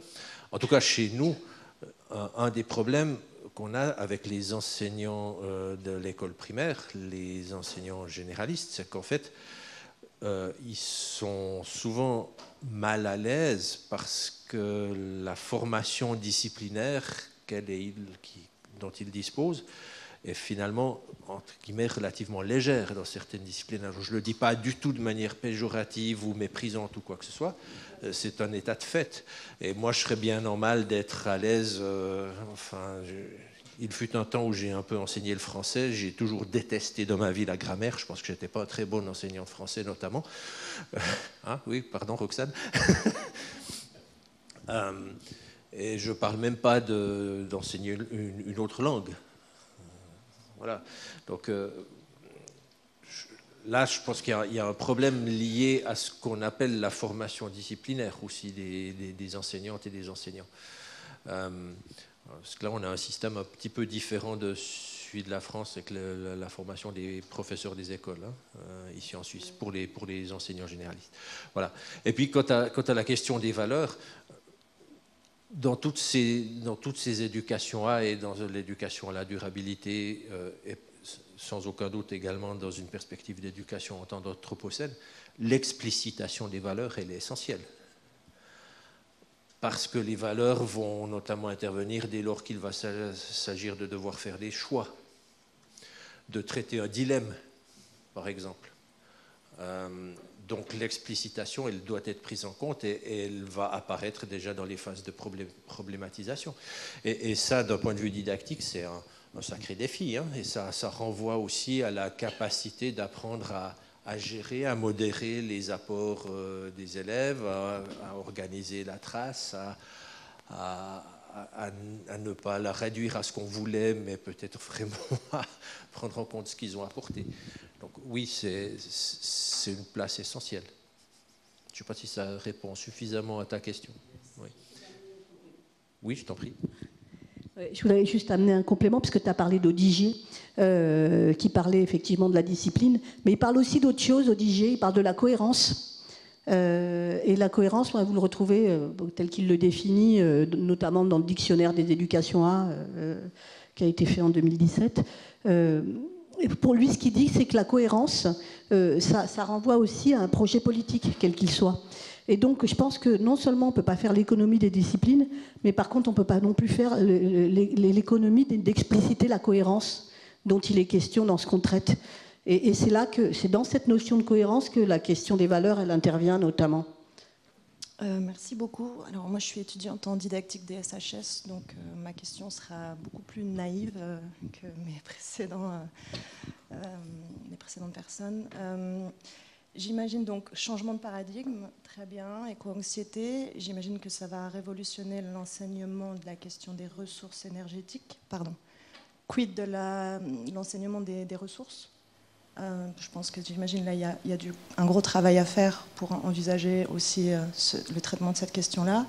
En tout cas, chez nous, un des problèmes qu'on a avec les enseignants de l'école primaire, les enseignants généralistes, c'est qu'en fait, ils sont souvent mal à l'aise parce que la formation disciplinaire dont ils disposent est finalement, entre guillemets, relativement légère dans certaines disciplines. Alors, je ne le dis pas du tout de manière péjorative ou méprisante ou quoi que ce soit, c'est un état de fait. Et moi, je serais bien normal d'être à l'aise, il fut un temps où j'ai un peu enseigné le français. J'ai toujours détesté dans ma vie la grammaire. Je pense que je n'étais pas un très bon enseignant de français, notamment. Oui, pardon, Roxane. Et je ne parle même pas d'enseigner une autre langue. Voilà. Donc là, je pense qu'il y a un problème lié à ce qu'on appelle la formation disciplinaire aussi des enseignantes et des enseignants. Parce que là, on a un système un petit peu différent de celui de la France avec la formation des professeurs des écoles, ici en Suisse, pour les enseignants généralistes. Voilà. Et puis, quant à la question des valeurs, dans toutes ces éducations-là et dans l'éducation à la durabilité, et sans aucun doute également dans une perspective d'éducation en temps d'anthropocène, l'explicitation des valeurs, elle est essentielle. Parce que les valeurs vont notamment intervenir dès lors qu'il va s'agir de devoir faire des choix, de traiter un dilemme, par exemple. Donc l'explicitation, elle doit être prise en compte et elle va apparaître déjà dans les phases de problématisation. Et ça, d'un point de vue didactique, c'est un sacré défi. Hein, et ça renvoie aussi à la capacité d'apprendre à gérer, à modérer les apports des élèves, à organiser la trace, à ne pas la réduire à ce qu'on voulait, mais peut-être vraiment à prendre en compte ce qu'ils ont apporté. Donc oui, c'est une place essentielle. Je ne sais pas si ça répond suffisamment à ta question. Oui. Oui, je t'en prie. Je voulais juste amener un complément, parce que tu as parlé d'Odigier, qui parlait effectivement de la discipline, mais il parle aussi d'autre chose, Odigier, il parle de la cohérence. Et la cohérence, vous le retrouvez tel qu'il le définit, notamment dans le dictionnaire des éducations A, qui a été fait en 2017. Et pour lui, ce qu'il dit, c'est que la cohérence, ça renvoie aussi à un projet politique, quel qu'il soit. Et donc, je pense que non seulement on ne peut pas faire l'économie des disciplines, mais par contre, on ne peut pas non plus faire l'économie d'expliciter la cohérence dont il est question dans ce qu'on traite. Et c'est là que, c'est dans cette notion de cohérence que la question des valeurs, elle intervient notamment. Merci beaucoup. Alors moi, je suis étudiante en didactique des SHS, donc ma question sera beaucoup plus naïve que mes précédentes personnes. J'imagine donc changement de paradigme, très bien, éco-anxiété. J'imagine que ça va révolutionner l'enseignement de la question des ressources énergétiques. Pardon. Quid de l'enseignement des ressources? Je pense que j'imagine là il y a un gros travail à faire pour envisager aussi le traitement de cette question-là.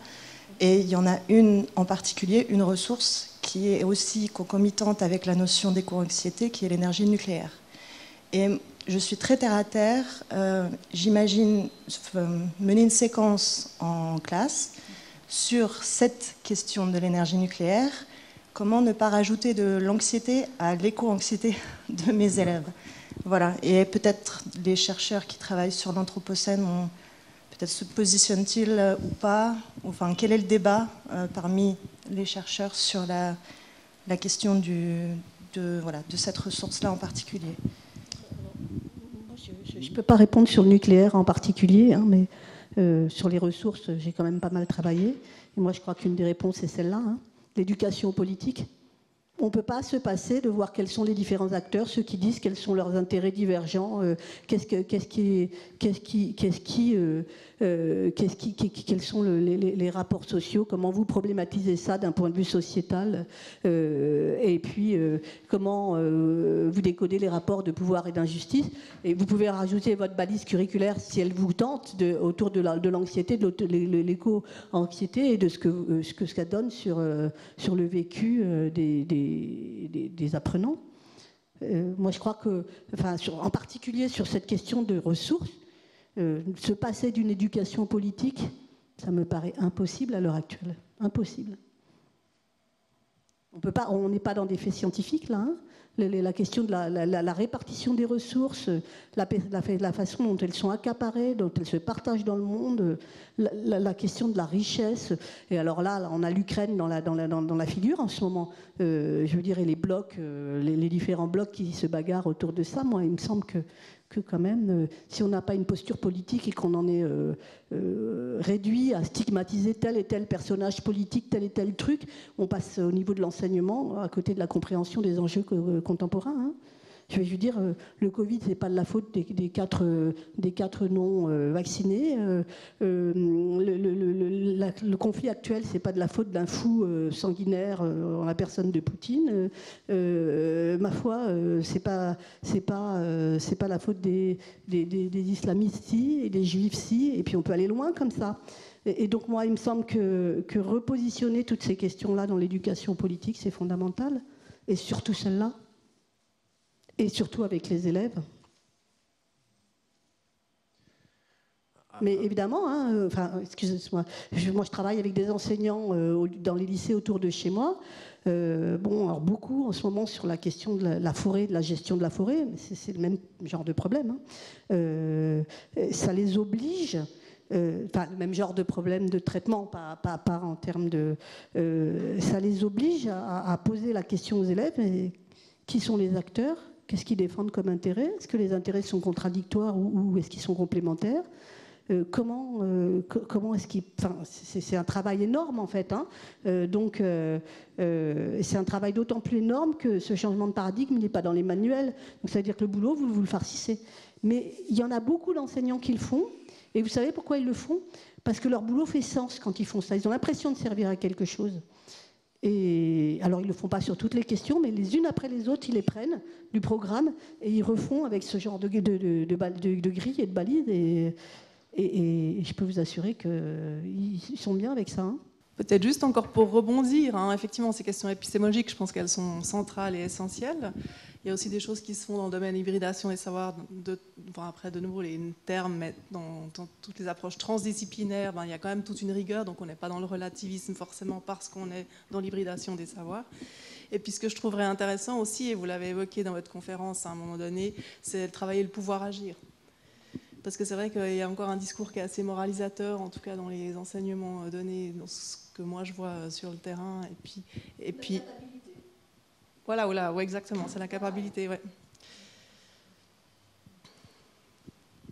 Et il y en a une en particulier, une ressource qui est aussi concomitante avec la notion d'éco-anxiété, qui est l'énergie nucléaire. Et je suis très terre à terre. J'imagine mener une séquence en classe sur cette question de l'énergie nucléaire. Comment ne pas rajouter de l'anxiété à l'éco-anxiété de mes élèves? Voilà. Et peut-être les chercheurs qui travaillent sur l'anthropocène, peut-être se positionnent-ils ou pas? Enfin, quel est le débat parmi les chercheurs sur la question de cette ressource-là en particulier? Je ne peux pas répondre sur le nucléaire en particulier, mais sur les ressources, j'ai quand même pas mal travaillé. Et moi, je crois qu'une des réponses est celle-là, l'éducation politique. On ne peut pas se passer de voir quels sont les différents acteurs, ceux qui disent quels sont leurs intérêts divergents, quels sont les rapports sociaux, comment vous problématisez ça d'un point de vue sociétal, et puis comment vous décodez les rapports de pouvoir et d'injustice. Et vous pouvez rajouter votre balise curriculaire si elle vous tente autour de l'anxiété, de l'éco-anxiété et de ce que ça donne sur le vécu des apprenants. Moi, je crois que, en particulier sur cette question de ressources, se passer d'une éducation politique, ça me paraît impossible à l'heure actuelle. Impossible. On n'est pas dans des faits scientifiques, là. La question de la répartition des ressources, la façon dont elles sont accaparées, dont elles se partagent dans le monde, la question de la richesse. Et alors là, on a l'Ukraine dans la figure en ce moment. Je veux dire, et les blocs, les différents blocs qui se bagarrent autour de ça. Moi, il me semble que quand même, si on n'a pas une posture politique et qu'on en est réduit à stigmatiser tel et tel personnage politique, tel et tel truc, on passe au niveau de l'enseignement à côté de la compréhension des enjeux contemporains. Je veux dire, le Covid, c'est pas de la faute des quatre non vaccinés. Le conflit actuel, c'est pas de la faute d'un fou sanguinaire en la personne de Poutine. Ma foi, c'est pas la faute des islamistes-ci et des juifs-ci. Et puis on peut aller loin comme ça. Et donc moi, il me semble que repositionner toutes ces questions-là dans l'éducation politique, c'est fondamental. Et surtout celle-là. Et surtout avec les élèves. Mais évidemment, excusez-moi, moi je travaille avec des enseignants dans les lycées autour de chez moi. Alors beaucoup en ce moment sur la question de la forêt, de la gestion de la forêt, mais c'est le même genre de problème. Ça les oblige. Le même genre de problème de traitement, pas en termes de... ça les oblige à poser la question aux élèves, qui sont les acteurs? Qu'est-ce qu'ils défendent comme intérêt? Est-ce que les intérêts sont contradictoires ou est-ce qu'ils sont complémentaires? Comment est-ce qu'ils... c'est un travail énorme en fait. Donc c'est un travail d'autant plus énorme que ce changement de paradigme, il n'est pas dans les manuels. Donc ça veut dire que le boulot, vous le farcissez. Mais il y en a beaucoup d'enseignants qui le font. Et vous savez pourquoi ils le font? Parce que leur boulot fait sens quand ils font ça. Ils ont l'impression de servir à quelque chose. Et alors, ils ne le font pas sur toutes les questions, mais les unes après les autres, ils les prennent du programme et ils refont avec ce genre de grilles et de balises. Et je peux vous assurer qu'ils sont bien avec ça. Peut-être juste encore pour rebondir, hein, effectivement, ces questions épistémologiques, je pense qu'elles sont centrales et essentielles. Il y a aussi des choses qui se font dans le domaine hybridation des savoirs. Après, de nouveau, les termes, mais dans toutes les approches transdisciplinaires, il y a quand même toute une rigueur, donc on n'est pas dans le relativisme forcément parce qu'on est dans l'hybridation des savoirs. Et puis ce que je trouverais intéressant aussi, et vous l'avez évoqué dans votre conférence à un moment donné, c'est de travailler le pouvoir agir. Parce que c'est vrai qu'il y a encore un discours qui est assez moralisateur, en tout cas dans les enseignements donnés, dans ce que moi je vois sur le terrain. Et puis voilà, ouais, exactement, c'est la capacité, ouais.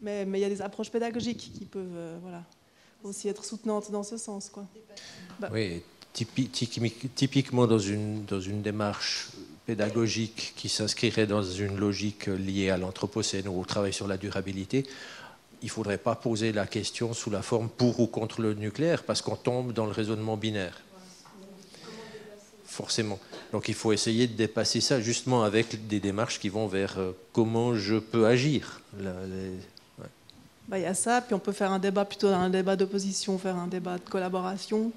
Mais il y a des approches pédagogiques qui peuvent aussi être soutenantes dans ce sens, quoi. Oui, typiquement dans une démarche pédagogique qui s'inscrirait dans une logique liée à l'anthropocène ou au travail sur la durabilité, il ne faudrait pas poser la question sous la forme pour ou contre le nucléaire, parce qu'on tombe dans le raisonnement binaire. Forcément. Donc il faut essayer de dépasser ça justement avec des démarches qui vont vers comment je peux agir. Il y a ça, puis on peut faire un débat plutôt un débat d'opposition, faire un débat de collaboration,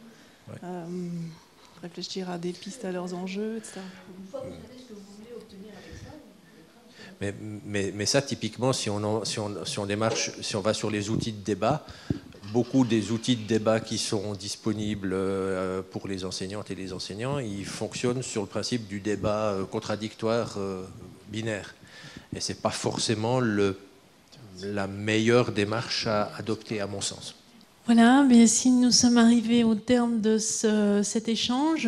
réfléchir à des pistes à leurs enjeux, etc. Mais ça, typiquement, si on va sur les outils de débat, beaucoup des outils de débat qui sont disponibles pour les enseignantes et les enseignants, ils fonctionnent sur le principe du débat contradictoire binaire. Et ce n'est pas forcément la meilleure démarche à adopter, à mon sens. Voilà, mais si nous sommes arrivés au terme de cet échange,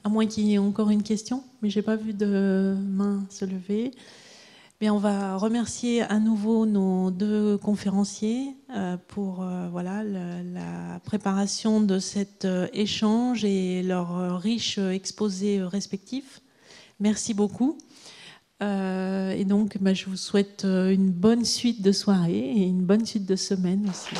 à moins qu'il y ait encore une question, mais je n'ai pas vu de main se lever, mais on va remercier à nouveau nos deux conférenciers pour la préparation de cet échange et leurs riches exposés respectifs. Merci beaucoup. Et donc, je vous souhaite une bonne suite de soirée et une bonne suite de semaine aussi.